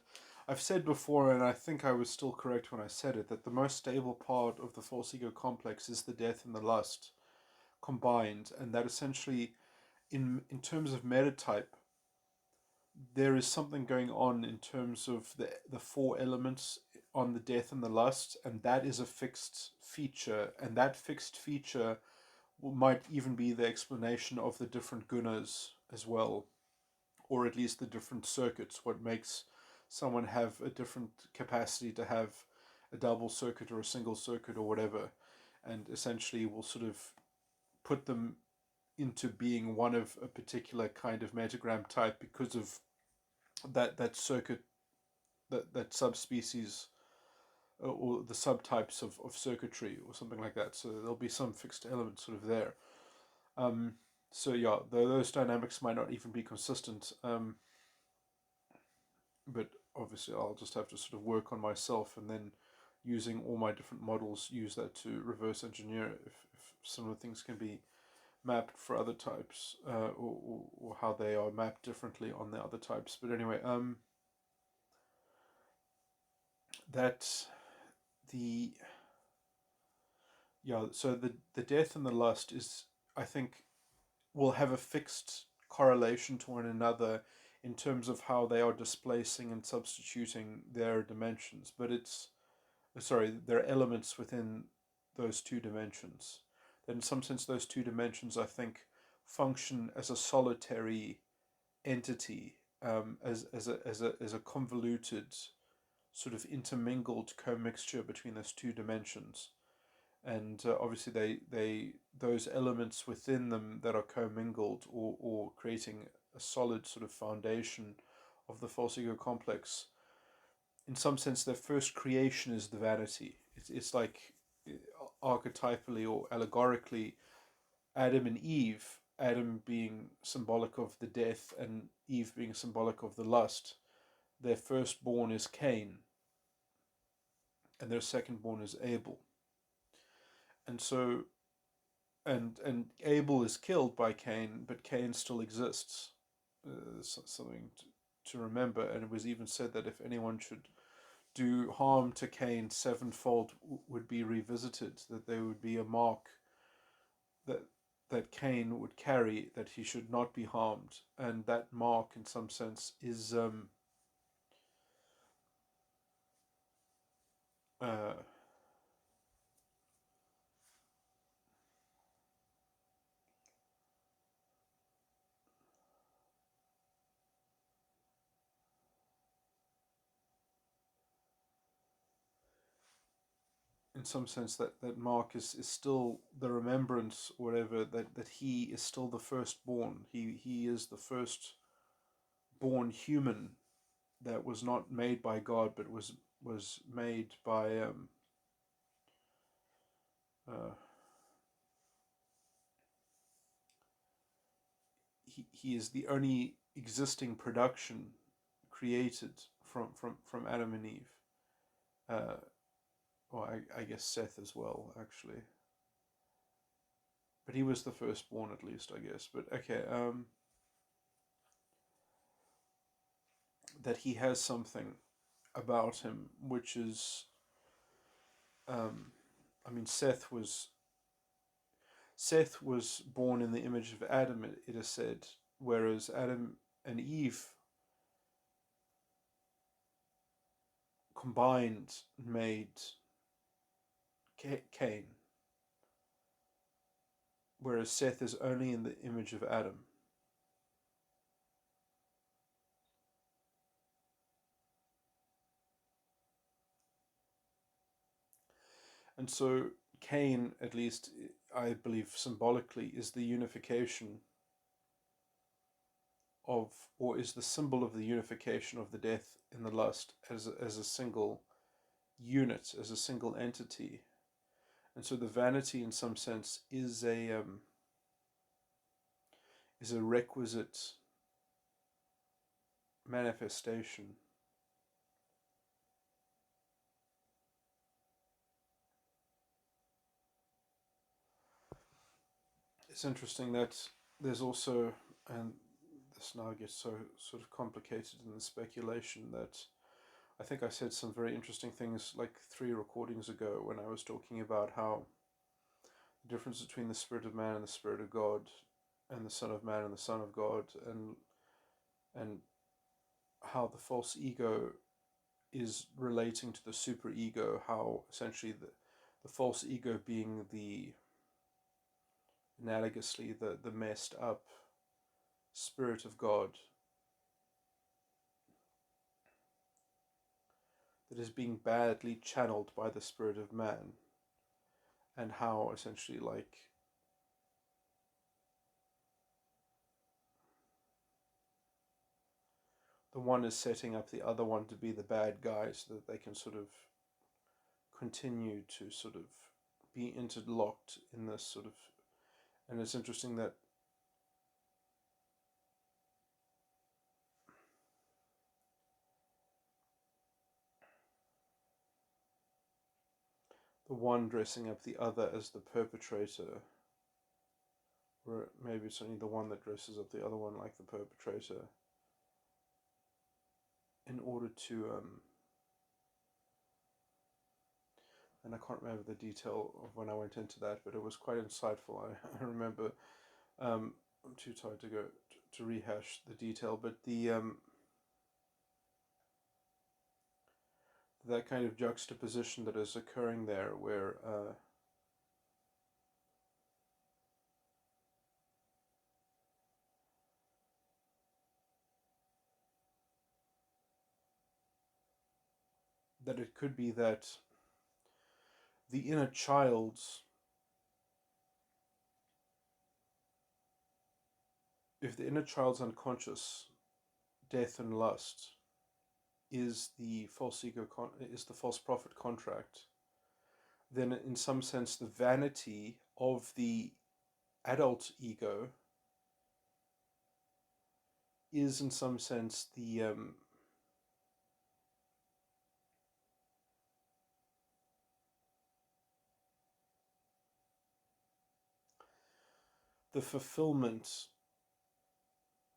S1: I've said before, and I think I was still correct when I said it, that the most stable part of the false ego complex is the death and the lust combined, and that essentially in terms of metatype, there is something going on in terms of the 4 elements on the death and the lust, and that is a fixed feature, and that fixed feature might even be the explanation of the different gunas as well, or at least the different circuits, what makes someone have a different capacity to have a double circuit or a single circuit or whatever, and essentially will sort of put them into being one of a particular kind of metagram type because of that circuit, that subspecies, or the subtypes of circuitry or something like that. So there'll be some fixed element sort of there. So yeah, those dynamics might not even be consistent, but obviously I'll just have to sort of work on myself and then using all my different models, use that to reverse engineer if similar things can be mapped for other types, or how they are mapped differently on the other types. But anyway, that the yeah, so the death and the lust is, I think, will have a fixed correlation to one another in terms of how they are displacing and substituting their dimensions. But there are elements within those two dimensions. That in some sense, those two dimensions, I think, function as a solitary entity, as a convoluted, sort of intermingled commixture between those two dimensions. And obviously, they those elements within them that are commingled, or creating a solid sort of foundation of the false ego complex, in some sense, their first creation is the vanity. It's like, archetypally or allegorically, Adam and Eve, Adam being symbolic of the death and Eve being symbolic of the lust. Their firstborn is Cain, and their secondborn is Abel. And so, and Abel is killed by Cain, but Cain still exists. Something to remember. And it was even said that if anyone should do harm to Cain, sevenfold would be revisited, that there would be a mark that Cain would carry, that he should not be harmed. And that mark, in some sense, is uh, in some sense, that mark is still the remembrance, or whatever, that he is still the firstborn. He is the firstborn human that was not made by God, but was made by uh, he is the only existing production created from Adam and Eve. Or I guess Seth as well, actually. But he was the firstborn, at least, I guess. But okay, that he has something about him which is, I mean, Seth was born in the image of Adam, it is said, whereas Adam and Eve combined made Cain, whereas Seth is only in the image of Adam. And so Cain, at least I believe symbolically, is the unification of, or is the symbol of the unification of the death in the lust as a single unit, as a single entity. And so the vanity, in some sense, is a requisite manifestation. It's interesting that there's also, and this now gets so sort of complicated in the speculation, that I think I said some very interesting things like 3 recordings ago, when I was talking about how the difference between the Spirit of Man and the Spirit of God, and the Son of Man and the Son of God, and how the false ego is relating to the superego, how essentially the false ego being analogously the messed up Spirit of God that is being badly channeled by the Spirit of Man, and how essentially, like, the one is setting up the other one to be the bad guy, so that they can sort of continue to sort of be interlocked in this sort of. And it's interesting that the one dressing up the other as the perpetrator, or maybe it's only the one that dresses up the other one like the perpetrator, in order to and I can't remember the detail of when I went into that, but it was quite insightful. I remember. I'm too tired to go to rehash the detail, but the that kind of juxtaposition that is occurring there, where that it could be that the inner child's, if the inner child's unconscious death and lust is the false ego is the false prophet contract, then in some sense the vanity of the adult ego is in some sense the fulfillment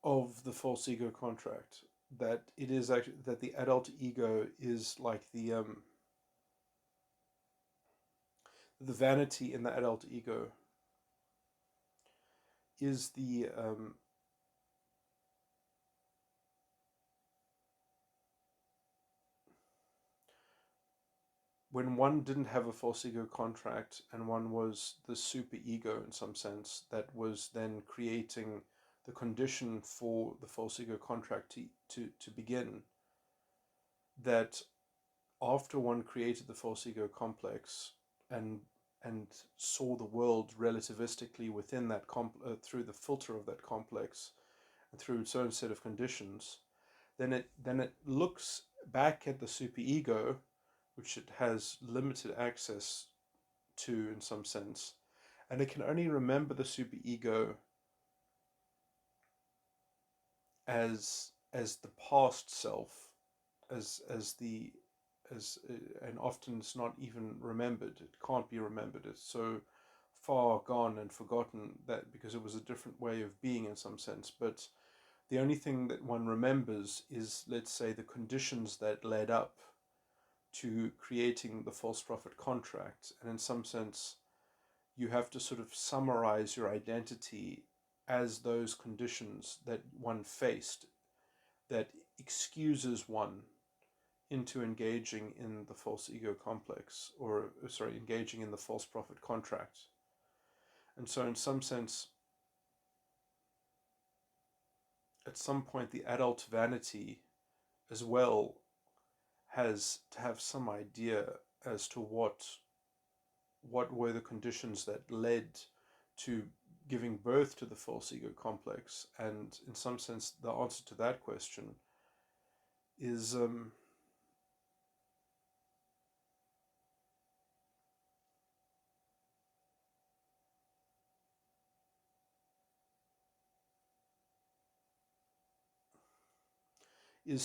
S1: of the false ego contract, that it is actually that the adult ego is like the vanity in the adult ego is the when one didn't have a false ego contract and one was the super ego in some sense, that was then creating the condition for the false ego contract to begin, that after one created the false ego complex and saw the world relativistically within that through the filter of that complex and through its own set of conditions, then it looks back at the superego, which it has limited access to in some sense, and it can only remember the superego as the past self, as the as and often it's not even remembered. It can't be remembered. It's so far gone and forgotten that because it was a different way of being in some sense. But the only thing that one remembers is, let's say, the conditions that led up to creating the false prophet contract. And in some sense, you have to sort of summarize your identity as those conditions that one faced, that excuses one into engaging in the false ego complex, or sorry, engaging in the false prophet contract. And so in some sense, at some point, the adult vanity as well has to have some idea as to what were the conditions that led to giving birth to the false ego complex. And in some sense, the answer to that question is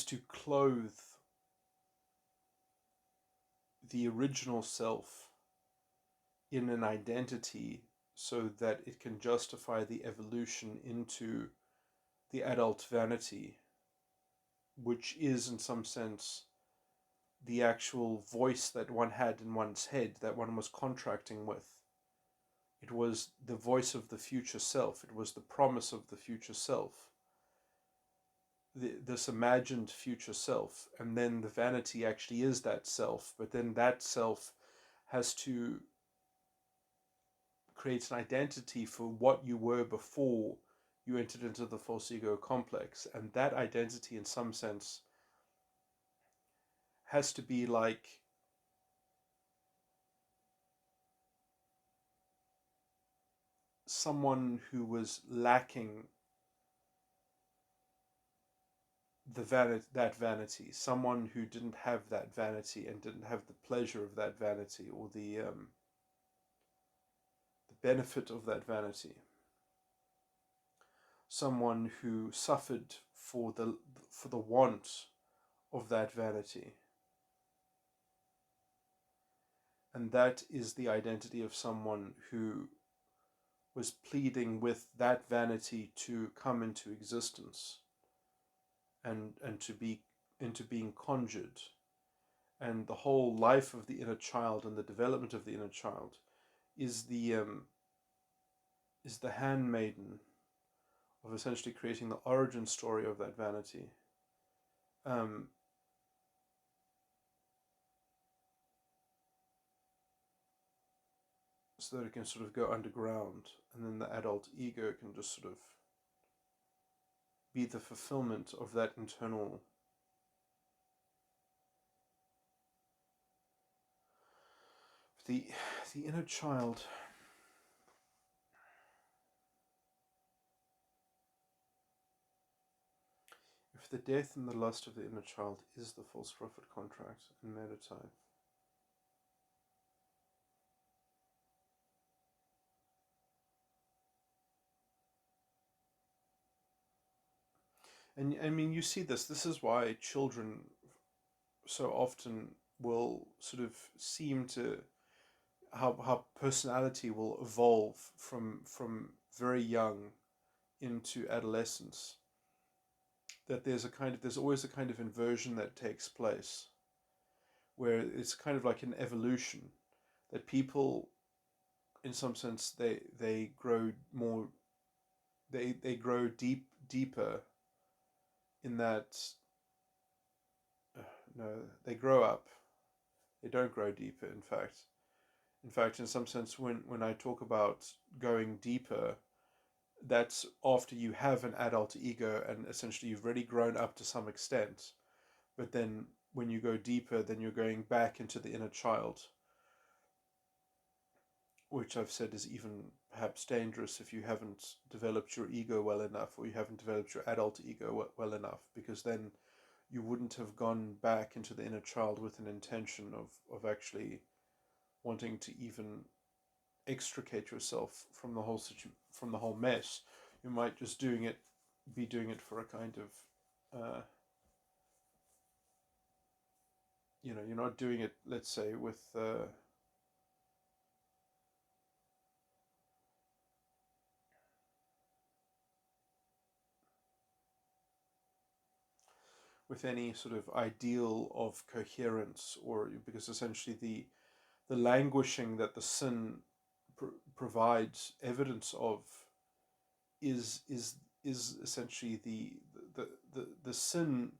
S1: to clothe the original self in an identity so that it can justify the evolution into the adult vanity, which is in some sense the actual voice that one had in one's head, that one was contracting with. It was the voice of the future self. It was the promise of the future self, this imagined future self. And then the vanity actually is that self, but then that self has to create an identity for what you were before you entered into the false ego complex. And that identity, in some sense, has to be like someone who was lacking that vanity, someone who didn't have that vanity and didn't have the pleasure of that vanity, or the benefit of that vanity, someone who suffered for the want of that vanity. And that is the identity of someone who was pleading with that vanity to come into existence and to be into being conjured. And the whole life of the inner child and the development of the inner child is the handmaiden of essentially creating the origin story of that vanity. Um, so that it can sort of go underground, and then the adult ego can just sort of be the fulfillment of that internal the inner child. If the death and the lust of the inner child is the false prophet contract and metatype, and I mean, you see this. This is why children so often will sort of seem to how personality will evolve from very young into adolescence. That there's always a kind of inversion that takes place, where it's kind of like an evolution. That people, in some sense, they grow more, they grow deeper in that. No, they grow up. They don't grow deeper. In some sense, when I talk about going deeper, that's after you have an adult ego and essentially you've already grown up to some extent. But then when you go deeper, then you're going back into the inner child, which I've said is even perhaps dangerous if you haven't developed your ego well enough, or you haven't developed your adult ego well enough, because then you wouldn't have gone back into the inner child with an intention of actually wanting to even extricate yourself from the whole mess. You might just be doing it for a kind of you're not doing it, let's say, with any sort of ideal of coherence, or because essentially the languishing that the sin provides evidence of is essentially the sin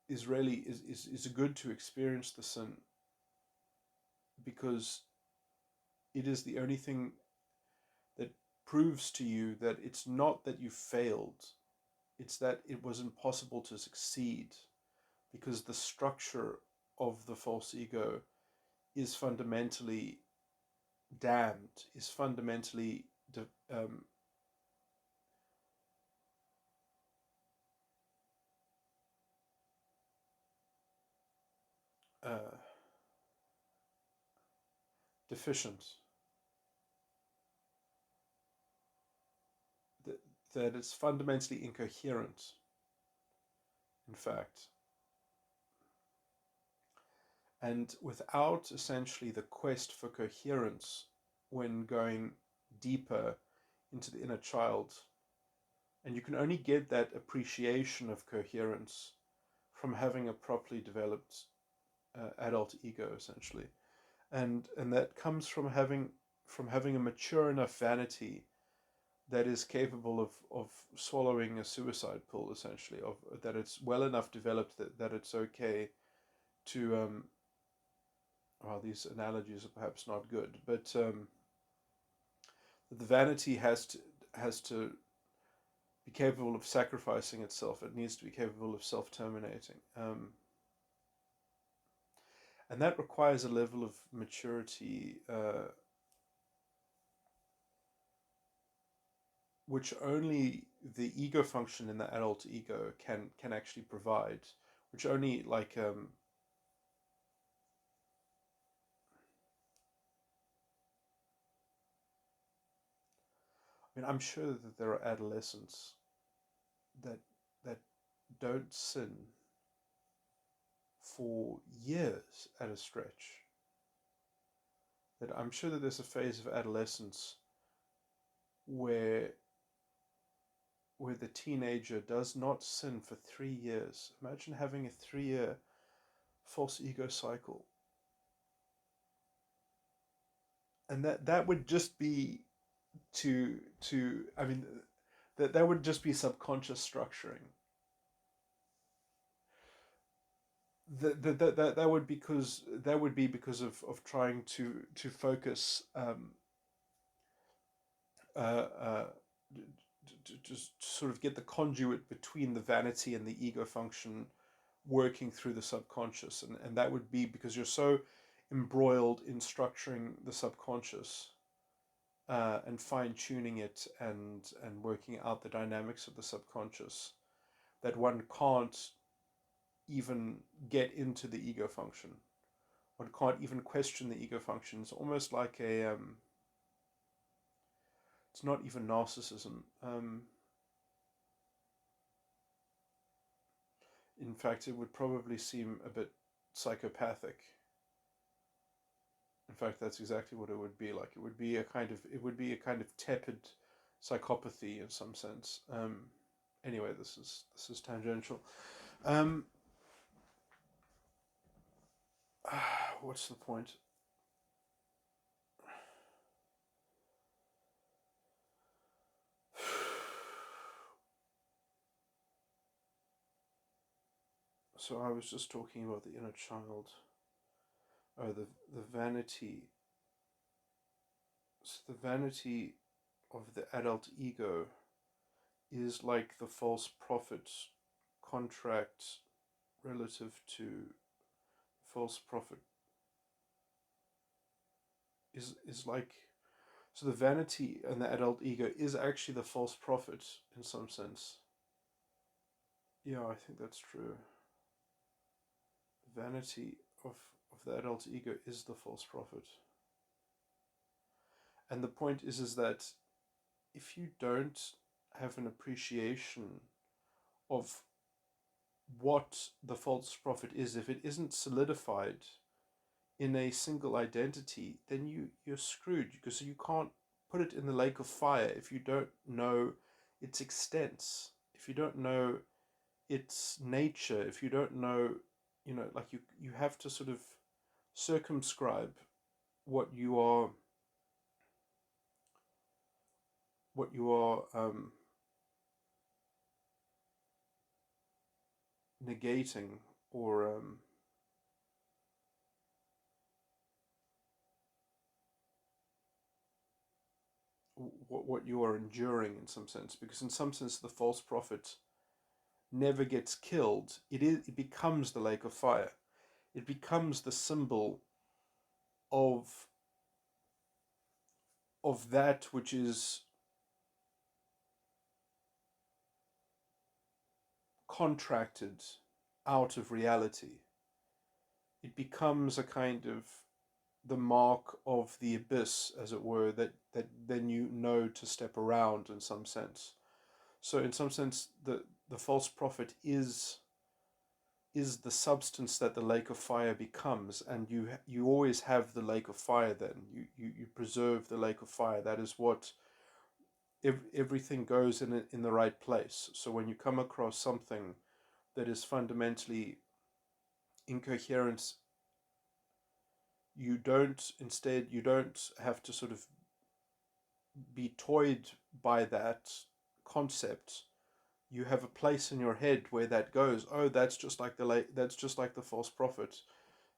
S1: is really is good to experience the sin, because it is the only thing that proves to you that it's not that you failed, it's that it was impossible to succeed, because the structure of the false ego is fundamentally damned, is fundamentally uh, deficient, that, that it's fundamentally incoherent, in fact. And without essentially the quest for coherence when going deeper into the inner child, and you can only get that appreciation of coherence from having a properly developed adult ego, essentially, and that comes from having a mature enough vanity that is capable of swallowing a suicide pill, essentially, of that it's well enough developed that it's okay to well, these analogies are perhaps not good, but the vanity has to be capable of sacrificing itself. It needs to be capable of self-terminating, and that requires a level of maturity which only the ego function in the adult ego can actually provide, which only like I mean, I'm sure that there are adolescents that that don't sin for years at a stretch, that I'm sure that there's a phase of adolescence where the teenager does not sin for 3 years. Imagine having a 3-year false ego cycle. And that would just be to I mean that would just be subconscious structuring. That would be because of trying to focus uh, uh, to just sort of get the conduit between the vanity and the ego function working through the subconscious, and that would be because you're so embroiled in structuring the subconscious and fine-tuning it and working out the dynamics of the subconscious that one can't even get into the ego function. One can't even question the ego function. It's almost like it's not even narcissism. In fact, it would probably seem a bit psychopathic. In fact, that's exactly what it would be like. It would be a kind of tepid psychopathy in some sense. Anyway, this is tangential. Um, what's the point? So I was just talking about the inner child, or the vanity. So the vanity of the adult ego is like the false prophet contract relative to false prophet is like, so the vanity and the adult ego is actually the false prophet in some sense. Yeah, I think that's true. The vanity of the adult ego is the false prophet. And the point is that if you don't have an appreciation of what the false prophet is, if it isn't solidified in a single identity, then you're screwed, because you can't put it in the lake of fire if you don't know its extents, if you don't know its nature, if you don't know, like you have to sort of circumscribe what you are what you are negating, or what you are enduring in some sense, because in some sense the false prophet never gets killed. It becomes the lake of fire. It becomes the symbol of that which is contracted out of reality. It becomes a kind of the mark of the abyss, as it were, that then you know to step around in some sense. So in some sense, the false prophet is the substance that the lake of fire becomes, and you always have the lake of fire. Then you preserve the lake of fire. That is what everything goes in the right place. So when you come across something that is fundamentally incoherent, you don't have to sort of be toyed by that concept. You have a place in your head where that goes. Oh, that's just like the lake. That's just like the false prophet.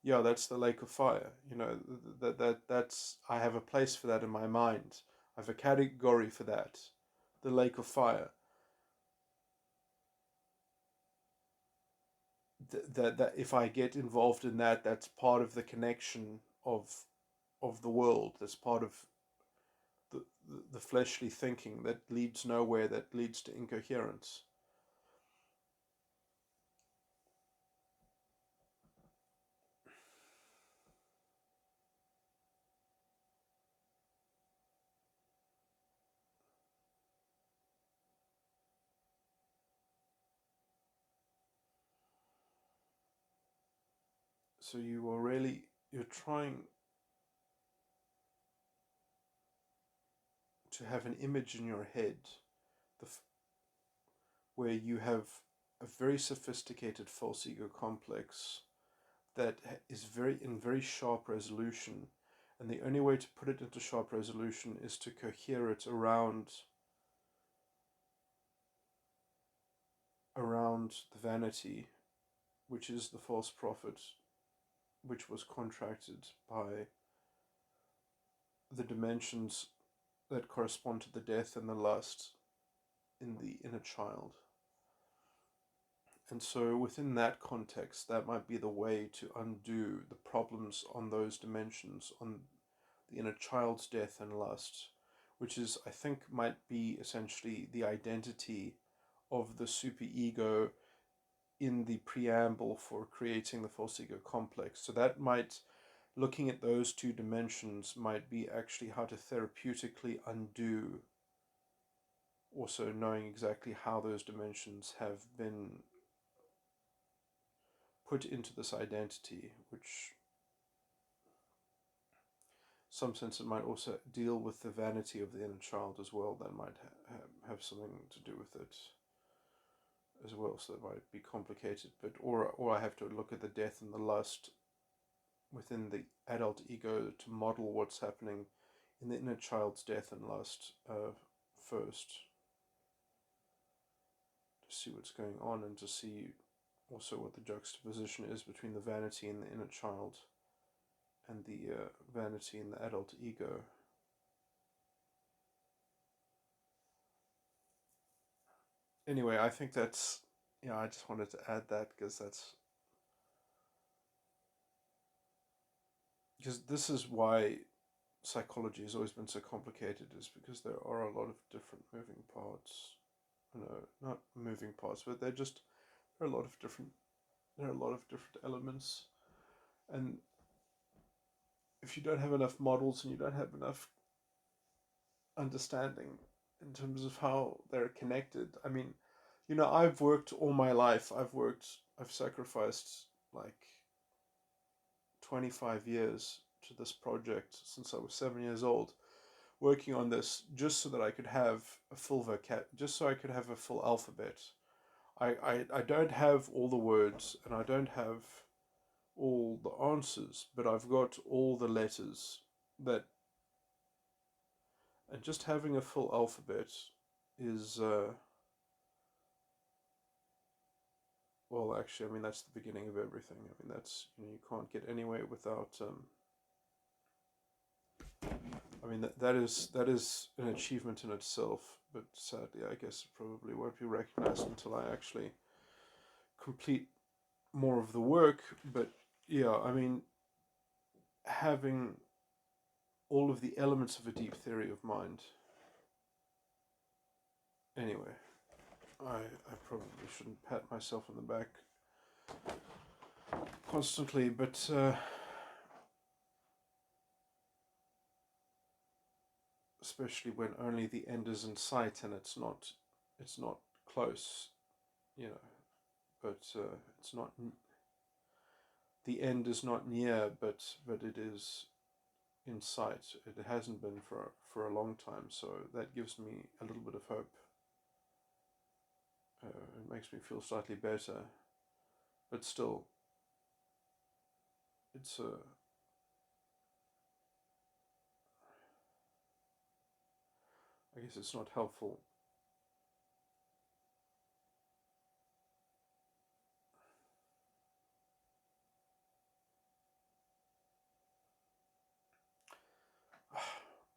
S1: Yeah, that's the lake of fire. That's, I have a place for that in my mind. I have a category for that, the lake of fire. That if I get involved in that, that's part of the connection of the world. That's part of the fleshly thinking that leads nowhere, that leads to incoherence. So you're trying to have an image in your head where you have a very sophisticated false ego complex that is in very sharp resolution, and the only way to put it into sharp resolution is to cohere it around the vanity, which is the false prophet, which was contracted by the dimensions that correspond to the death and the lust in the inner child. And so within that context, that might be the way to undo the problems on those dimensions, on the inner child's death and lust, which is, I think, might be essentially the identity of the superego in the preamble for creating the false ego complex. So that might, looking at those two dimensions, might be actually how to therapeutically undo, also knowing exactly how those dimensions have been put into this identity, which some sense it might also deal with the vanity of the inner child as well. That might have something to do with it as well, so that might be complicated. But or I have to look at the death and the lust within the adult ego to model what's happening in the inner child's death and lust first, to see what's going on, and to see also what the juxtaposition is between the vanity in the inner child and the vanity in the adult ego. Anyway, I think that's, I just wanted to add that because this is why psychology has always been so complicated, is because there are a lot of different moving parts. No, not moving parts, but there are a lot of different elements, and if you don't have enough models and you don't have enough understanding in terms of how they're connected. I mean, I've worked all my life. I've sacrificed like 25 years to this project since I was 7 years old, working on this just so that I could have a full just so I could have a full alphabet. I don't have all the words and I don't have all the answers, but I've got all the letters and just having a full alphabet is, well, actually, I mean, that's the beginning of everything. I mean, that's, you can't get anywhere without, I mean, that is an achievement in itself, but sadly, I guess it probably won't be recognized until I actually complete more of the work. But yeah, I mean, having all of the elements of a deep theory of mind. Anyway, I probably shouldn't pat myself on the back constantly, but especially when only the end is in sight and it's not close, but it's not, the end is not near, but it is in sight. It hasn't been for a long time, so that gives me a little bit of hope. It makes me feel slightly better, but still, it's I guess it's not helpful.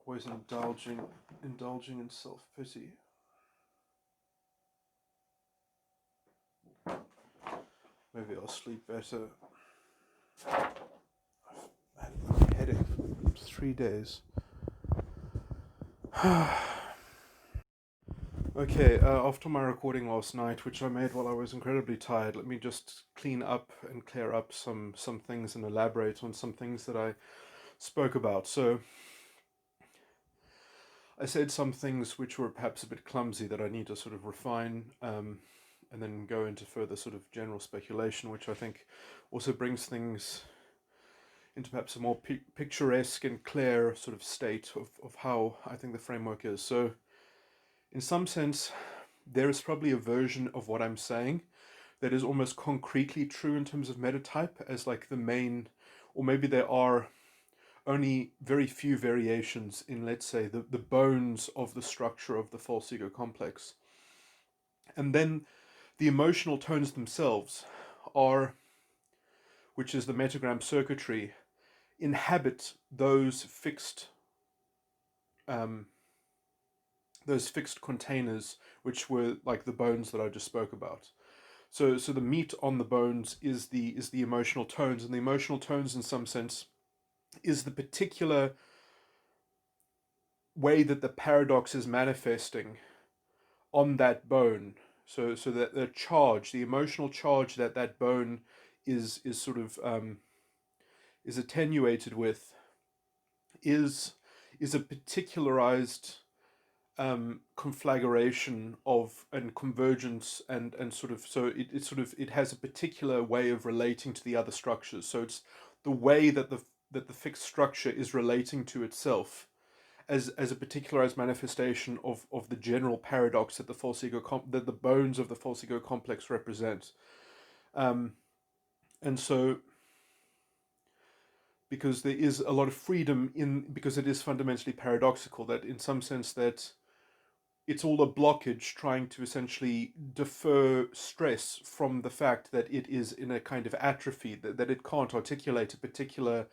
S1: Always indulging in self-pity. Maybe I'll sleep better. I've had a headache for 3 days. Okay, after my recording last night, which I made while I was incredibly tired, let me just clean up and clear up some things and elaborate on some things that I spoke about. So I said some things which were perhaps a bit clumsy that I need to sort of refine, and then go into further sort of general speculation, which I think also brings things into perhaps a more picturesque and clear sort of state of how I think the framework is. So, in some sense, there is probably a version of what I'm saying that is almost concretely true in terms of metatype as like the main, or maybe there are only very few variations in, let's say, the bones of the structure of the false ego complex. And then the emotional tones themselves are, which is the metagram circuitry, inhabit um, those fixed containers, which were like the bones that I just spoke about. So the meat on the bones is the emotional tones, and the emotional tones, in some sense, is the particular way that the paradox is manifesting on that bone. So that the charge, the emotional charge that bone is sort of is attenuated with, is a particularized conflagration of and convergence and sort of, so it sort of, it has a particular way of relating to the other structures. So it's the way that the fixed structure is relating to itself as a particularized manifestation of the general paradox that the false ego that the bones of the false ego complex represent. And so, because there is a lot of freedom in, because it is fundamentally paradoxical, that in some sense that it's all a blockage trying to essentially defer stress from the fact that it is in a kind of atrophy, that it can't articulate a particular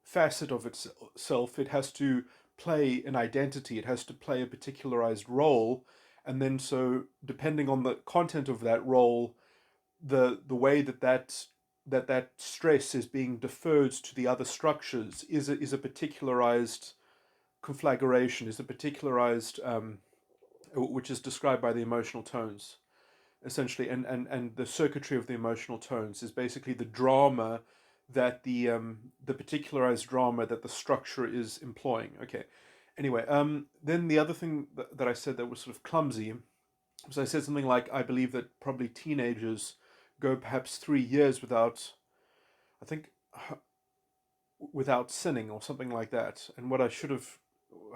S1: facet of itself. It has to play an identity, it has to play a particularized role, and then so depending on the content of that role, the way that stress is being deferred to the other structures is a particularized conflagration, is a particularized which is described by the emotional tones, essentially, and the circuitry of the emotional tones is basically the drama that the particularized drama that the structure is employing. Okay. Anyway, then the other thing that I said that was sort of clumsy was I said something like, I believe that probably teenagers go perhaps 3 years without, I think, without sinning or something like that. And what I should have,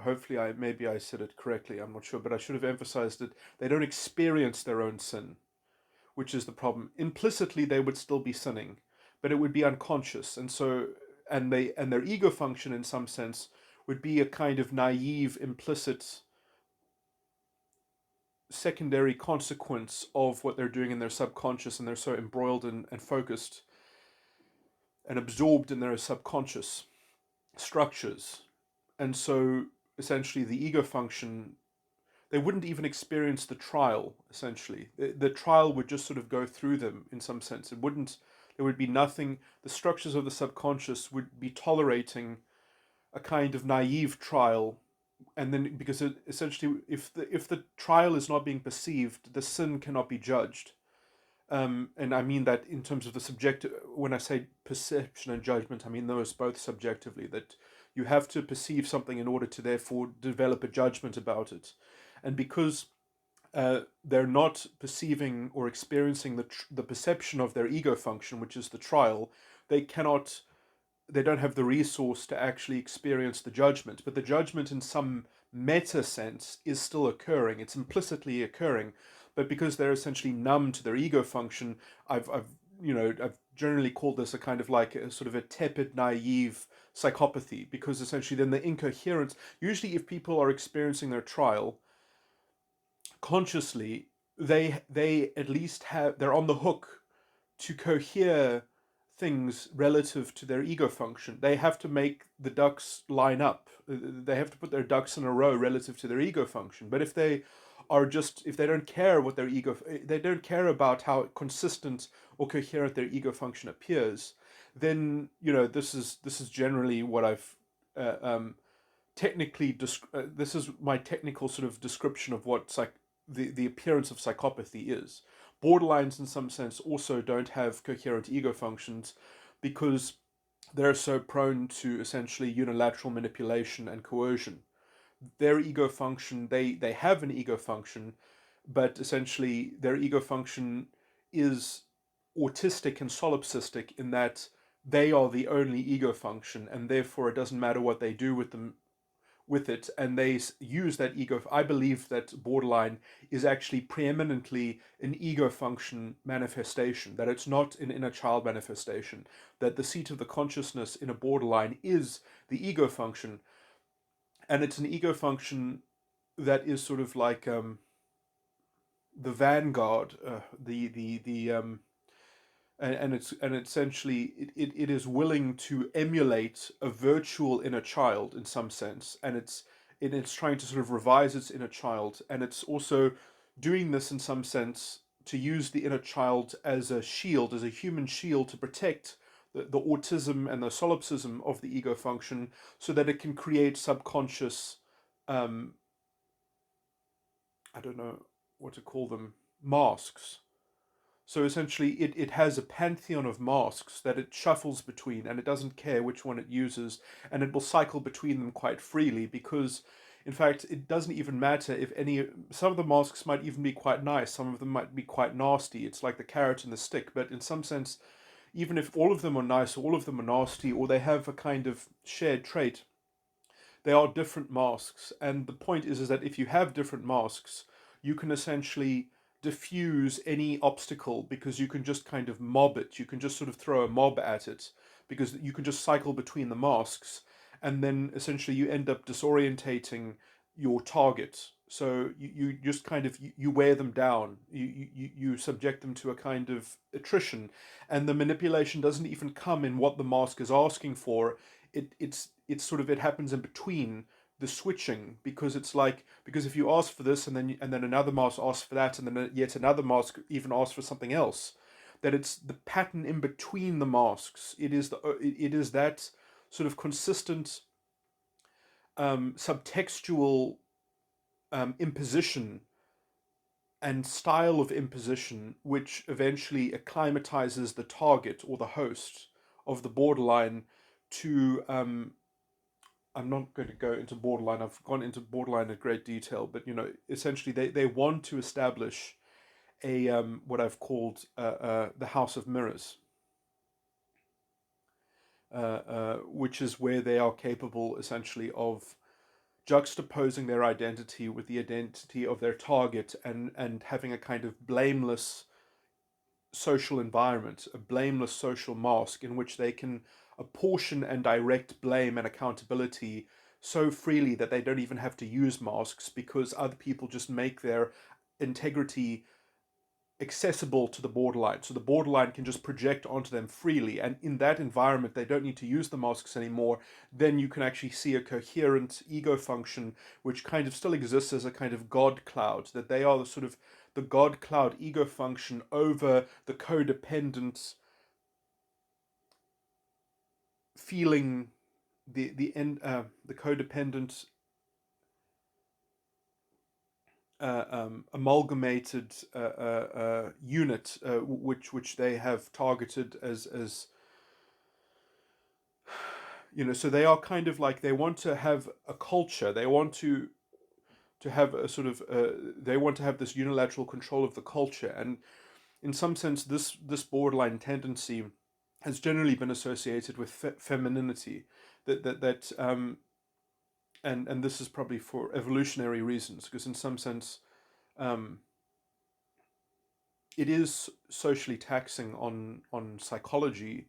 S1: hopefully maybe I said it correctly, I'm not sure, but I should have emphasized that they don't experience their own sin, which is the problem. Implicitly they would still be sinning, but it would be unconscious. And so, and their ego function in some sense would be a kind of naive, implicit secondary consequence of what they're doing in their subconscious, and they're so embroiled and focused and absorbed in their subconscious structures. And so essentially the ego function, they wouldn't even experience the trial, essentially. The trial would just sort of go through them in some sense. It wouldn't, there would be nothing, the structures of the subconscious would be tolerating a kind of naive trial. And then, because essentially, if the trial is not being perceived, the sin cannot be judged. And I mean that in terms of the subjective, when I say perception and judgment, I mean those both subjectively, that you have to perceive something in order to therefore develop a judgment about it. And because they're not perceiving or experiencing the perception of their ego function, which is the trial, they don't have the resource to actually experience the judgment. But the judgment in some meta sense is still occurring. It's implicitly occurring. But because they're essentially numb to their ego function, I've generally called this a kind of like a sort of a tepid, naive psychopathy, because essentially then the incoherence, usually if people are experiencing their trial consciously, they at least they're on the hook to cohere things relative to their ego function. They have to make the ducks line up. They have to put their ducks in a row relative to their ego function. But if they don't care what their ego, they don't care about how consistent or coherent their ego function appears, then this is generally what I've technically this is my technical sort of description of what the appearance of psychopathy is. Borderlines, in some sense, also don't have coherent ego functions because they're so prone to essentially unilateral manipulation and coercion. Their ego function, they have an ego function, but essentially their ego function is autistic and solipsistic in that they are the only ego function, and therefore it doesn't matter what they do with them with it, and they use that ego. I believe that borderline is actually preeminently an ego function manifestation, that it's not an inner child manifestation, that the seat of the consciousness in a borderline is the ego function, and it's an ego function that is sort of like the vanguard, and essentially it is willing to emulate a virtual inner child in some sense, and it's trying to sort of revise its inner child, and it's also doing this in some sense to use the inner child as a shield, as a human shield, to protect the autism and the solipsism of the ego function, so that it can create subconscious, um, I don't know what to call them, masks. So essentially, it has a pantheon of masks that it shuffles between, and it doesn't care which one it uses, and it will cycle between them quite freely because, in fact, it doesn't even matter if any. Some of the masks might even be quite nice, some of them might be quite nasty. It's like the carrot and the stick, but in some sense, even if all of them are nice, all of them are nasty, or they have a kind of shared trait, they are different masks. And the point is that if you have different masks, you can essentially diffuse any obstacle because you can just kind of mob it. You can just sort of throw a mob at it because you can just cycle between the masks, and then essentially you end up disorientating your target. So you just kind of you wear them down. You subject them to a kind of attrition, and the manipulation doesn't even come in what the mask is asking for. It's sort of, it happens in between the switching, because it's like, because if you ask for this and then another mask asks for that, and then yet another mask even asks for something else, that it's the pattern in between the masks. It is that sort of consistent subtextual imposition and style of imposition which eventually acclimatizes the target or the host of the borderline to I'm not going to go into borderline. I've gone into borderline in great detail, but essentially they want to establish a what I've called the House of Mirrors, which is where they are capable essentially of juxtaposing their identity with the identity of their target, and having a kind of blameless social environment, a blameless social mask in which they can apportion and direct blame and accountability so freely that they don't even have to use masks, because other people just make their integrity accessible to the borderline. So the borderline can just project onto them freely. And in that environment, they don't need to use the masks anymore. Then you can actually see a coherent ego function, which kind of still exists as a kind of God cloud, that they are the sort of the God cloud ego function over the codependent feeling, the codependent amalgamated unit, which they have targeted as so they are kind of like, they want to have a culture, they want to have a sort of they want to have this unilateral control of the culture, and in some sense this borderline tendency has generally been associated with femininity, that and this is probably for evolutionary reasons, because in some sense um, it is socially taxing on psychology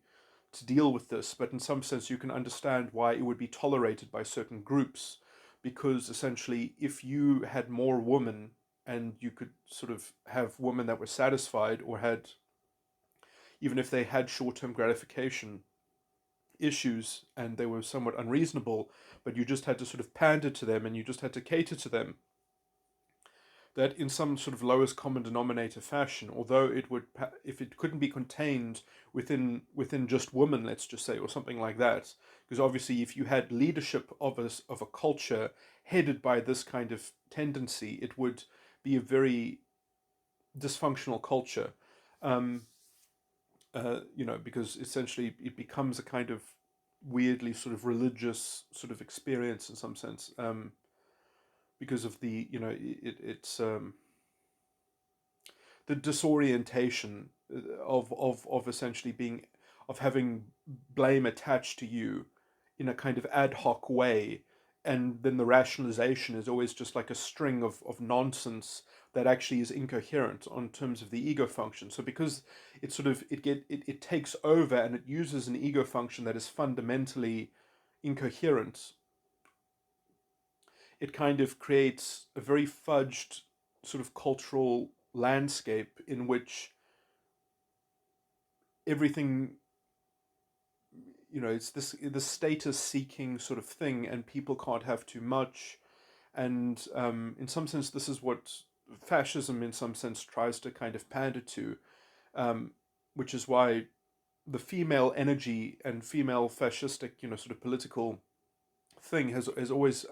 S1: to deal with this, but in some sense you can understand why it would be tolerated by certain groups, because essentially if you had more women, and you could sort of have women that were satisfied, or had, even if they had short-term gratification issues and they were somewhat unreasonable, but you just had to sort of pander to them and you just had to cater to them, that in some sort of lowest common denominator fashion, although it would, if it couldn't be contained within just women, let's just say, or something like that, because obviously if you had leadership of a culture headed by this kind of tendency, it would be a very dysfunctional culture, um, because essentially it becomes a kind of weirdly sort of religious sort of experience in some sense, because of the it's the disorientation of essentially being of having blame attached to you in a kind of ad hoc way, and then the rationalization is always just like a string of nonsense that actually is incoherent on terms of the ego function. So because it sort of it takes over and it uses an ego function that is fundamentally incoherent, it kind of creates a very fudged sort of cultural landscape in which everything, it's the status seeking sort of thing, and people can't have too much. And in some sense, this is what fascism, in some sense, tries to kind of pander to, um, which is why the female energy and female fascistic, sort of political thing has always,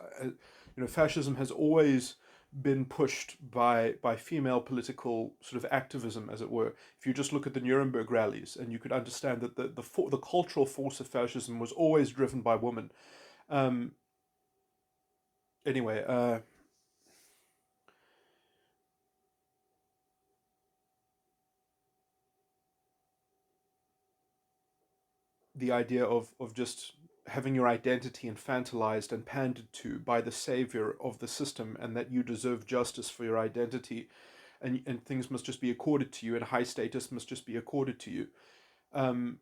S1: fascism has always been pushed by female political sort of activism, as it were. If you just look at the Nuremberg rallies, and you could understand that the cultural force of fascism was always driven by women. Um, anyway, the idea of just having your identity infantilized and pandered to by the savior of the system, and that you deserve justice for your identity, and things must just be accorded to you, and high status must just be accorded to you. Um,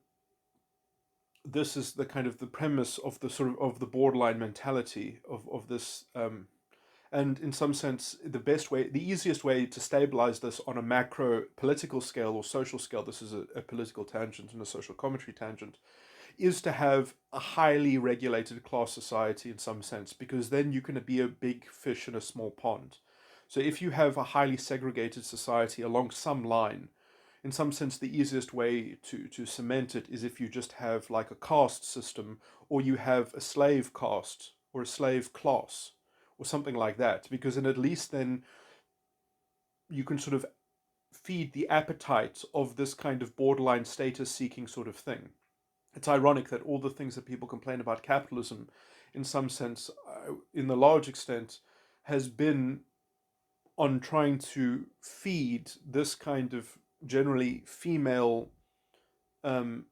S1: this is the kind of the premise of the sort of the borderline mentality of this. And in some sense, the easiest way to stabilize this on a macro political scale or social scale, this is a political tangent and a social commentary tangent, is to have a highly regulated class society in some sense, because then you can be a big fish in a small pond. So if you have a highly segregated society along some line, in some sense, the easiest way to cement it is if you just have like a caste system, or you have a slave caste or a slave class or something like that, because then at least then you can sort of feed the appetite of this kind of borderline status seeking sort of thing. It's ironic that all the things that people complain about capitalism, in some sense, in the large extent, has been on trying to feed this kind of generally female um,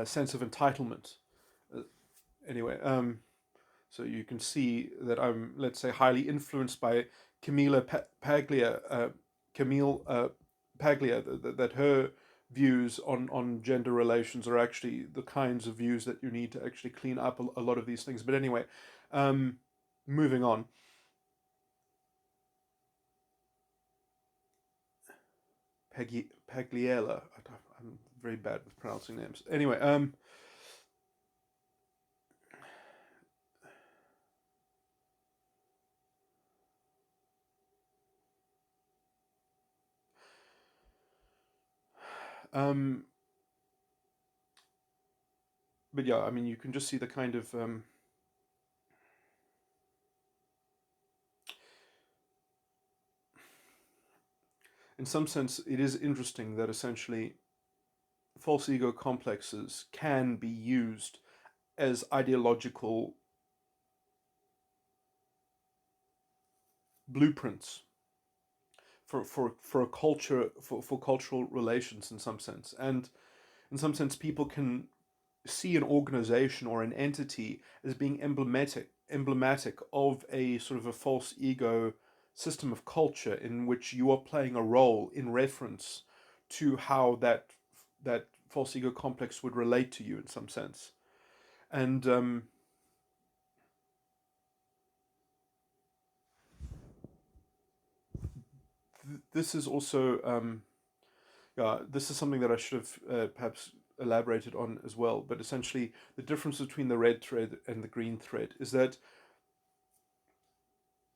S1: sense of entitlement. Uh, anyway, so you can see that I'm, let's say, highly influenced by Paglia, Camille Paglia, that her views on gender relations are actually the kinds of views that you need to actually clean up a lot of these things. But anyway, um, moving on. Pagliella. I'm very bad with pronouncing names. Anyway, um, but yeah, I mean, you can just see the kind of in some sense, it is interesting that essentially false ego complexes can be used as ideological blueprints for a culture, for cultural relations in some sense. And in some sense, people can see an organization or an entity as being emblematic of a sort of a false ego system of culture in which you are playing a role in reference to how that false ego complex would relate to you in some sense. And this is also this is something that I should have perhaps elaborated on as well. But essentially, the difference between the red thread and the green thread is that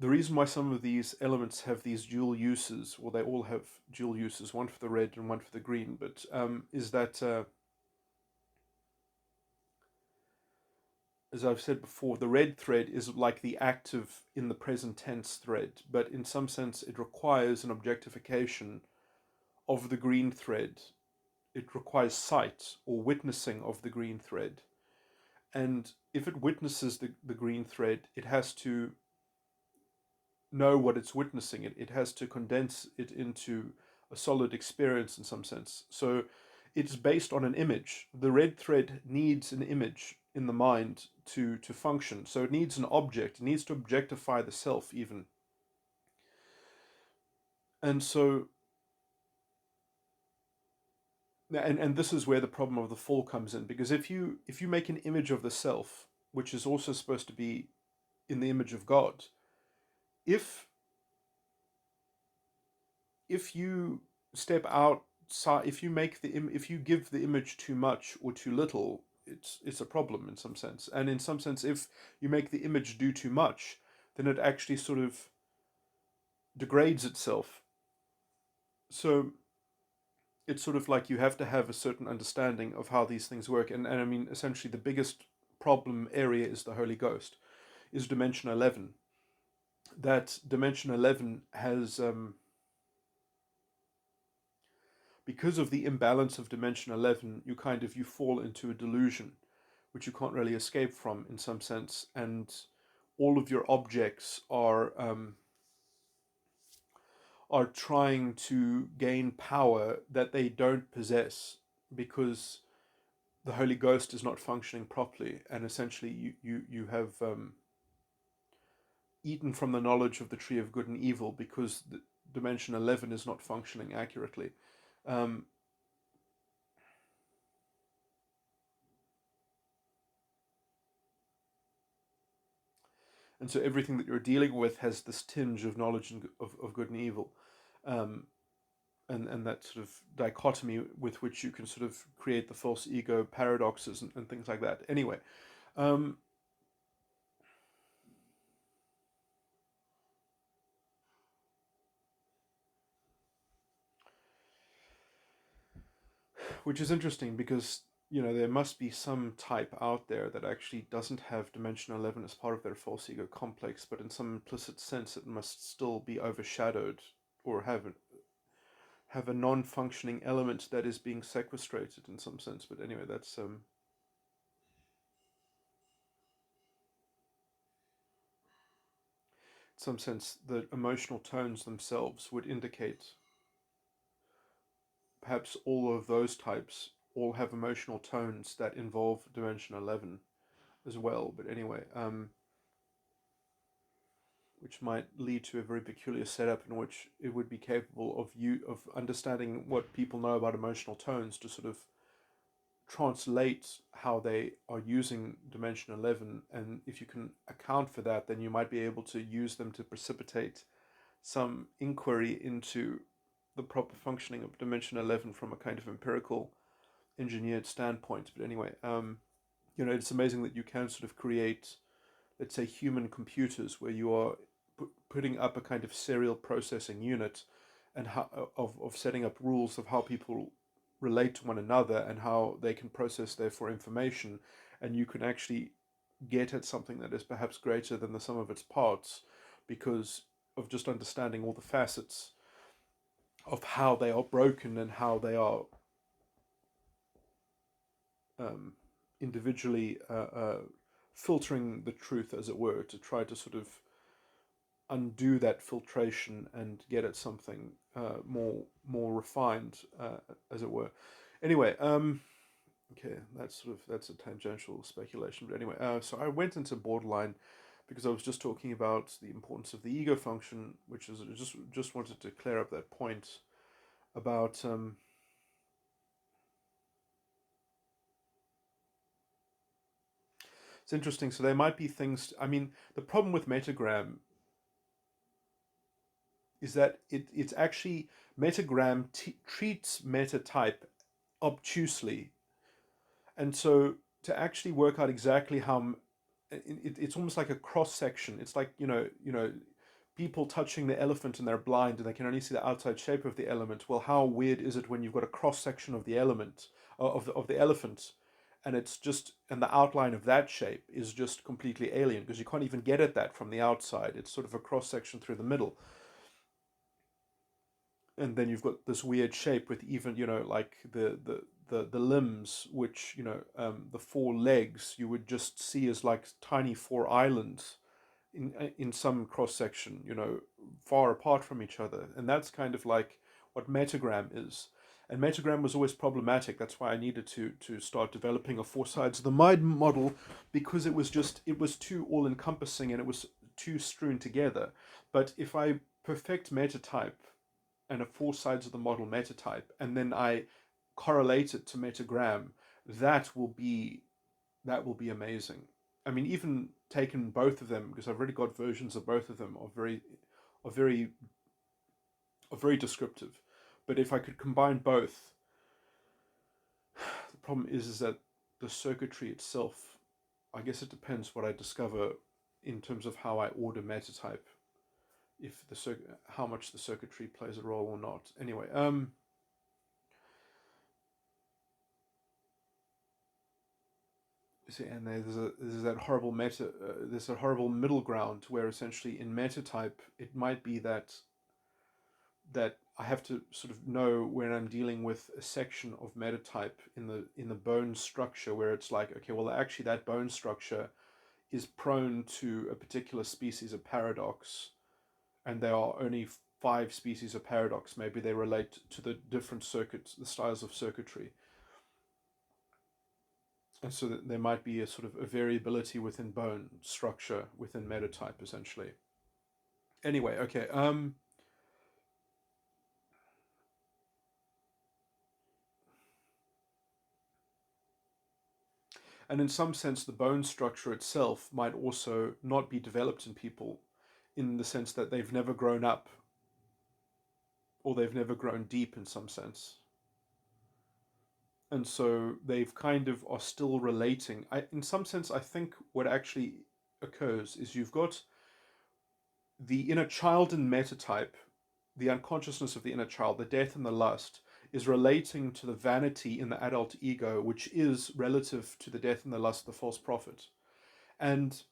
S1: the reason why some of these elements have these dual uses, or they all have dual uses, one for the red and one for the green, but is that, as I've said before, the red thread is like the active in the present tense thread, but in some sense it requires an objectification of the green thread. It requires sight or witnessing of the green thread. And if it witnesses the green thread, it has to know what it's witnessing. It has to condense it into a solid experience in some sense. So it's based on an image. The red thread needs an image in the mind to function. So it needs an object. It needs to objectify the self even. And so, and this is where the problem of the fall comes in, because if you make an image of the self, which is also supposed to be in the image of God, if you step outside, if you give the image too much or too little, it's a problem in some sense. And in some sense, if you make the image do too much, then it actually sort of degrades itself. So it's sort of like you have to have a certain understanding of how these things work. And I mean, essentially, the biggest problem area is the Holy Ghost, is dimension 11. That dimension 11 has, because of the imbalance of dimension 11, you fall into a delusion, which you can't really escape from in some sense. And all of your objects are trying to gain power that they don't possess, because the Holy Ghost is not functioning properly, and essentially you have eaten from the knowledge of the tree of good and evil, because the dimension 11 is not functioning accurately. Um, and so everything that you're dealing with has this tinge of knowledge of good and evil. Um, and that sort of dichotomy with which you can sort of create the false ego paradoxes and things like that. Anyway, um, which is interesting, because there must be some type out there that actually doesn't have dimension 11 as part of their false ego complex, but in some implicit sense it must still be overshadowed, or have a non-functioning element that is being sequestrated in some sense. But anyway, that's in some sense the emotional tones themselves would indicate perhaps all of those types all have emotional tones that involve dimension 11 as well. But anyway, which might lead to a very peculiar setup in which it would be capable of understanding what people know about emotional tones to sort of translate how they are using dimension 11. And if you can account for that, then you might be able to use them to precipitate some inquiry into the proper functioning of dimension 11 from a kind of empirical engineered standpoint. But anyway, it's amazing that you can sort of create, let's say, human computers where you are putting up a kind of serial processing unit, and of setting up rules of how people relate to one another and how they can process therefore information, and you can actually get at something that is perhaps greater than the sum of its parts, because of just understanding all the facets of how they are broken and how they are um, individually filtering the truth, as it were, to try to sort of undo that filtration and get at something more refined, as it were. Anyway, okay, that's a tangential speculation. But anyway, so I went into borderline because I was just talking about the importance of the ego function, which is just wanted to clear up that point about. It's interesting. So there might be things. I mean, the problem with Metagram is that it's actually Metagram treats metatype obtusely, and so to actually work out exactly how it's almost like a cross section. It's like people touching the elephant and they're blind and they can only see the outside shape of the element. Well, how weird is it when you've got a cross section of the element of the elephant, and the outline of that shape is just completely alien, because you can't even get at that from the outside. It's sort of a cross section through the middle, and then you've got this weird shape with even like the limbs, which the four legs you would just see as like tiny four islands in some cross section, far apart from each other. And that's kind of like what metagram is. And Metagram was always problematic. That's why I needed to start developing a four sides of the mind model, because it was too all encompassing and it was too strewn together. But if I perfect metatype and a four sides of the model metatype, and then I correlate it to Metagram, that will be amazing. I mean, even taken both of them, because I've already got versions of both of them, are very are very descriptive. But if I could combine both, the problem is that the circuitry itself, I guess it depends what I discover in terms of how I order metatype, if how much the circuitry plays a role or not. Anyway, see, and there's that horrible there's a horrible middle ground where essentially in metatype it might be that I have to sort of know when I'm dealing with a section of metatype in the bone structure, where it's like, okay, well actually that bone structure is prone to a particular species of paradox, and there are only 5 species of paradox. Maybe they relate to the different circuits, the styles of circuitry, and so that there might be a sort of a variability within bone structure within metatype, essentially. Anyway, okay. And in some sense, the bone structure itself might also not be developed in people, in the sense that they've never grown up or they've never grown deep in some sense. And so they've kind of are still relating. In some sense, I think what actually occurs is you've got the inner child in metatype, the unconsciousness of the inner child, the death and the lust, is relating to the vanity in the adult ego, which is relative to the death and the lust of the false prophet. And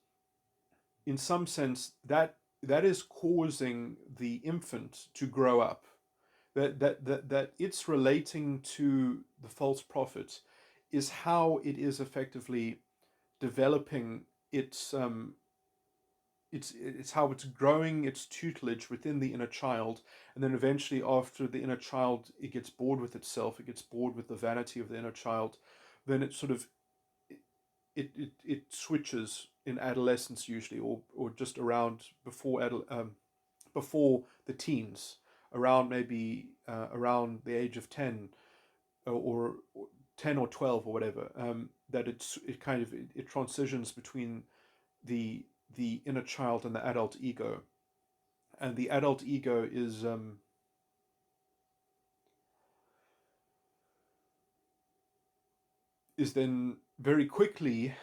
S1: in some sense, that is causing the infant to grow up. That it's relating to the false prophet is how it is effectively developing it's how it's growing its tutelage within the inner child, and then eventually after the inner child it gets bored with itself, it gets bored with the vanity of the inner child, then it sort of it switches in adolescence usually, or just around before the teens, around maybe around the age of 10, or 10 or 12 or whatever, that it transitions between the inner child and the adult ego. And the adult ego is then very quickly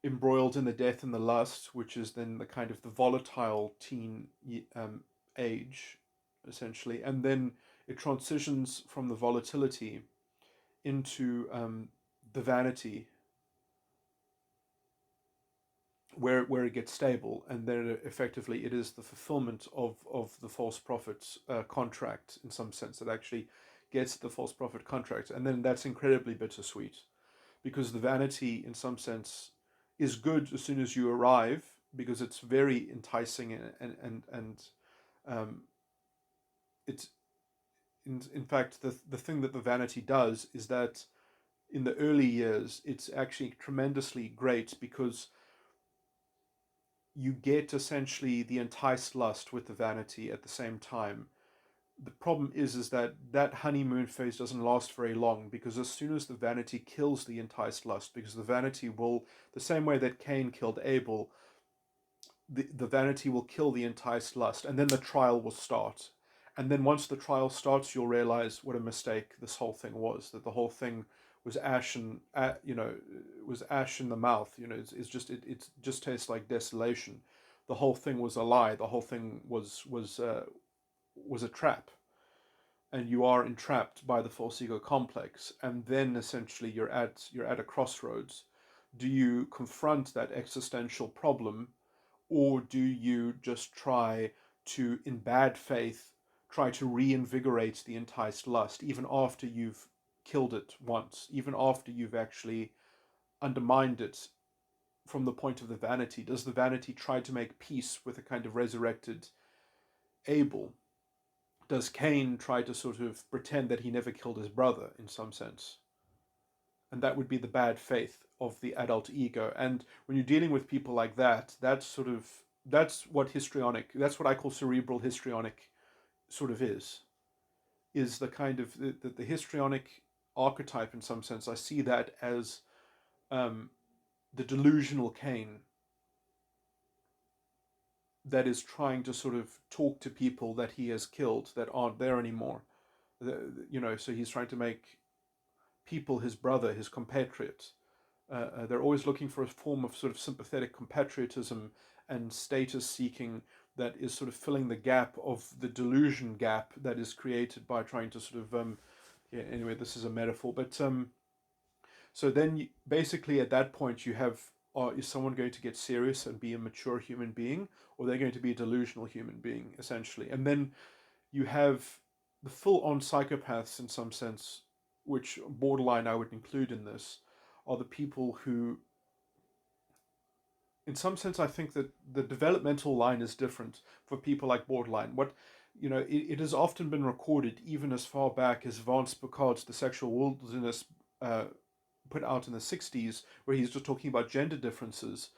S1: embroiled in the death and the lust, which is then the kind of the volatile teen age, essentially, and then it transitions from the volatility into the vanity, where it gets stable, and then effectively it is the fulfillment of the false prophet's contract, in some sense, that actually gets the false prophet contract, and then that's incredibly bittersweet, because the vanity, in some sense, is good as soon as you arrive, because it's very enticing, and it's in fact the thing that the vanity does is that in the early years it's actually tremendously great, because you get essentially the enticed lust with the vanity at the same time. The problem is that that honeymoon phase doesn't last very long, because as soon as the vanity kills the enticed lust, because the vanity will, the same way that Cain killed Abel, the vanity will kill the enticed lust, and then the trial will start. And then once the trial starts, you'll realize what a mistake this whole thing was, that the whole thing was was ash in the mouth. It just tastes like desolation. The whole thing was a lie. The whole thing was a trap, and you are entrapped by the false ego complex. And then essentially you're at a crossroads. Do you confront that existential problem, or do you just try to, in bad faith, try to reinvigorate the enticed lust even after you've killed it once, even after you've actually undermined it from the point of the vanity? Does the vanity try to make peace with a kind of resurrected Abel? does Cain try to sort of pretend that he never killed his brother in some sense? And that would be the bad faith of the adult ego. And when you're dealing with people like that, that's what histrionic, that's what I call cerebral histrionic sort of is the kind of the histrionic archetype in some sense. I see that as the delusional Cain that is trying to sort of talk to people that he has killed that aren't there anymore. So he's trying to make people his brother, his compatriot. They're always looking for a form of sort of sympathetic compatriotism and status seeking that is sort of filling the gap of the delusion gap that is created by trying to sort of anyway, this is a metaphor, but so then basically at that point you have, is someone going to get serious and be a mature human being, or they're going to be a delusional human being essentially? And then you have the full-on psychopaths in some sense, which borderline I would include in this, are the people who, in some sense, I think that the developmental line is different for people like borderline. It has often been recorded, even as far back as Vance Picard's The Sexual Wilderness, put out in the 60s, where he's just talking about gender differences,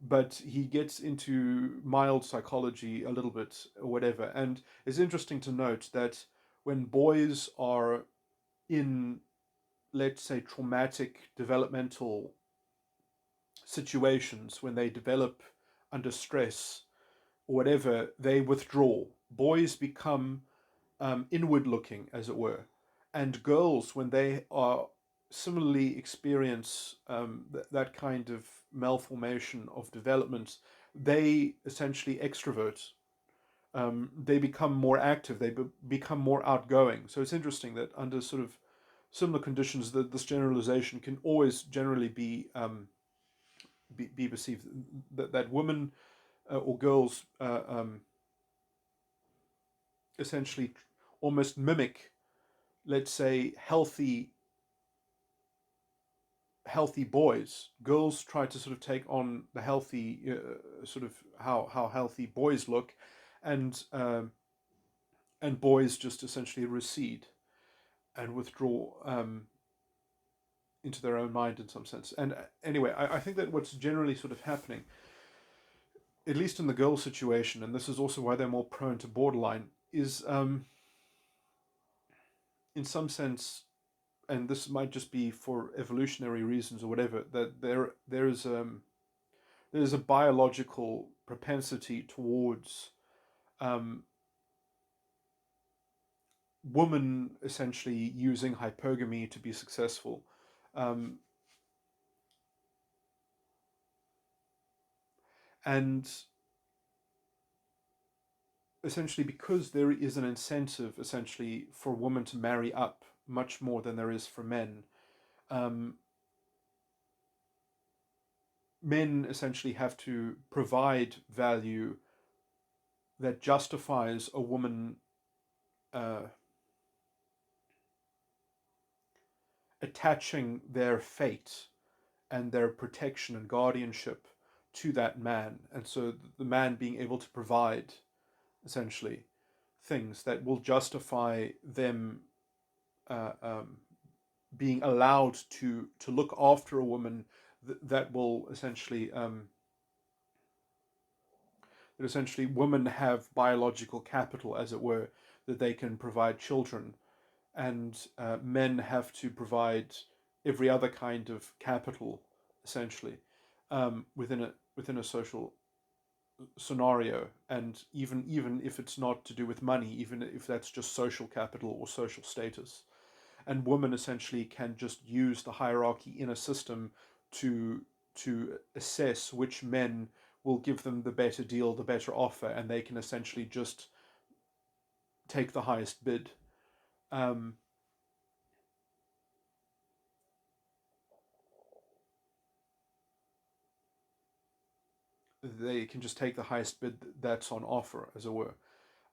S1: but he gets into mild psychology a little bit or whatever. And it's interesting to note that when boys are in, let's say, traumatic developmental situations, when they develop under stress or whatever, they withdraw. Boys become inward looking, as it were. And girls, when they are similarly experience that kind of malformation of development, they essentially extrovert. They become more active, they become more outgoing. So it's interesting that under sort of similar conditions, that this generalization can always generally be perceived, that women or girls essentially almost mimic, let's say, healthy boys. Girls try to sort of take on the healthy sort of how healthy boys look, and boys just essentially recede and withdraw into their own mind in some sense. And anyway, I think that what's generally sort of happening, at least in the girl situation, and this is also why they're more prone to borderline, is in some sense, and this might just be for evolutionary reasons or whatever, that there's a biological propensity towards women essentially using hypergamy to be successful. And essentially, because there is an incentive essentially for women to marry up much more than there is for men, men essentially have to provide value that justifies a woman attaching their fate and their protection and guardianship to that man. And so the man being able to provide essentially things that will justify them being allowed to look after a woman that will essentially that essentially women have biological capital, as it were, that they can provide children, and men have to provide every other kind of capital, essentially, within a social scenario. And even if it's not to do with money, even if that's just social capital or social status, and women essentially can just use the hierarchy in a system to assess which men will give them the better deal, the better offer, and they can essentially just take the highest bid. They can just take the highest bid that's on offer, as it were.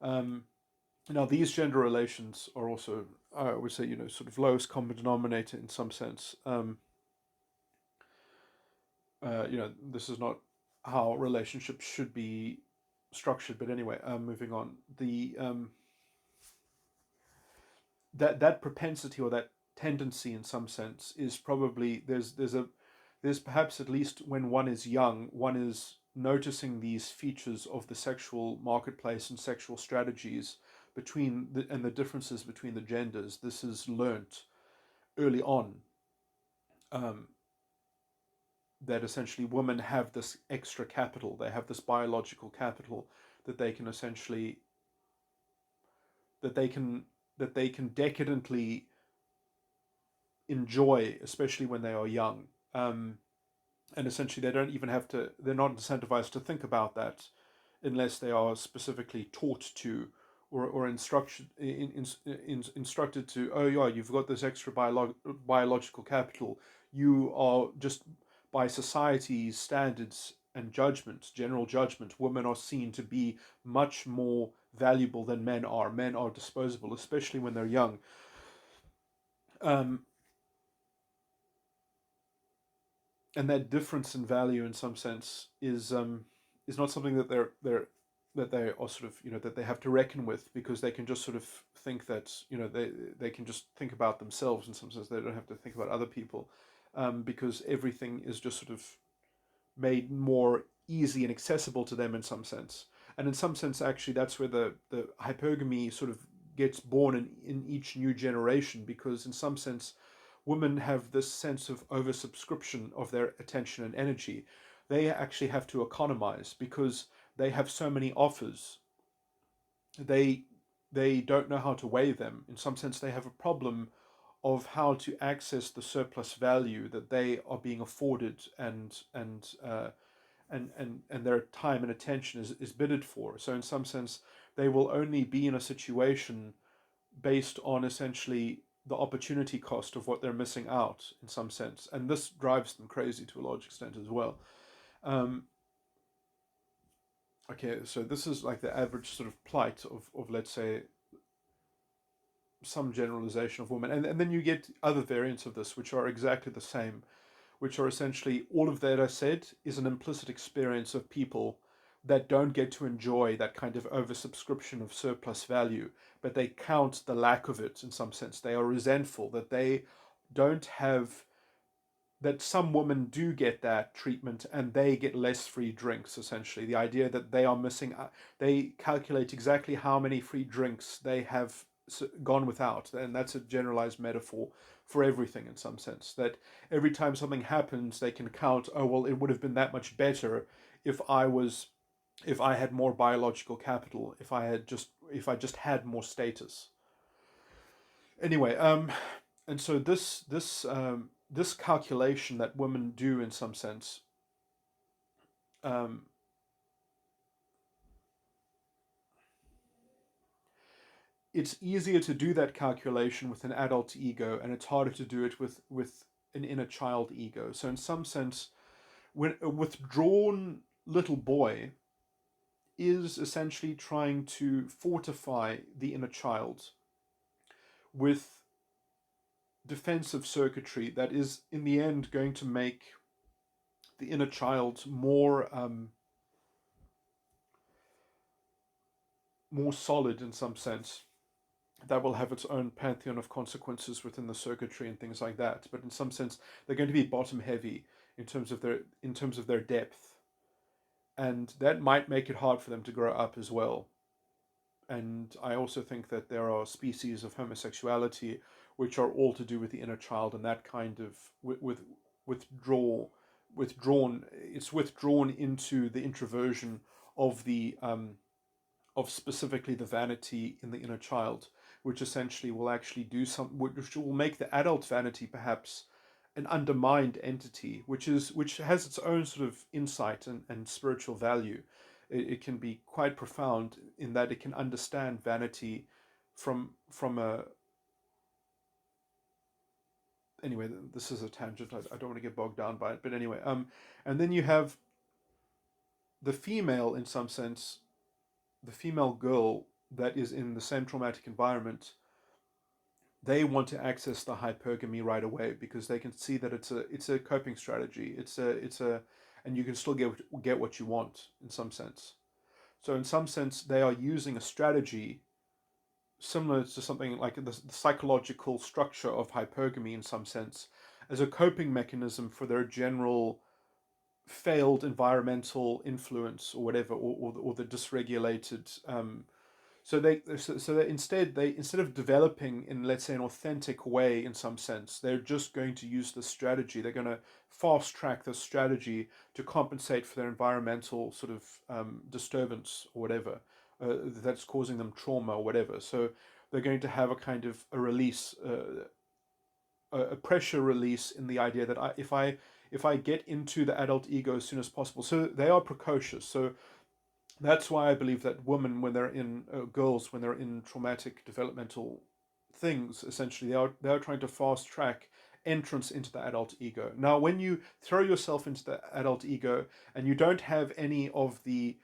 S1: Now, these gender relations are also, I would say, sort of lowest common denominator in some sense. This is not how relationships should be structured, but anyway, moving on. that propensity or that tendency in some sense is probably there's perhaps, at least when one is young, one is noticing these features of the sexual marketplace and sexual strategies and the differences between the genders. This is learnt early on, um, that essentially women have this extra capital, they have this biological capital that they can essentially that they can that they can decadently enjoy, especially when they are young. And essentially, they don't even have to, they're not incentivized to think about that unless they are specifically taught to, or instructed to, oh, yeah, you've got this extra biological capital. You are just, by society's standards and judgment, general judgment, women are seen to be much more valuable than men are. Men are disposable, especially when they're young. Um, and that difference in value, in some sense, is not something that they are sort of, that they have to reckon with, because they can just sort of think that, they can just think about themselves. In some sense, they don't have to think about other people, because everything is just sort of made more easy and accessible to them in some sense. And in some sense, actually, that's where the hypergamy sort of gets born in each new generation, because in some sense, women have this sense of oversubscription of their attention and energy. They actually have to economize because they have so many offers. They they don't know how to weigh them. In some sense, they have a problem of how to access the surplus value that they are being afforded, and their time and attention is bidded for. So in some sense, they will only be in a situation based on essentially the opportunity cost of what they're missing out, in some sense, and this drives them crazy to a large extent as well. Um, okay, so this is like the average sort of plight of let's say some generalization of women, and then you get other variants of this which are exactly the same, which are essentially all of that I said is an implicit experience of people that don't get to enjoy that kind of oversubscription of surplus value, but they count the lack of it in some sense. They are resentful that they don't have, that some women do get that treatment and they get less free drinks, essentially. The idea that they are missing, they calculate exactly how many free drinks they have gone without. And that's a generalized metaphor for everything in some sense. That every time something happens, they can count, oh, well, it would have been that much better if I had more biological capital, if I just had more status. Anyway, and so this calculation that women do in some sense, um, it's easier to do that calculation with an adult ego, and it's harder to do it with an inner child ego. So in some sense, when a withdrawn little boy is essentially trying to fortify the inner child with defensive circuitry that is in the end going to make the inner child more solid in some sense. That will have its own pantheon of consequences within the circuitry and things like that. But in some sense, they're going to be bottom heavy in terms of their depth, and that might make it hard for them to grow up as well. And I also think that there are species of homosexuality which are all to do with the inner child, and that kind of withdrawn. It's withdrawn into the introversion of the of specifically the vanity in the inner child, which essentially will actually do some, which will make the adult vanity perhaps an undermined entity, which has its own sort of insight and spiritual value. It can be quite profound in that it can understand vanity from a, anyway. This is a tangent. I don't want to get bogged down by it, but anyway. And then you have the female, in some sense, the female girl that is in the same traumatic environment. They want to access the hypergamy right away because they can see that it's a coping strategy. And you can still get what you want in some sense. So in some sense, they are using a strategy similar to something like the psychological structure of hypergamy in some sense, as a coping mechanism for their general failed environmental influence or whatever, or the dysregulated. So instead of developing in, let's say, an authentic way in some sense, they're just going to use this strategy. They're going to fast track this strategy to compensate for their environmental sort of disturbance or whatever that's causing them trauma or whatever. So they're going to have a kind of a release, a pressure release in the idea that if I get into the adult ego as soon as possible, so they are precocious. So that's why I believe that women, when they're in girls, when they're in traumatic developmental things, essentially they are trying to fast track entrance into the adult ego. Now, when you throw yourself into the adult ego and you don't have any of the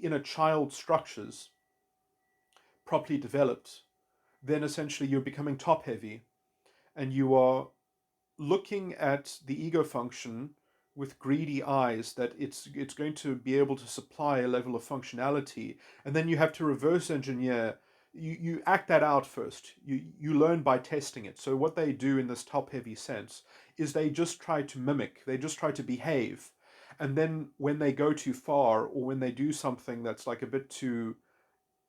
S1: inner child structures properly developed, then essentially you're becoming top heavy, and you are looking at the ego function with greedy eyes that it's going to be able to supply a level of functionality, and then you have to reverse engineer. You act that out first. You learn by testing it. So what they do in this top heavy sense is they just try to mimic, they just try to behave, and then when they go too far, or when they do something that's like a bit too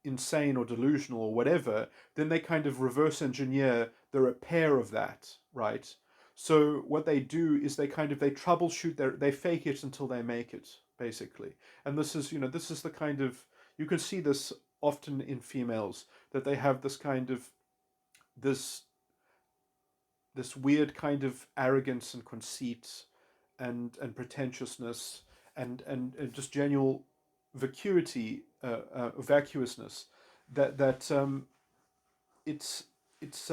S1: insane or delusional or whatever, then they kind of reverse engineer the repair of that, right? So what they do is they troubleshoot they fake it until they make it, basically. And this is, this is the kind of, you can see this often in females, that they have this kind of this this weird kind of arrogance and conceit and pretentiousness and just genuine vacuity, vacuousness, that it's it's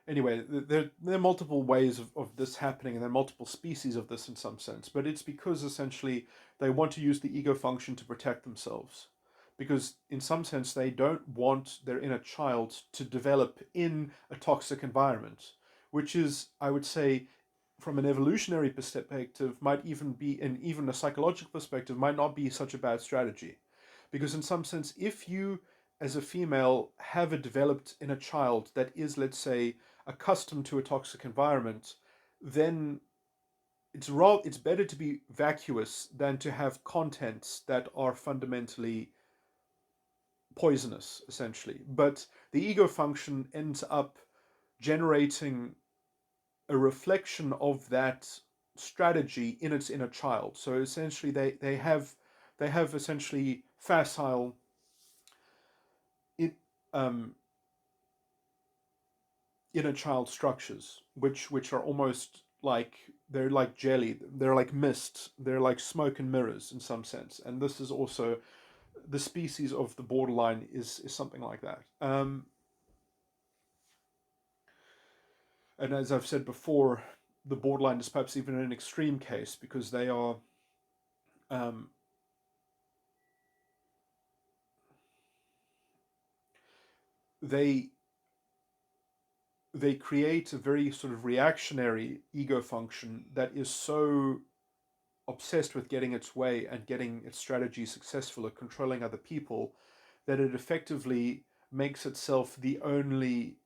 S1: anyway, there are multiple ways of this happening, and there are multiple species of this in some sense, but it's because essentially they want to use the ego function to protect themselves, because in some sense they don't want their inner child to develop in a toxic environment, which is, I would say, from an evolutionary perspective, might even be, in even a psychological perspective, might not be such a bad strategy. Because in some sense, if you as a female have a developed inner child that is, let's say, accustomed to a toxic environment, then it's better to be vacuous than to have contents that are fundamentally poisonous, essentially. But the ego function ends up generating a reflection of that strategy in its inner child. So essentially, they have essentially facile it, um, inner child structures, which are almost like, they're like jelly, they're like mist, they're like smoke and mirrors in some sense. And this is also the species of the borderline is something like that. And as I've said before, the borderline is perhaps even an extreme case, because they are um, they they create a very sort of reactionary ego function that is so obsessed with getting its way and getting its strategy successful at controlling other people, that it effectively makes itself the only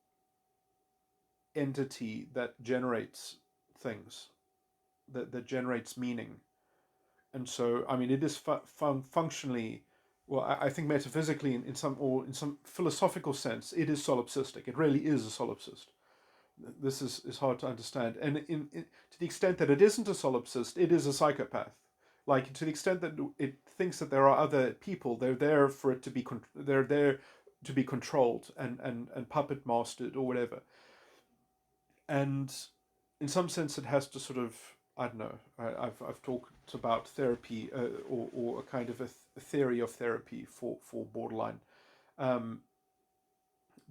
S1: entity that generates things, that generates meaning. And so, I mean, it is functionally, well, I think metaphysically, in some, or in some philosophical sense, it is solipsistic. It really is a solipsist. This is hard to understand. And to the extent that it isn't a solipsist, it is a psychopath. Like, to the extent that it thinks that there are other people, they're there for it to be they're there to be controlled and puppet mastered or whatever. And in some sense, it has to sort of, I don't know. I've talked about therapy, or a kind of a theory of therapy for borderline. Um,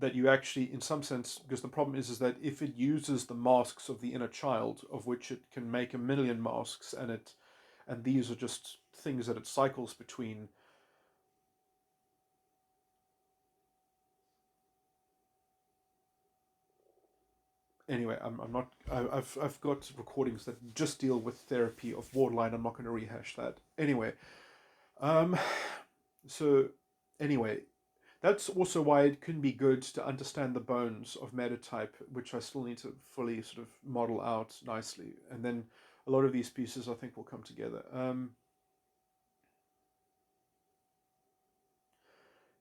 S1: that you actually, in some sense, because the problem is that if it uses the masks of the inner child, of which it can make a million masks, and these are just things that it cycles between. Anyway, I'm not. I've got recordings that just deal with therapy of borderline. I'm not going to rehash that. Anyway, um, so anyway, That's also why it can be good to understand the bones of metatype, which I still need to fully sort of model out nicely. And then a lot of these pieces I think will come together.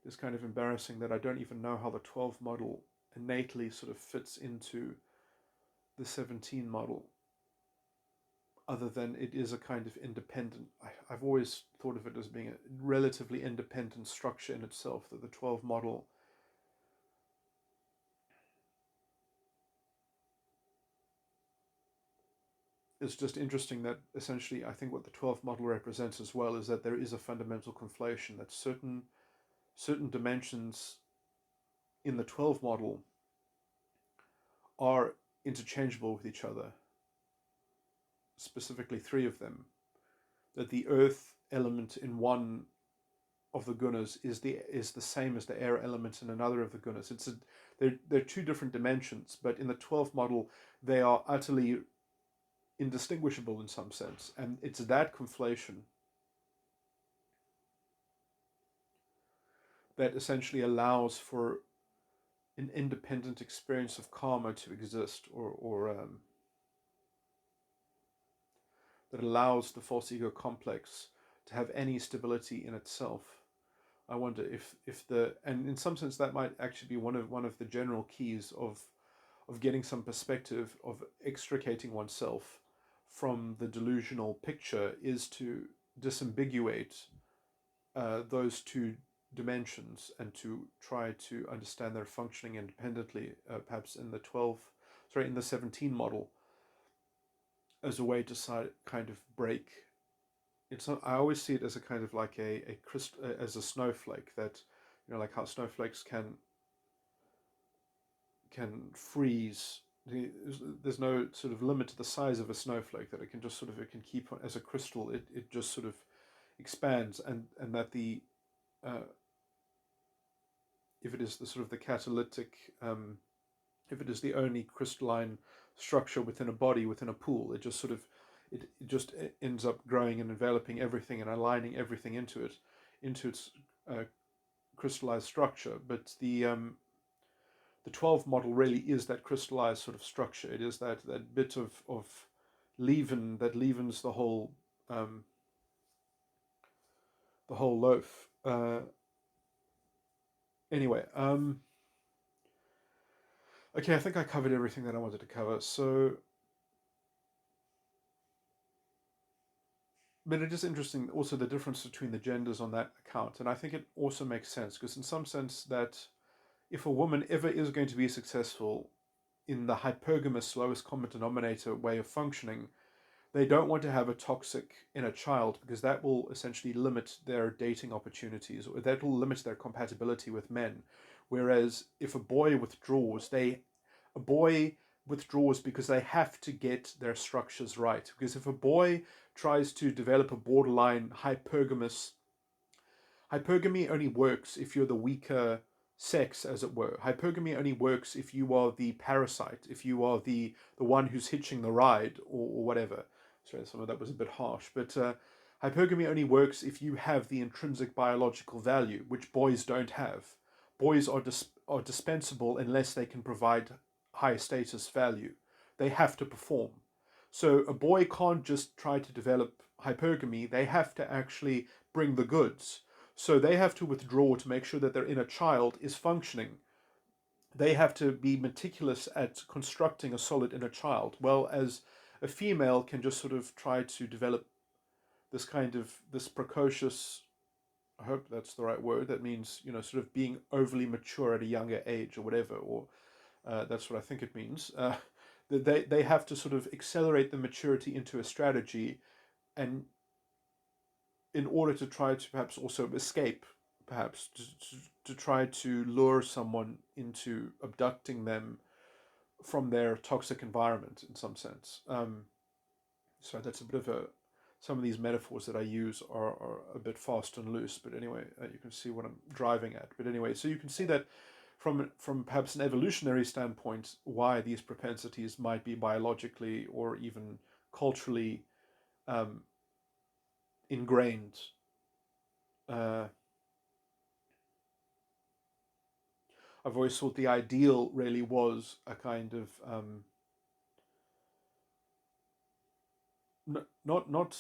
S1: It's kind of embarrassing that I don't even know how the 12 model innately sort of fits into the 17 model, other than it is a kind of independent. I've always thought of it as being a relatively independent structure in itself, that the 12 model is just interesting. That essentially I think what the 12 model represents as well is that there is a fundamental conflation, that certain dimensions in the 12 model are interchangeable with each other, specifically three of them. That the earth element in one of the gunas is the same as the air element in another of the gunas. They're two different dimensions, but in the 12 model they are utterly indistinguishable in some sense, and it's that conflation that essentially allows for an independent experience of karma to exist, or that allows the false ego complex to have any stability in itself. I wonder if and in some sense that might actually be one of the general keys of getting some perspective, of extricating oneself from the delusional picture, is to disambiguate those two dimensions and to try to understand their functioning independently, perhaps in the 17 model, as a way to kind of break. It's not, I always see it as a kind of like as a snowflake, that, like how snowflakes can freeze. There's no sort of limit to the size of a snowflake, that it can keep on as a crystal. It just sort of expands, and that the if it is the sort of the catalytic, if it is the only crystalline structure within a body, within a pool, it just ends up growing and enveloping everything and aligning everything into its crystallized structure. But the 12 model really is that crystallized sort of structure. It is that bit of leaven that leavens the whole loaf. Anyway, okay, I think I covered everything that I wanted to cover. So, but it is interesting also the difference between the genders on that account, and I think it also makes sense, because in some sense that if a woman ever is going to be successful in the hypergamous lowest common denominator way of functioning, they don't want to have a toxic inner child, because that will essentially limit their dating opportunities, or that will limit their compatibility with men. Whereas if a boy withdraws, because they have to get their structures right. Because if a boy tries to develop a borderline hypergamy only works if you're the weaker sex, as it were. Hypergamy only works if you are the parasite, if you are the one who's hitching the ride, or whatever. Sorry, some of that was a bit harsh, but hypergamy only works if you have the intrinsic biological value, which boys don't have. Boys are dispensable unless they can provide high status value. They have to perform. So a boy can't just try to develop hypergamy. They have to actually bring the goods. So they have to withdraw to make sure that their inner child is functioning. They have to be meticulous at constructing a solid inner child. Well, as a female can just sort of try to develop this precocious, I hope that's the right word, that means, sort of being overly mature at a younger age, or whatever, or that's what I think it means. They have to sort of accelerate the maturity into a strategy, and in order to try to perhaps also escape, perhaps to try to lure someone into abducting them from their toxic environment in some sense. So that's a bit of some of these metaphors that I use are a bit fast and loose, but anyway, you can see what I'm driving at. But anyway, so you can see that from perhaps an evolutionary standpoint, why these propensities might be biologically or even culturally ingrained. Uh, I've always thought the ideal really was a kind of not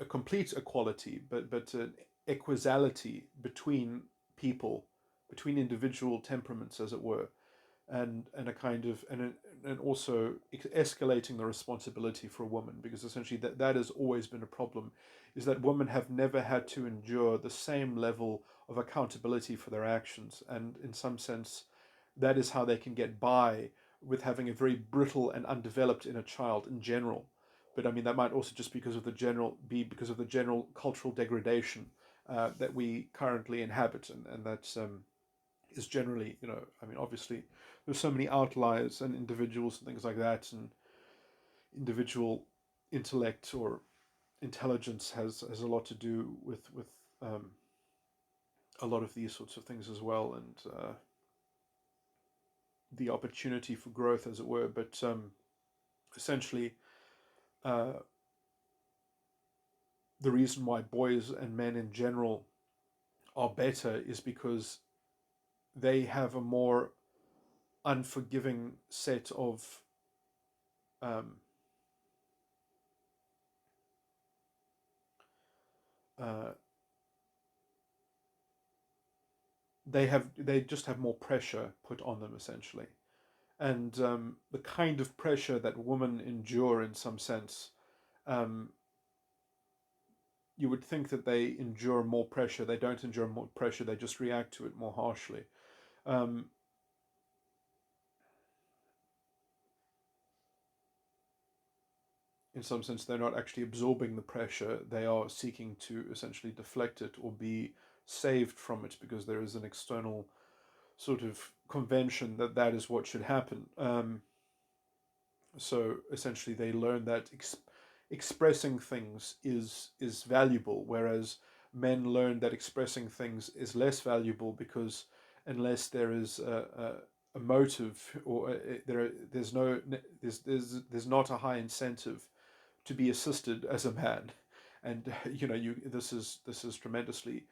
S1: a complete equality, but an equisality between people, between individual temperaments, as it were, and a kind of and also escalating the responsibility for a woman, because essentially that has always been a problem, is that women have never had to endure the same level of accountability for their actions, and in some sense that is how they can get by with having a very brittle and undeveloped inner child in general. But I mean, that might also just because of the general cultural degradation that we currently inhabit, and that's is generally, I mean, obviously there's so many outliers and individuals and things like that, and individual intellect or intelligence has a lot to do with a lot of these sorts of things as well, and the opportunity for growth, as it were. But essentially, uh, the reason why boys and men in general are better is because they have a more unforgiving set of um, uh, they just have more pressure put on them, essentially, and the kind of pressure that women endure, in some sense, um, you would think that they endure more pressure. They don't endure more pressure, they just react to it more harshly. um, in some sense, they're not actually absorbing the pressure, they are seeking to essentially deflect it or be saved from it, because there is an external sort of convention that that is what should happen. So essentially, they learn that expressing things is valuable, whereas men learn that expressing things is less valuable, because unless there is a motive, or there's not a high incentive to be assisted as a man, and this is tremendously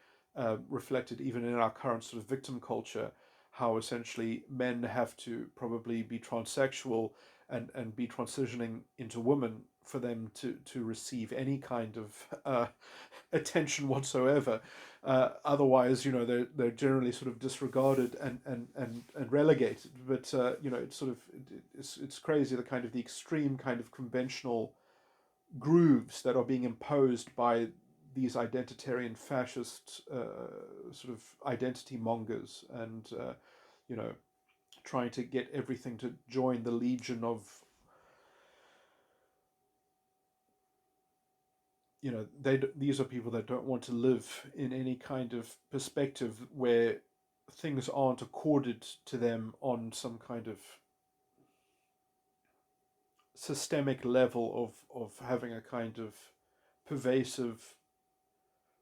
S1: reflected even in our current sort of victim culture, how essentially men have to probably be transsexual and be transitioning into women for them to receive any kind of attention whatsoever. Otherwise, they're generally sort of disregarded and relegated. But it's crazy, the kind of the extreme kind of conventional grooves that are being imposed by these identitarian fascist sort of identity mongers, and trying to get everything to join the legion of, these are people that don't want to live in any kind of perspective where things aren't accorded to them on some kind of systemic level of having a kind of pervasive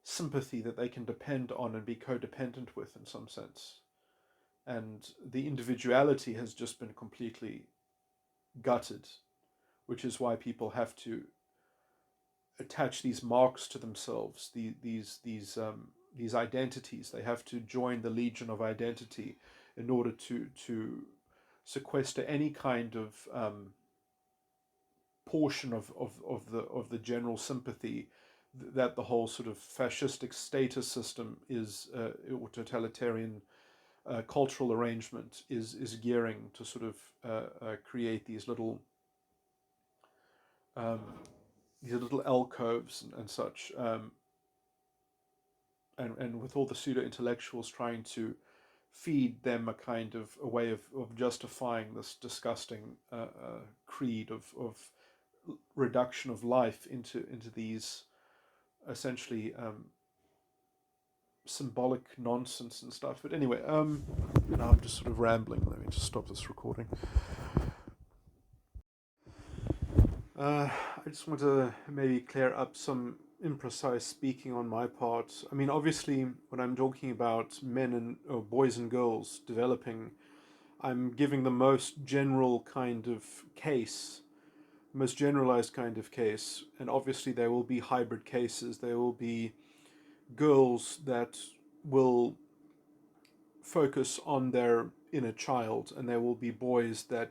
S1: sympathy that they can depend on and be codependent with, in some sense. And the individuality has just been completely gutted, which is why people have to attach these marks to themselves, these identities. They have to join the legion of identity in order to sequester any kind of portion of the general sympathy that the whole sort of fascistic status system is, or totalitarian cultural arrangement is gearing to sort of create um, these little alcoves and such, and with all the pseudo intellectuals trying to feed them a kind of a way of justifying this disgusting creed of reduction of life into these essentially symbolic nonsense and stuff. But anyway, now I'm just sort of rambling. Let me just stop this recording. I just want to maybe clear up some imprecise speaking on my part. I mean, obviously, when I'm talking about men and or boys and girls developing, I'm giving the most general kind of case, most generalized kind of case, and obviously there will be hybrid cases. There will be girls that will focus on their inner child, and there will be boys that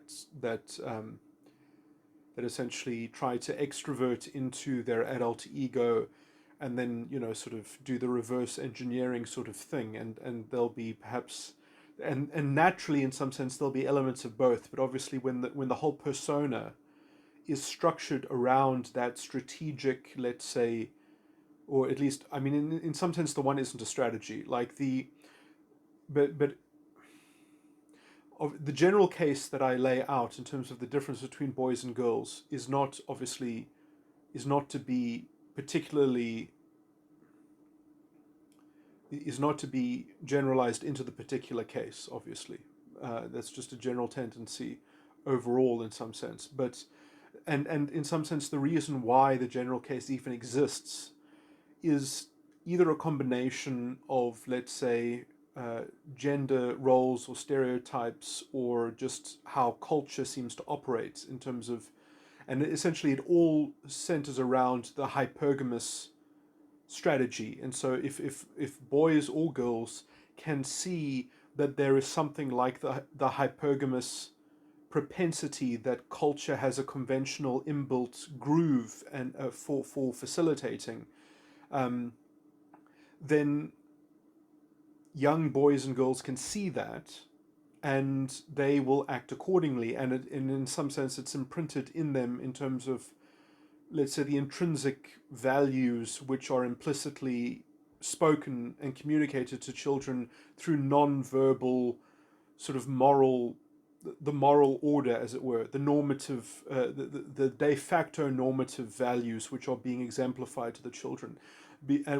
S1: essentially try to extrovert into their adult ego, and then sort of do the reverse engineering sort of thing, and there'll be perhaps, and naturally in some sense there'll be elements of both, but obviously when the whole persona is structured around that strategic, let's say, or at least, I mean, in some sense the one isn't a strategy, like but of the general case that I lay out in terms of the difference between boys and girls is not to be particularly is not to be generalized into the particular case, obviously. That's just a general tendency overall in some sense. But and in some sense the reason why the general case even exists is either a combination of, let's say, gender roles or stereotypes, or just how culture seems to operate in terms of, and essentially it all centers around the hypergamous strategy. And so if boys or girls can see that there is something like the hypergamous propensity, that culture has a conventional inbuilt groove and for facilitating, then young boys and girls can see that, and they will act accordingly. And in some sense, it's imprinted in them in terms of, let's say, the intrinsic values which are implicitly spoken and communicated to children through non-verbal sort of the moral order, as it were, the normative, the de facto normative values which are being exemplified to the children,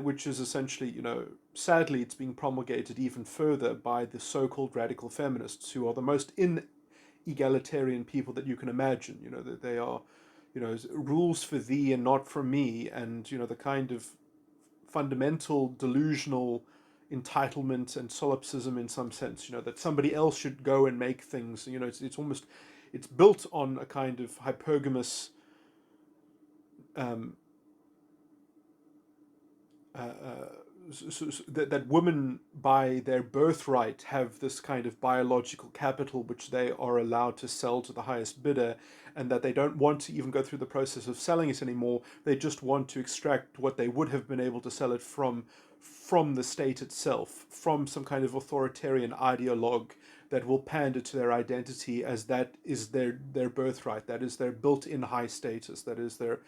S1: which is essentially, sadly, it's being promulgated even further by the so-called radical feminists, who are the most egalitarian people that you can imagine. That they are, rules for thee and not for me, and the kind of fundamental delusional entitlement and solipsism in some sense, that somebody else should go and make things. It's built on a kind of hypergamous that women by their birthright have this kind of biological capital which they are allowed to sell to the highest bidder, and that they don't want to even go through the process of selling it anymore. They just want to extract what they would have been able to sell it from the state itself, from some kind of authoritarian ideologue that will pander to their identity as that is their birthright, that is their built-in high status, that is their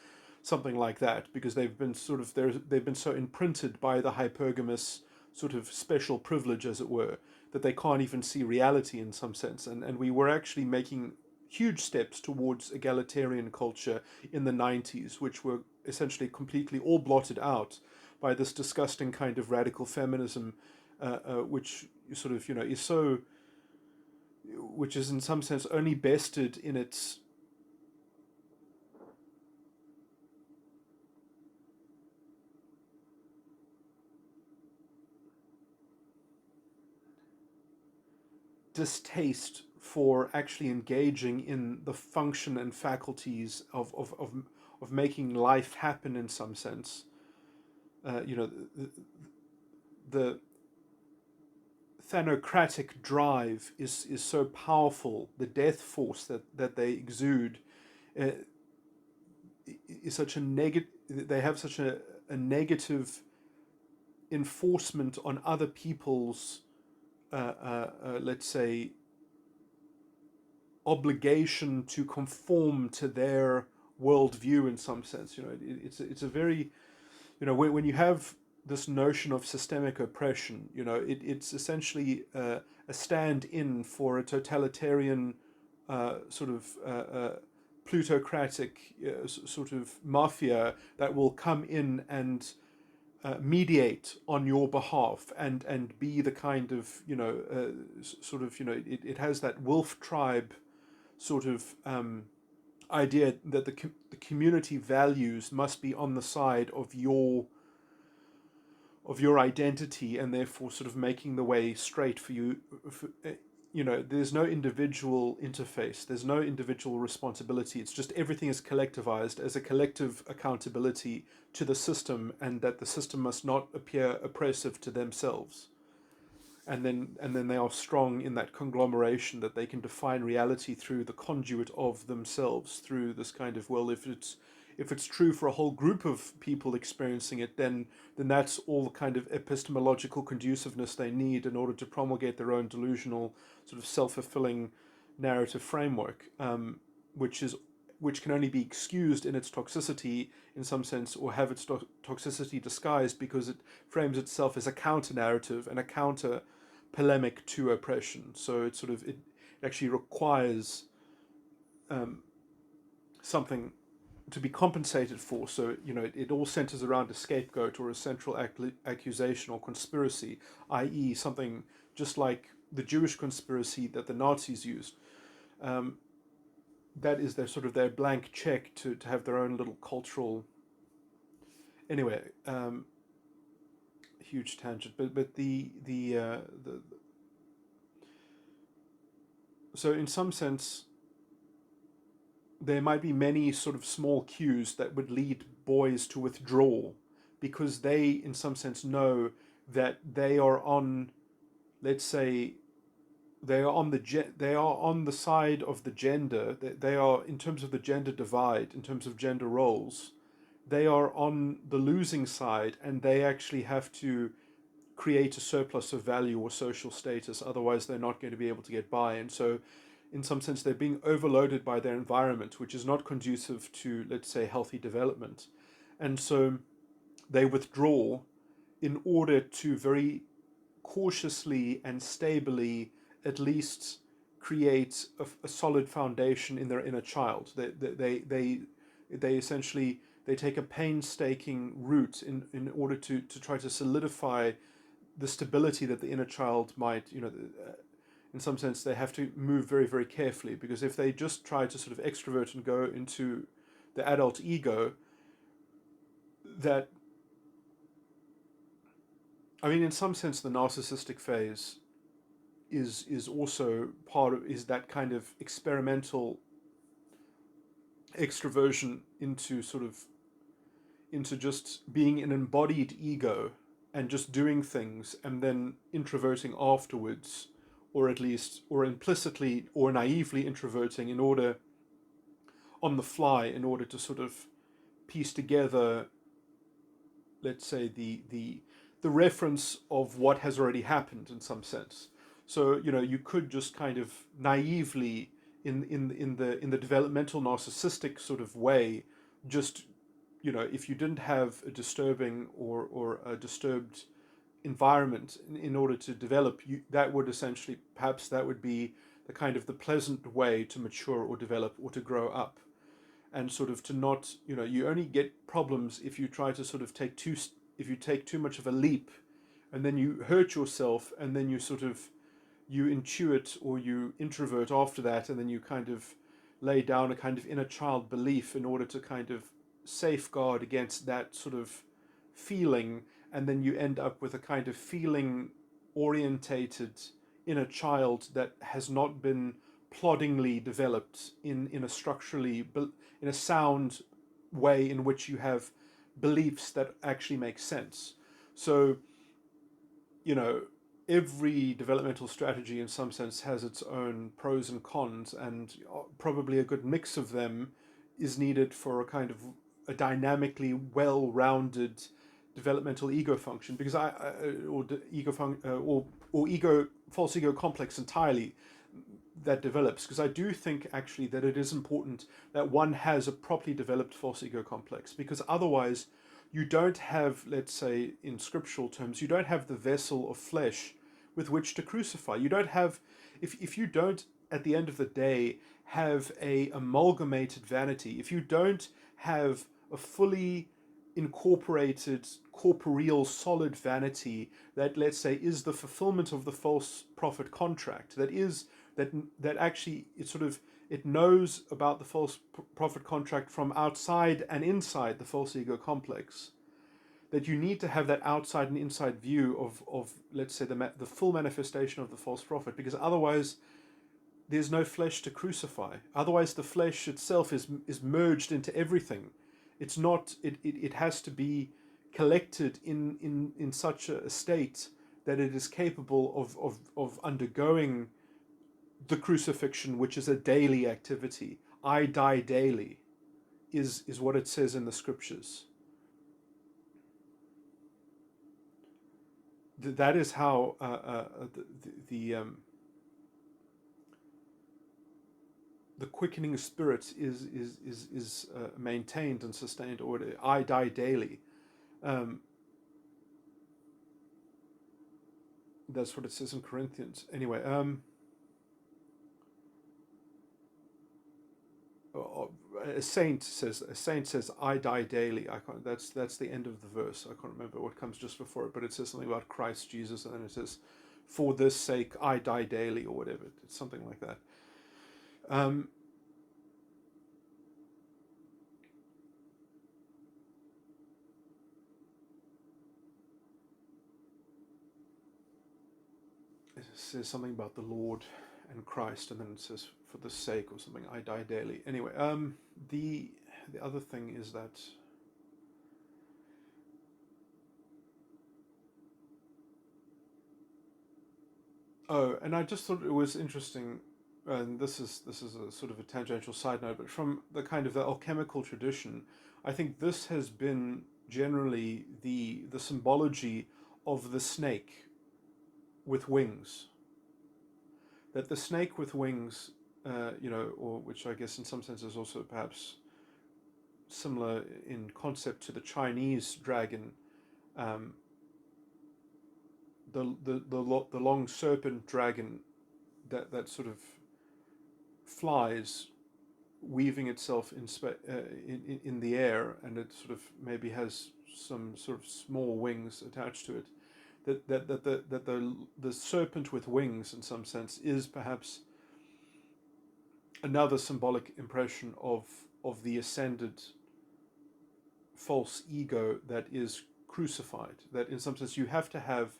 S1: something like that, because they've been so imprinted by the hypergamous sort of special privilege, as it were, that they can't even see reality in some sense. And we were actually making huge steps towards egalitarian culture in the 90s, which were essentially completely all blotted out by this disgusting kind of radical feminism, which sort of, is so, which is in some sense only bested in its distaste for actually engaging in the function and faculties of making life happen in some sense. The thanocratic drive is so powerful. The death force that they exude is such a negative. They have such a negative enforcement on other people's, let's say, obligation to conform to their worldview in some sense. It's a very, when you have this notion of systemic oppression, it's essentially a stand-in for a totalitarian sort of plutocratic sort of mafia that will come in and mediate on your behalf, and be the kind of, sort of, it has that wolf tribe sort of idea that the community values must be on the side of your identity, and therefore sort of making the way straight for you. There's no individual interface, there's no individual responsibility. It's just everything is collectivized as a collective accountability to the system, and that the system must not appear oppressive to themselves. and then they are strong in that conglomeration that they can define reality through the conduit of themselves, through this kind of, well, if it's true for a whole group of people experiencing it, then that's all the kind of epistemological conduciveness they need in order to promulgate their own delusional sort of self-fulfilling narrative framework, which can only be excused in its toxicity in some sense, or have its toxicity disguised because it frames itself as a counter narrative and a counter polemic to oppression. So it actually requires something to be compensated for. So it all centers around a scapegoat or a central accusation or conspiracy, i.e., something just like the Jewish conspiracy that the Nazis used. That is their blank check to have their own little cultural. Anyway, huge tangent, but the so in some sense there might be many sort of small cues that would lead boys to withdraw, because they in some sense know that they are on, let's say, they are on the side of the gender. They are, in terms of the gender divide, in terms of gender roles, they are on the losing side, and they actually have to create a surplus of value or social status. Otherwise, they're not going to be able to get by. And so, in some sense, they're being overloaded by their environment, which is not conducive to, let's say, healthy development. And so they withdraw in order to very cautiously and stably at least create a solid foundation in their inner child. They essentially, they take a painstaking route in order to try to solidify the stability that the inner child might, in some sense, they have to move very, very carefully, because if they just try to sort of extrovert and go into the adult ego, that, I mean, in some sense, the narcissistic phase is also is that kind of experimental extroversion into just being an embodied ego and just doing things and then introverting afterwards, or at least, or implicitly or naively introverting in order, on the fly, in order to sort of piece together, let's say, the reference of what has already happened in some sense. So you could just kind of naively, in the developmental narcissistic sort of way, just if you didn't have a disturbing or a disturbed environment in order to develop, that would essentially, perhaps that would be the kind of the pleasant way to mature or develop or to grow up. And sort of to not, you only get problems if you try to sort of if you take too much of a leap, and then you hurt yourself, and then you intuit or you introvert after that, and then you kind of lay down a kind of inner child belief in order to kind of safeguard against that sort of feeling, and then you end up with a kind of feeling orientated inner child that has not been ploddingly developed in a sound way in which you have beliefs that actually make sense. So, every developmental strategy in some sense has its own pros and cons, and probably a good mix of them is needed for a kind of a dynamically well-rounded developmental ego function, because false ego complex entirely that develops, because I do think actually that it is important that one has a properly developed false ego complex, because otherwise you don't have, let's say in scriptural terms, you don't have the vessel of flesh with which to crucify. You don't have, if you don't at the end of the day have a amalgamated vanity, if you don't have a fully incorporated corporeal solid vanity that, let's say, is the fulfillment of the false prophet contract, that actually it knows about the false prophet contract from outside and inside the false ego complex, that you need to have that outside and inside view of let's say the full manifestation of the false prophet, because otherwise there's no flesh to crucify. Otherwise the flesh itself is merged into everything. It's not, it has to be collected in such a state that it is capable of undergoing the crucifixion, which is a daily activity. I die daily, is what it says in the scriptures. That is how the quickening spirit is maintained and sustained. Or I die daily. That's what it says in Corinthians. Anyway, a saint says, I die daily. I can't. That's the end of the verse. I can't remember what comes just before it, but it says something about Christ Jesus, and then it says, for this sake I die daily, or whatever. It's something like that. It says something about the Lord and Christ, and then it says, for the sake or something, I die daily. Anyway, the other thing is that and I just thought it was interesting, and this is a sort of a tangential side note, but from the kind of the alchemical tradition, I think this has been generally the symbology of the snake with wings. That the snake with wings, or which I guess in some sense is also perhaps similar in concept to the Chinese dragon, the long serpent dragon that sort of flies, weaving itself in the air, and it sort of maybe has some sort of small wings attached to it. That the serpent with wings, in some sense, is perhaps another symbolic impression of the ascended false ego that is crucified. That in some sense you have to have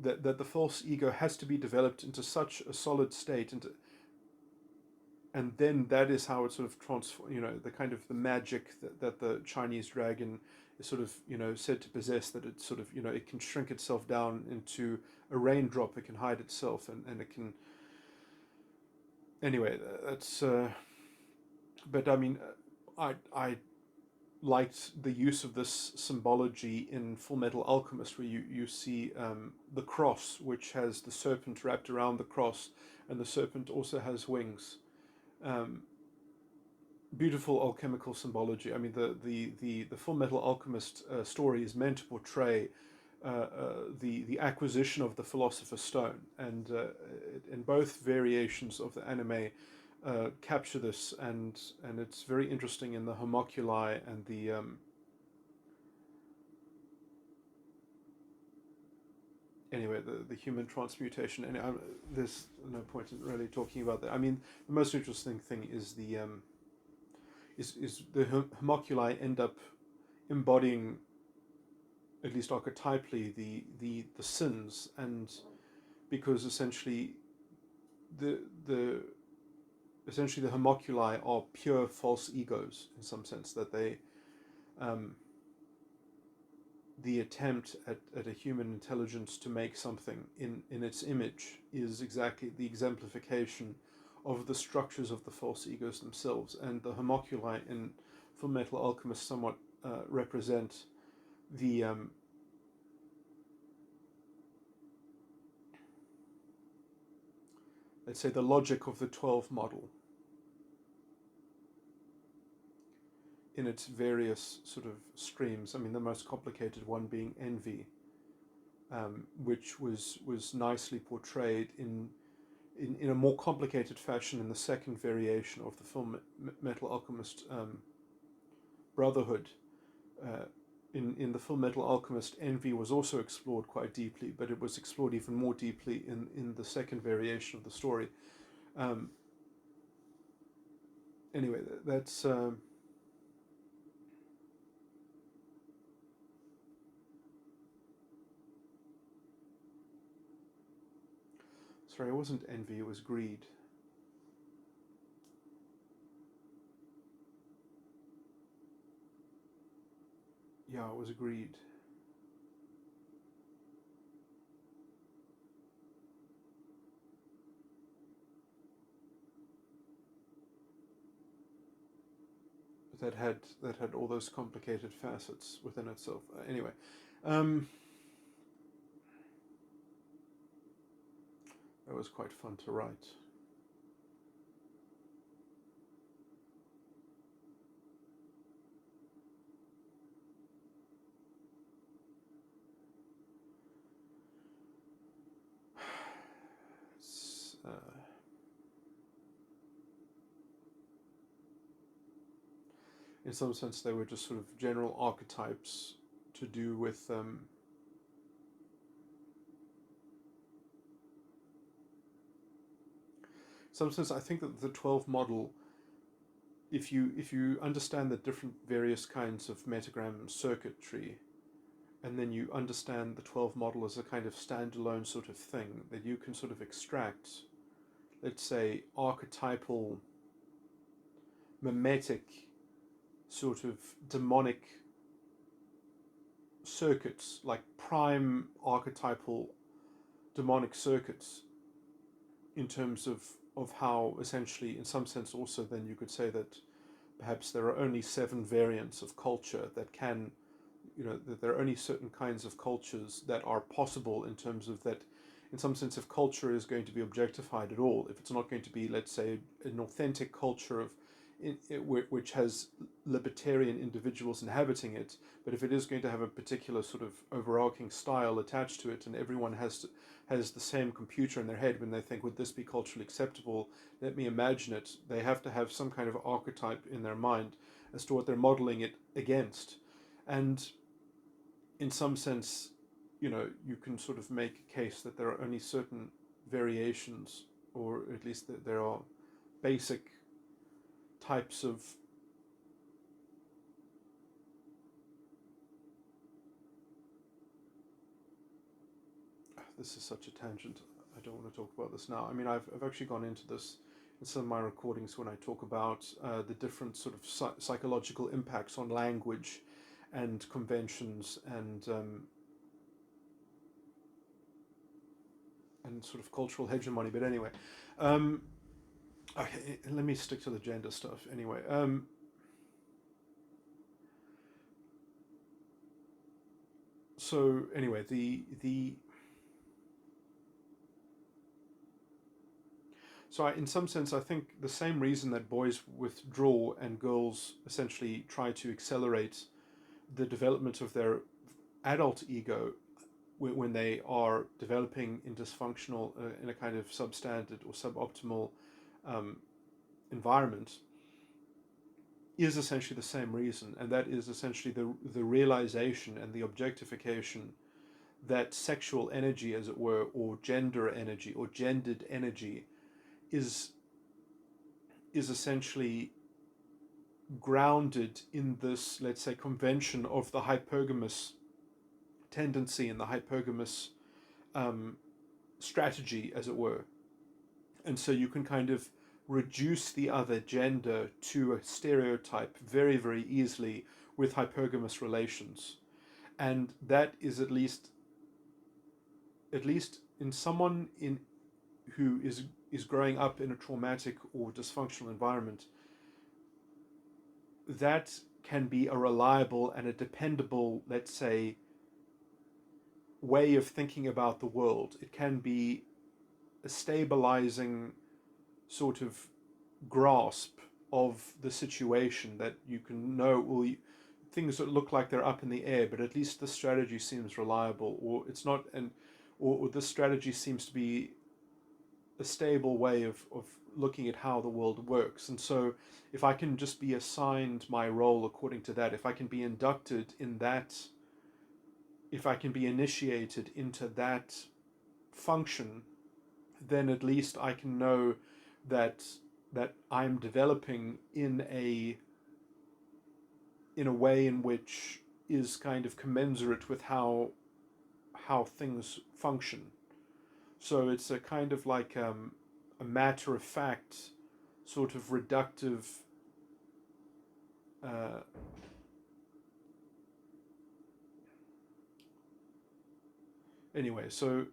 S1: that the false ego has to be developed into such a solid state, and then that is how it sort of the kind of the magic that the Chinese dragon is sort of said to possess, that it sort of it can shrink itself down into a raindrop, it can hide itself, and it can, anyway, that's but I mean, I liked the use of this symbology in Full Metal Alchemist, where you see the cross, which has the serpent wrapped around the cross, and the serpent also has wings. Beautiful alchemical symbology. I mean, the Full Metal Alchemist story is meant to portray the acquisition of the Philosopher's Stone, and in both variations of the anime capture this, and it's very interesting in the homoculi and the anyway, the human transmutation. And there's no point in really talking about that. I mean, the most interesting thing is the homoculi end up embodying, at least archetypally, the sins, and because essentially the homoculi are pure false egos, in some sense, that they the attempt at a human intelligence to make something in its image is exactly the exemplification of the structures of the false egos themselves. And the homoculi in Full Metal Alchemist somewhat represent the let's say the logic of the 12 model in its various sort of streams. I mean, the most complicated one being envy, which was nicely portrayed in a more complicated fashion in the second variation of the Full Metal Alchemist Brotherhood. In the Full Metal Alchemist, envy was also explored quite deeply, but it was explored even more deeply in the second variation of the story. Anyway, that's sorry, it wasn't envy, it was greed. Yeah, it was greed. that had all those complicated facets within itself. Anyway, um, that was quite fun to write. In some sense, they were just sort of general archetypes to do with in some sense, I think that the 12 model, if you understand the different various kinds of metagram circuitry, and then you understand the 12 model as a kind of standalone sort of thing, that you can sort of extract, let's say, archetypal, mimetic, sort of demonic circuits, like prime archetypal demonic circuits, in terms of how essentially, in some sense, also then you could say that perhaps there are only 7 variants of culture that can, that there are only certain kinds of cultures that are possible, in terms of that, in some sense, if culture is going to be objectified at all, if it's not going to be, let's say, an authentic culture which has libertarian individuals inhabiting it, but if it is going to have a particular sort of overarching style attached to it, and everyone has the same computer in their head when they think, would this be culturally acceptable? Let me imagine it. They have to have some kind of archetype in their mind as to what they're modeling it against. And in some sense, you can sort of make a case that there are only certain variations, or at least that there are basic types of this is such a tangent. I don't want to talk about this now. I mean, I've actually gone into this in some of my recordings when I talk about the different sort of psychological impacts on language and conventions and sort of cultural hegemony. But anyway, okay, let me stick to the gender stuff anyway. So anyway, the so in some sense, I think the same reason that boys withdraw and girls essentially try to accelerate the development of their adult ego when they are developing in dysfunctional, in a kind of substandard or suboptimal um, environment, is essentially the same reason, and that is essentially the realization and the objectification that sexual energy, as it were, or gender energy or gendered energy, is essentially grounded in this, let's say, convention of the hypergamous tendency and the hypergamous strategy, as it were. And so you can kind of reduce the other gender to a stereotype very, very easily with hypergamous relations. And that is at least in someone who is growing up in a traumatic or dysfunctional environment, that can be a reliable and a dependable, let's say, way of thinking about the world. It can be a stabilizing sort of grasp of the situation, that you can know, well, things that look like they're up in the air, but at least the strategy seems reliable, or it's not, or this strategy seems to be a stable way of looking at how the world works. And so if I can just be assigned my role according to that, if I can be inducted in that, if I can be initiated into that function, then at least I can know that I'm developing in a way in which is kind of commensurate with how things function. So it's a kind of like a matter of fact, sort of reductive anyway. So,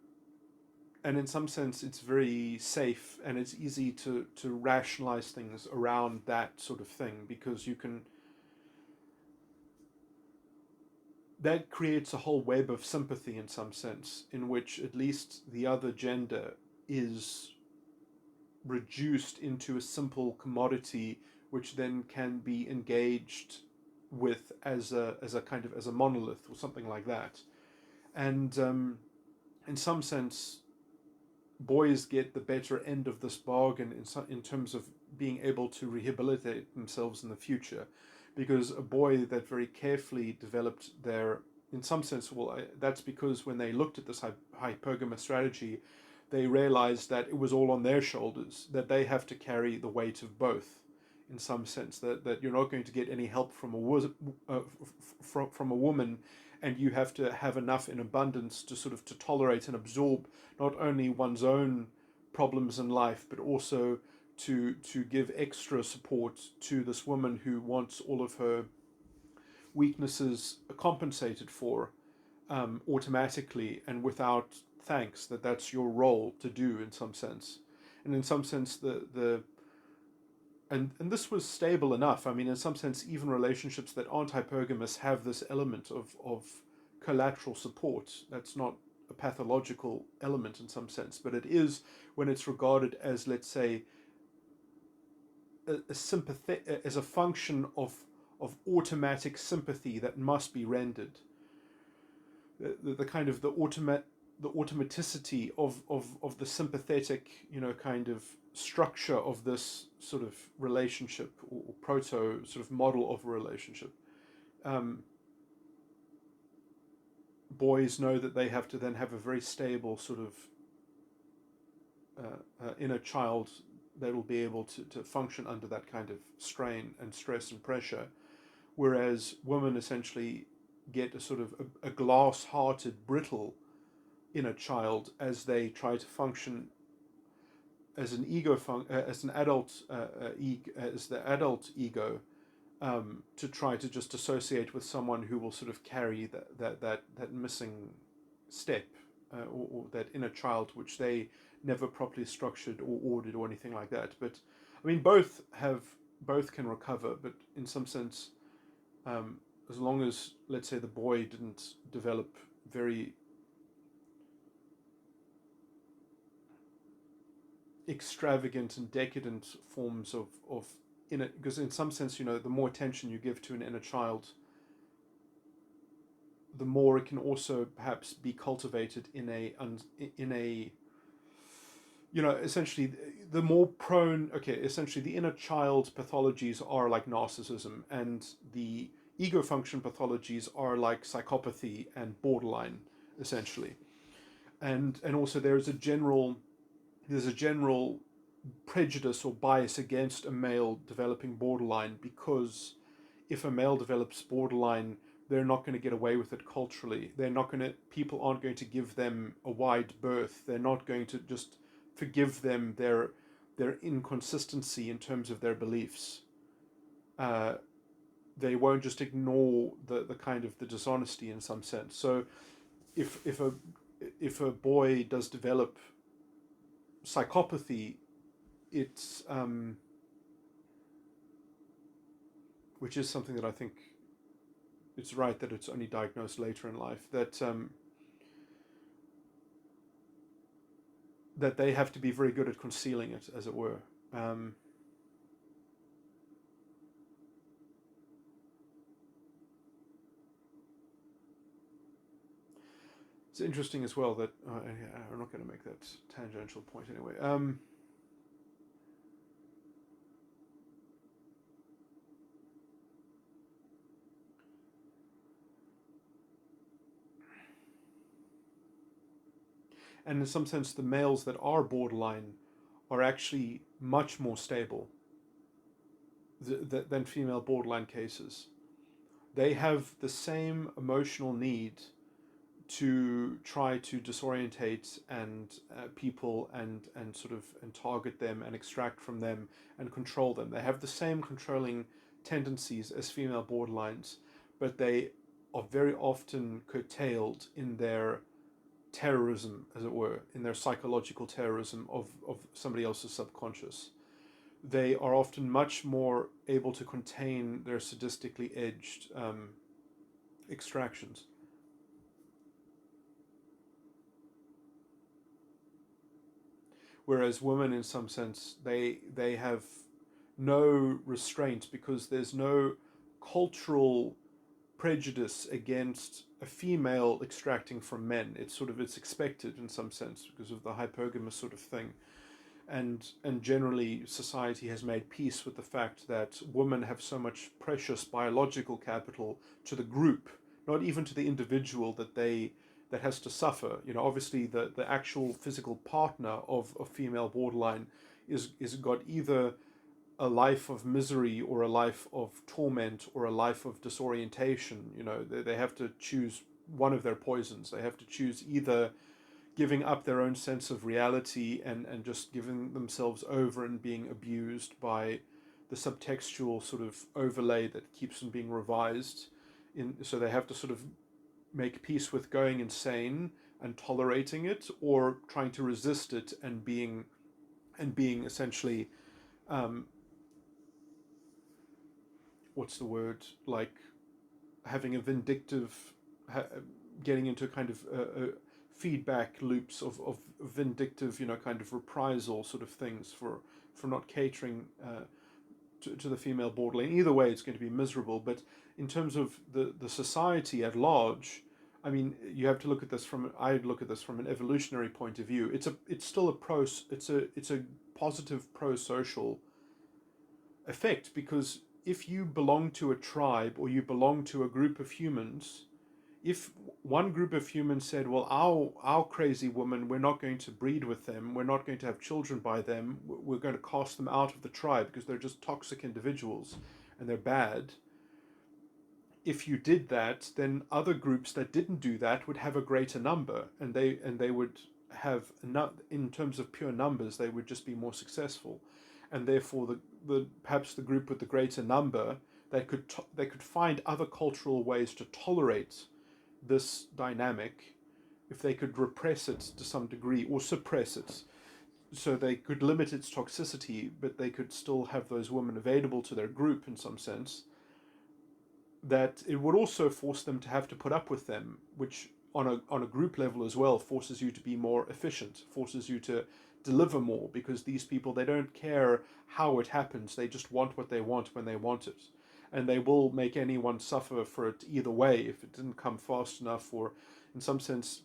S1: and in some sense, it's very safe and it's easy to rationalize things around that sort of thing, because you can that creates a whole web of sympathy in some sense, in which at least the other gender is reduced into a simple commodity, which then can be engaged with as a kind of as a monolith or something like that. And in some sense, boys get the better end of this bargain in terms of being able to rehabilitate themselves in the future, because a boy that very carefully developed their, in some sense, well, that's because when they looked at this hypergamous strategy, they realized that it was all on their shoulders, that they have to carry the weight of both, in some sense, that you're not going to get any help from from a woman, and you have to have enough in abundance to sort of to tolerate and absorb not only one's own problems in life, but also to give extra support to this woman who wants all of her weaknesses compensated for, automatically and without thanks. That's your role to do in some sense, and in some sense the and this was stable enough. I mean, in some sense, even relationships that aren't hypergamous have this element of collateral support. That's not a pathological element in some sense, but it is when it's regarded as, let's say, a sympathy, as a function of automatic sympathy that must be rendered. The kind of the automaticity of the sympathetic, kind of structure of this sort of relationship, or proto sort of model of a relationship. Boys know that they have to then have a very stable sort of inner child that will be able to function under that kind of strain and stress and pressure, whereas women essentially get a sort of a glass-hearted, brittle inner child as they try to function as an ego, as an adult, as the adult ego, to try to just associate with someone who will sort of carry that missing step, or that inner child which they never properly structured or ordered or anything like that. But I mean, both can recover, but in some sense, as long as, let's say, the boy didn't develop very extravagant and decadent forms of inner, because in some sense, the more attention you give to an inner child, the more it can also perhaps be cultivated in a essentially the more prone. Okay, essentially the inner child pathologies are like narcissism, and the ego function pathologies are like psychopathy and borderline, essentially. And also there's a general prejudice or bias against a male developing borderline, because if a male develops borderline, they're not going to get away with it culturally. People aren't going to give them a wide berth. They're not going to just forgive them their inconsistency in terms of their beliefs. They won't just ignore the kind of the dishonesty in some sense. So if a boy does develop psychopathy, it's which is something that I think it's right that it's only diagnosed later in life, that they have to be very good at concealing it, as it were. It's interesting as well that I'm not going to make that tangential point anyway. And in some sense, the males that are borderline are actually much more stable than female borderline cases. They have the same emotional need to try to disorientate and people and sort of and target them and extract from them and control them. They have the same controlling tendencies as female borderlines, but they are very often curtailed in their terrorism, as it were, in their psychological terrorism of somebody else's subconscious. They are often much more able to contain their sadistically edged extractions. whereas women, in some sense, they have no restraint because there's no cultural prejudice against a female extracting from men. It's expected in some sense because of the hypergamous sort of thing. And generally society has made peace with the fact that women have so much precious biological capital to the group, not even to the individual that has to suffer. Obviously the actual physical partner of a female borderline is got either a life of misery or a life of torment or a life of disorientation. They have to choose one of their poisons. They have to choose either giving up their own sense of reality and just giving themselves over and being abused by the subtextual sort of overlay that keeps them being revised. So they have to sort of make peace with going insane and tolerating it, or trying to resist it and being essentially what's the word, like having a vindictive, getting into kind of feedback loops of vindictive, kind of reprisal sort of things for not catering to the female borderline. Either way, it's going to be miserable. But in terms of the society at large, I mean, you have to look at this I'd look at this from an evolutionary point of view. It's still it's a positive pro-social effect, because if you belong to a tribe or you belong to a group of humans, if one group of humans said, well, our crazy women, we're not going to breed with them, we're not going to have children by them, we're going to cast them out of the tribe because they're just toxic individuals and they're bad. If you did that, then other groups that didn't do that would have a greater number, and they would have, in terms of pure numbers, they would just be more successful. And therefore perhaps the group with the greater number, they could find other cultural ways to tolerate this dynamic if they could repress it to some degree or suppress it. So they could limit its toxicity, but they could still have those women available to their group in some sense. That it would also force them to have to put up with them, which on a group level as well forces you to be more efficient, forces you to deliver more, because these people, they don't care how it happens, they just want what they want when they want it. And they will make anyone suffer for it either way if it didn't come fast enough, or in some sense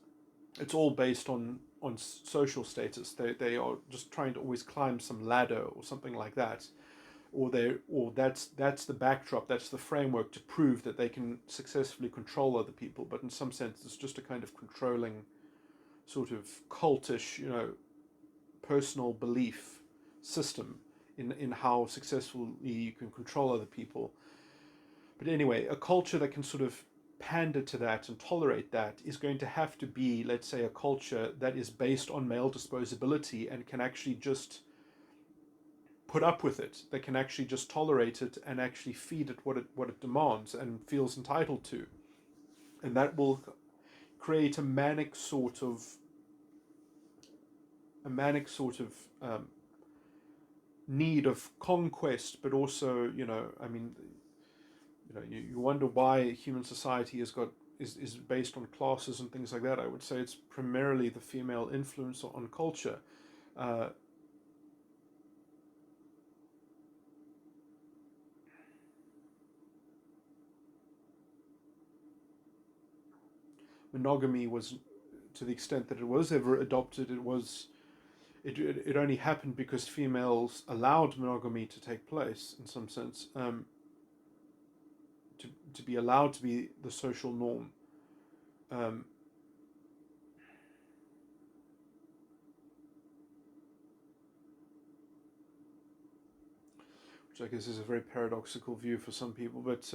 S1: it's all based on social status. They are just trying to always climb some ladder or something like that, or that's the backdrop, that's the framework to prove that they can successfully control other people. But in some sense it's just a kind of controlling sort of cultish, personal belief system in how successfully you can control other people. But anyway, a culture that can sort of pander to that and tolerate that is going to have to be, let's say, a culture that is based on male disposability and can actually just put up with it, that can actually just tolerate it and actually feed it what it demands and feels entitled to. And that will create a manic sort of need of conquest, but also, I mean, you wonder why human society is based on classes and things like that. I would say it's primarily the female influence on culture. Uh, Monogamy was, to the extent that it was ever adopted, it only happened because females allowed monogamy to take place in some sense, to be allowed to be the social norm. Um, which I guess is a very paradoxical view for some people, but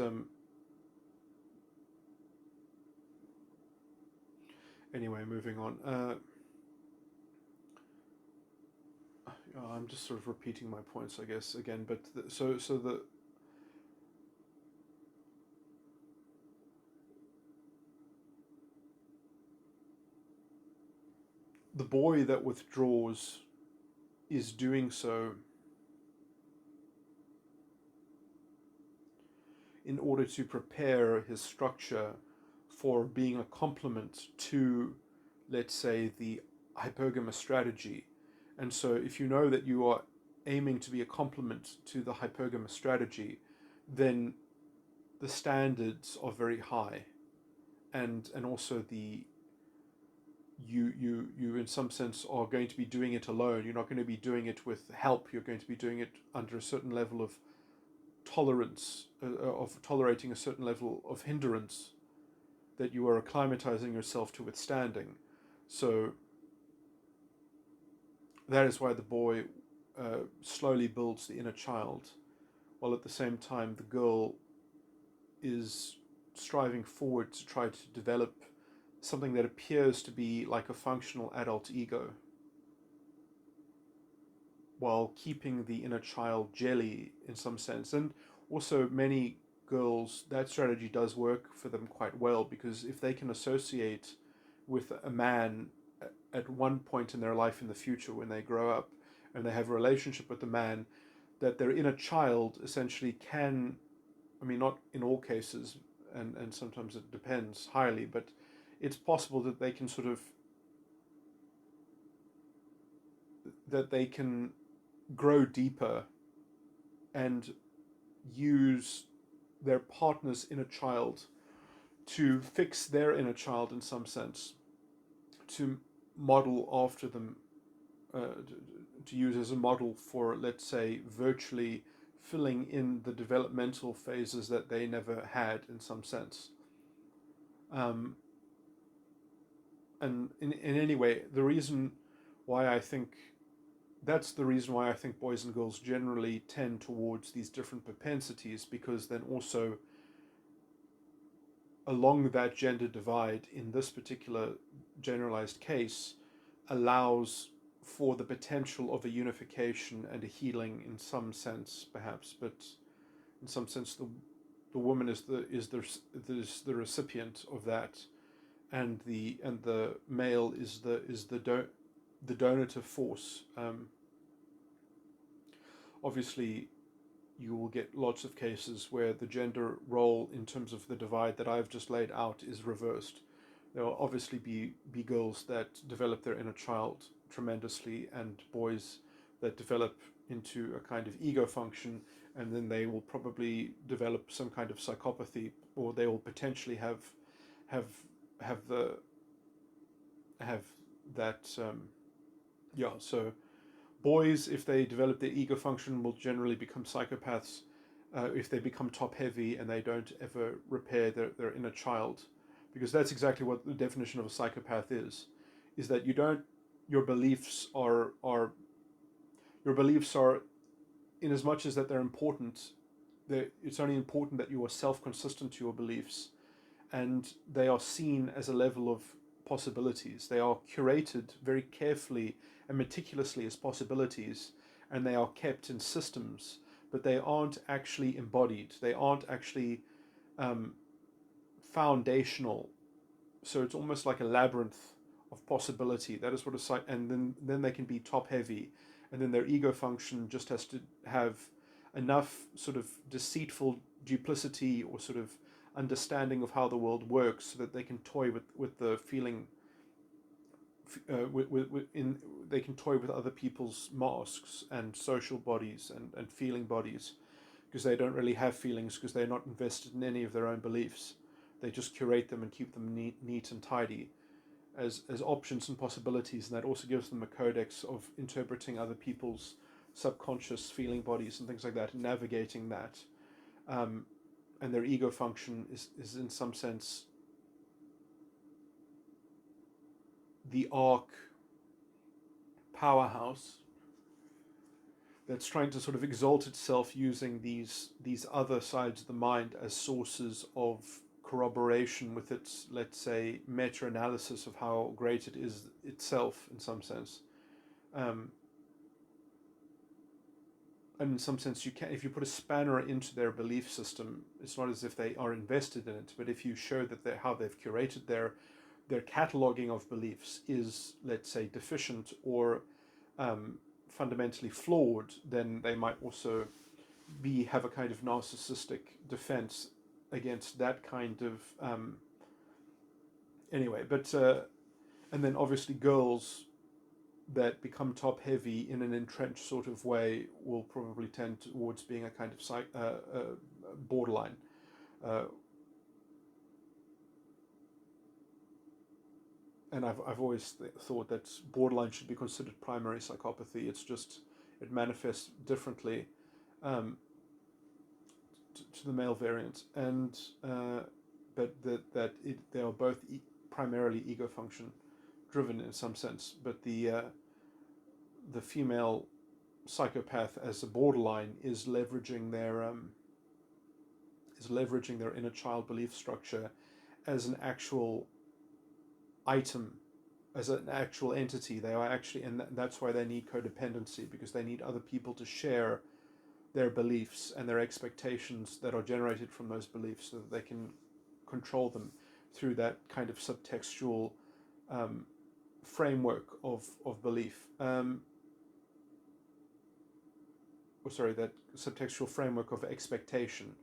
S1: anyway, moving on. I'm just sort of repeating my points, I guess, again. But the boy that withdraws is doing so in order to prepare his structure for being a complement to, let's say, the hypergamous strategy. And so if you know that you are aiming to be a complement to the hypergamous strategy, then the standards are very high, and also you in some sense are going to be doing it alone. You're not going to be doing it with help. You're going to be doing it under a certain level of tolerance, of tolerating a certain level of hindrance that you are acclimatizing yourself to withstanding. So that is why the boy slowly builds the inner child, while at the same time the girl is striving forward to try to develop something that appears to be like a functional adult ego, while keeping the inner child jelly in some sense. And also, many girls, that strategy does work for them quite well, because if they can associate with a man at one point in their life in the future when they grow up and they have a relationship with the man, that their inner child essentially can, I mean, not in all cases, and sometimes it depends highly, but it's possible that they can sort of, that they can grow deeper and use their partner's inner child to fix their inner child in some sense, to model after them, to use as a model for, let's say, virtually filling in the developmental phases that they never had in some sense. And in any way, the reason why I think that's the reason why I think boys and girls generally tend towards these different propensities, because then also along that gender divide in this particular generalized case allows for the potential of a unification and a healing in some sense, perhaps, but in some sense the woman is the recipient of that, and the male is the donative force. Obviously, you will get lots of cases where the gender role in terms of the divide that I've just laid out is reversed. There will obviously be girls that develop their inner child tremendously, and boys that develop into a kind of ego function, and then they will probably develop some kind of psychopathy, or they will potentially have have the have that so boys, if they develop their ego function, will generally become psychopaths if they become top heavy and they don't ever repair their inner child, because that's exactly what the definition of a psychopath is that you don't, your beliefs are in as much as that they're important, it's only important that you are self-consistent to your beliefs, and they are seen as a level of possibilities. They are curated very carefully and meticulously as possibilities, and they are kept in systems, but they aren't actually embodied. They aren't actually foundational. So it's almost like a labyrinth of possibility. That is what and then they can be top heavy, and then their ego function just has to have enough sort of deceitful duplicity or sort of understanding of how the world works, so that they can toy with the feeling. They can toy with other people's masks and social bodies and feeling bodies, because they don't really have feelings, because they're not invested in any of their own beliefs. They just curate them and keep them neat and tidy as options and possibilities, and that also gives them a codex of interpreting other people's subconscious feeling bodies and things like that, and navigating that. And their ego function is in some sense the arc powerhouse that's trying to sort of exalt itself using these other sides of the mind as sources of corroboration with its, let's say, meta-analysis of how great it is itself in some sense. And in some sense, you can, if you put a spanner into their belief system, it's not as if they are invested in it, but if you show that how they've curated their cataloging of beliefs is, let's say, deficient or fundamentally flawed, then they might also have a kind of narcissistic defense against that kind of anyway. But and then obviously girls, that become top heavy in an entrenched sort of way will probably tend towards being a kind of borderline. Uh, and I've always thought that borderline should be considered primary psychopathy. It's just, it manifests differently to the male variant, and but they are both primarily ego function driven in some sense. But the female psychopath as a borderline is leveraging their inner child belief structure as an actual item, as an actual entity. They are actually, and that's why they need codependency, because they need other people to share their beliefs and their expectations that are generated from those beliefs, so that they can control them through that kind of subtextual framework of belief. That subtextual framework of expectation.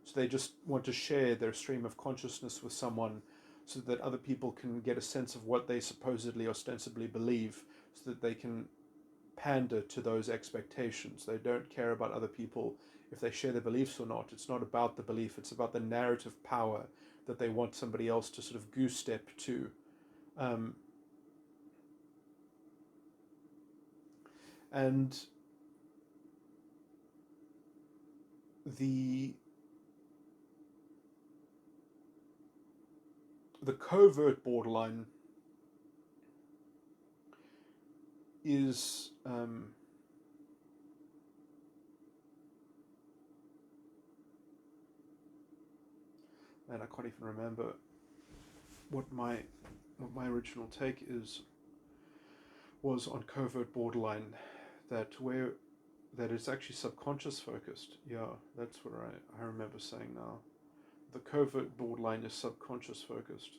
S1: So they just want to share their stream of consciousness with someone, so that other people can get a sense of what they supposedly, ostensibly believe, so that they can pander to those expectations. They don't care about other people if they share their beliefs or not. It's not about the belief, it's about the narrative power that they want somebody else to sort of goose step to. And the covert borderline is man, I can't even remember what my original take was on covert borderline, that it's actually subconscious focused. Yeah, that's what I remember saying now. The covert borderline is subconscious focused.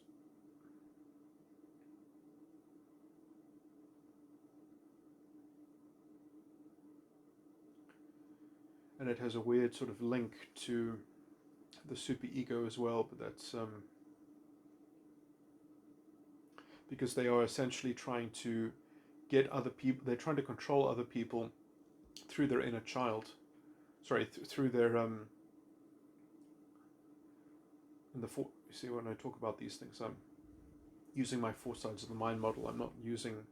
S1: And it has a weird sort of link to the superego as well, but that's because they are essentially trying to get other people, they're trying to control other people through their inner child. Through their you see, when I talk about these things, I'm using my 4 sides of the mind model. I'm not using.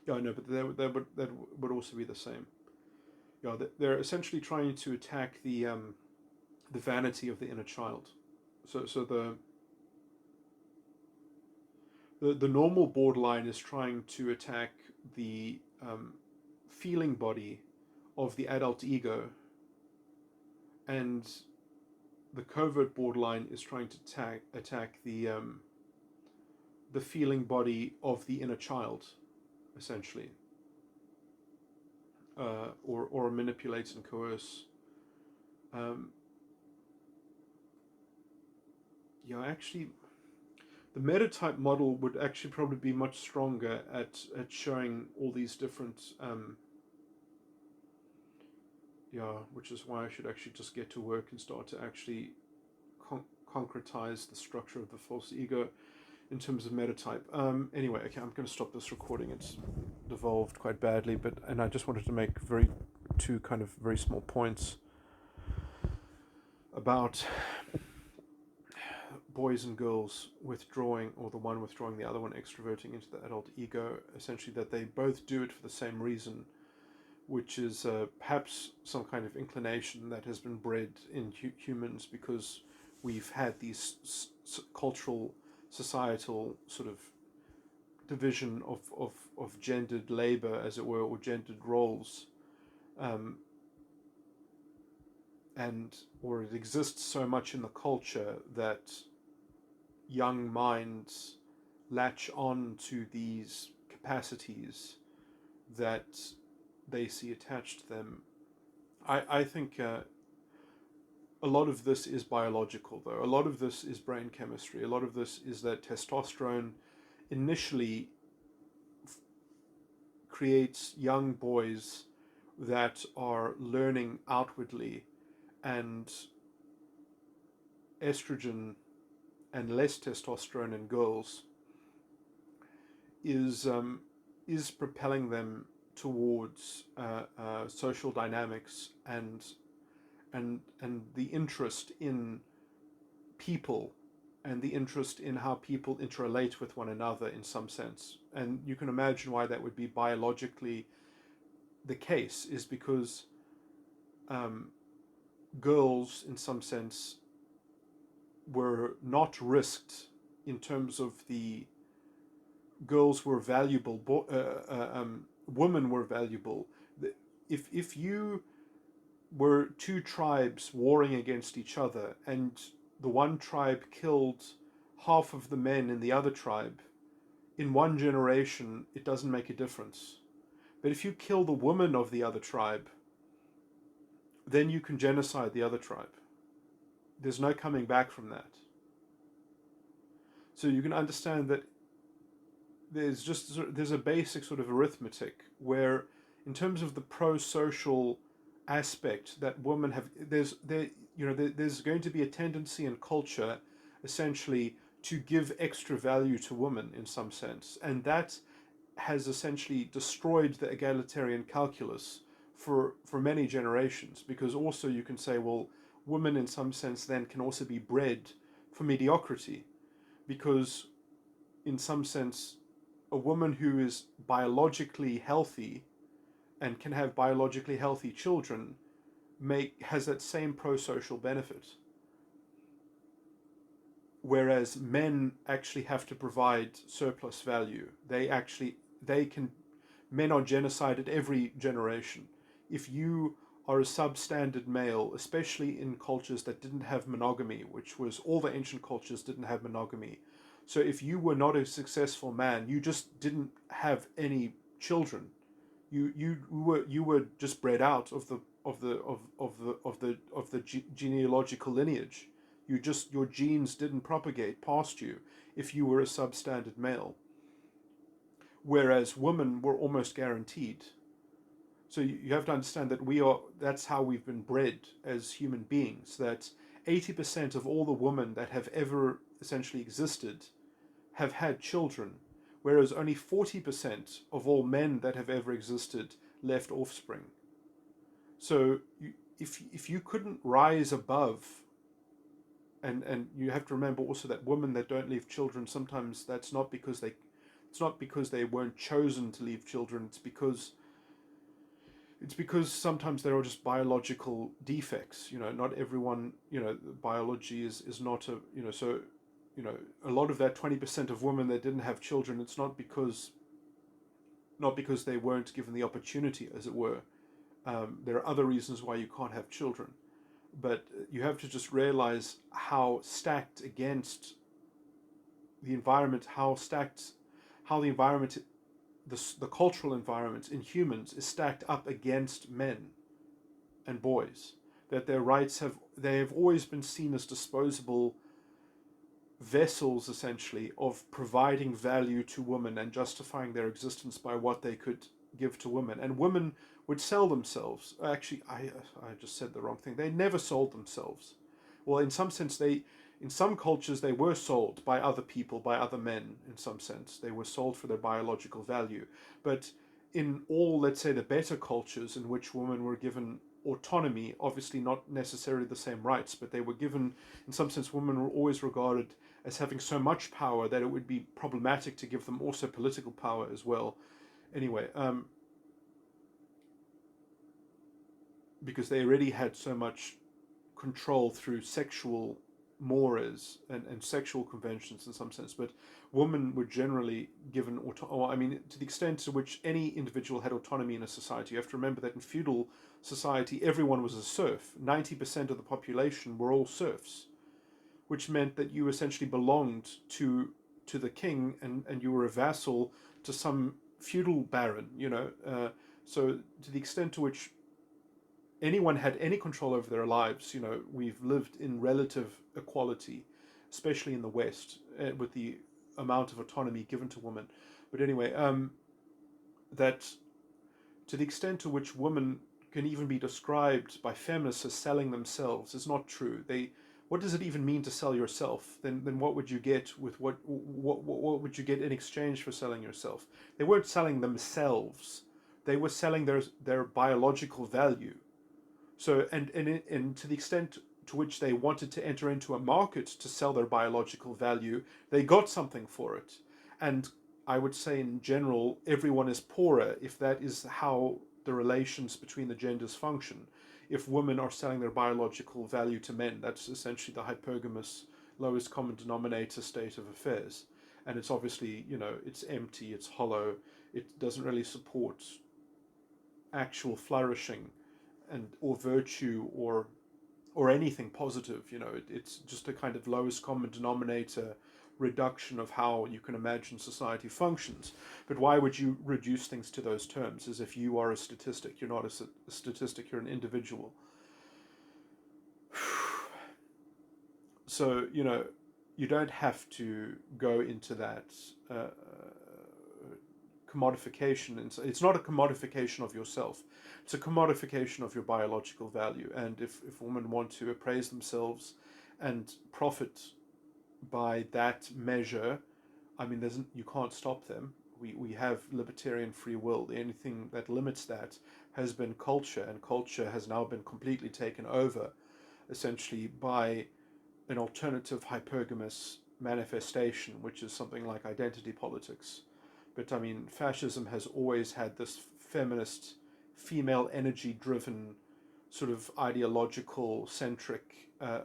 S1: Yeah, I know, but that would also be the same. Yeah, they're essentially trying to attack the vanity of the inner child. So the normal borderline is trying to attack the feeling body of the adult ego, and the covert borderline is trying to attack the feeling body of the inner child, essentially, or manipulate and coerce. Actually, the metatype model would actually probably be much stronger at showing all these different. Which is why I should actually just get to work and start to actually concretize the structure of the false ego in terms of metatype. Anyway, okay, I'm going to stop this recording. It's devolved quite badly, and I just wanted to make two kind of very small points about boys and girls withdrawing, or the one withdrawing, the other one extroverting into the adult ego, essentially that they both do it for the same reason, which is perhaps some kind of inclination that has been bred in humans because we've had these cultural, societal sort of division of gendered labor, as it were, or gendered roles, or it exists so much in the culture that young minds latch on to these capacities that they see attached to them. I think a lot of this is biological, though. A lot of this is brain chemistry. A lot of this is that testosterone initially creates young boys that are learning outwardly, and estrogen and less testosterone in girls is is propelling them towards social dynamics and the interest in people and the interest in how people interrelate with one another in some sense. And you can imagine why that would be biologically the case, is because um, girls, in some sense, were not risked in terms of the girls were valuable, women were valuable. If you were two tribes warring against each other and the one tribe killed half of the men in the other tribe, in one generation, it doesn't make a difference. But if you kill the woman of the other tribe, then you can genocide the other tribe. There's no coming back from that. So you can understand that there's a basic sort of arithmetic where, in terms of the pro-social aspect that women have, there's going to be a tendency in culture, essentially, to give extra value to women in some sense, and that has essentially destroyed the egalitarian calculus for many generations. Because also you can say, well, women in some sense then can also be bred for mediocrity, because in some sense a woman who is biologically healthy and can have biologically healthy children has that same pro-social benefit, whereas men actually have to provide surplus value. Men are genocided every generation. If you are a substandard male, especially in cultures that didn't have monogamy, which was all the ancient cultures didn't have monogamy. So if you were not a successful man, you just didn't have any children. You were just bred out of the genealogical lineage. Your genes didn't propagate past you if you were a substandard male, whereas women were almost guaranteed. So you have to understand that that's how we've been bred as human beings, that 80% of all the women that have ever essentially existed have had children, whereas only 40% of all men that have ever existed left offspring. So if you couldn't rise above, and you have to remember also that women that don't leave children, sometimes it's not because they weren't chosen to leave children. It's because sometimes there are just biological defects. Not everyone, biology is not so, a lot of that 20% of women that didn't have children, it's not because they weren't given the opportunity, as it were. There are other reasons why you can't have children. But you have to just realize how stacked against the environment, how the environment, the cultural environment in humans is stacked up against men and boys. That their rights they have always been seen as disposable vessels, essentially, of providing value to women and justifying their existence by what they could give to women. And women would sell themselves. Actually, I just said the wrong thing. They never sold themselves. Well, in some sense, in some cultures, they were sold by other people, by other men, in some sense. They were sold for their biological value. But in all, let's say, the better cultures in which women were given autonomy, obviously not necessarily the same rights, but they were given, in some sense, women were always regarded as having so much power that it would be problematic to give them also political power as well. Anyway, because they already had so much control through sexual mores and sexual conventions in some sense. But women were generally given to the extent to which any individual had autonomy in a society. You have to remember that in feudal society, everyone was a serf. 90% of the population were all serfs, which meant that you essentially belonged to the king, and you were a vassal to some feudal baron. So to the extent to which anyone had any control over their lives, we've lived in relative equality, especially in the West, with the amount of autonomy given to women. But anyway, that to the extent to which women can even be described by feminists as selling themselves is not true. what does it even mean to sell yourself? Then what would you get with what would you get in exchange for selling yourself? They weren't selling themselves; they were selling their biological value. So and to the extent to which they wanted to enter into a market to sell their biological value, they got something for it. And I would say in general, everyone is poorer if that is how the relations between the genders function. If women are selling their biological value to men, that's essentially the hypergamous lowest common denominator state of affairs. And it's obviously, it's empty, it's hollow, it doesn't really support actual flourishing and or virtue or anything positive. It's just a kind of lowest common denominator reduction of how you can imagine society functions. But why would you reduce things to those terms, as if you are a statistic? You're not a statistic, you're an individual. So you don't have to go into that commodification. It's not a commodification of yourself, it's a commodification of your biological value. And if women want to appraise themselves and profit by that measure, I mean, you can't stop them. We have libertarian free will. The only thing that limits that has been culture, and culture has now been completely taken over, essentially, by an alternative hypergamous manifestation, which is something like identity politics. But I mean, fascism has always had this feminist, female energy driven, sort of ideological centric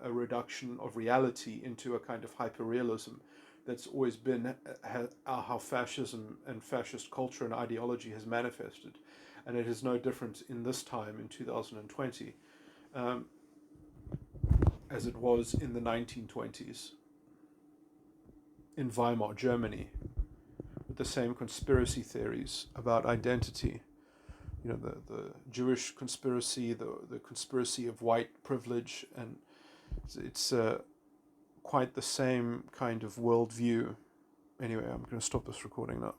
S1: a reduction of reality into a kind of hyperrealism. That's always been how fascism and fascist culture and ideology has manifested. And it is no different in this time in 2020 as it was in the 1920s in Weimar, Germany, with the same conspiracy theories about identity. The Jewish conspiracy, the conspiracy of white privilege, and it's quite the same kind of worldview. Anyway, I'm going to stop this recording now.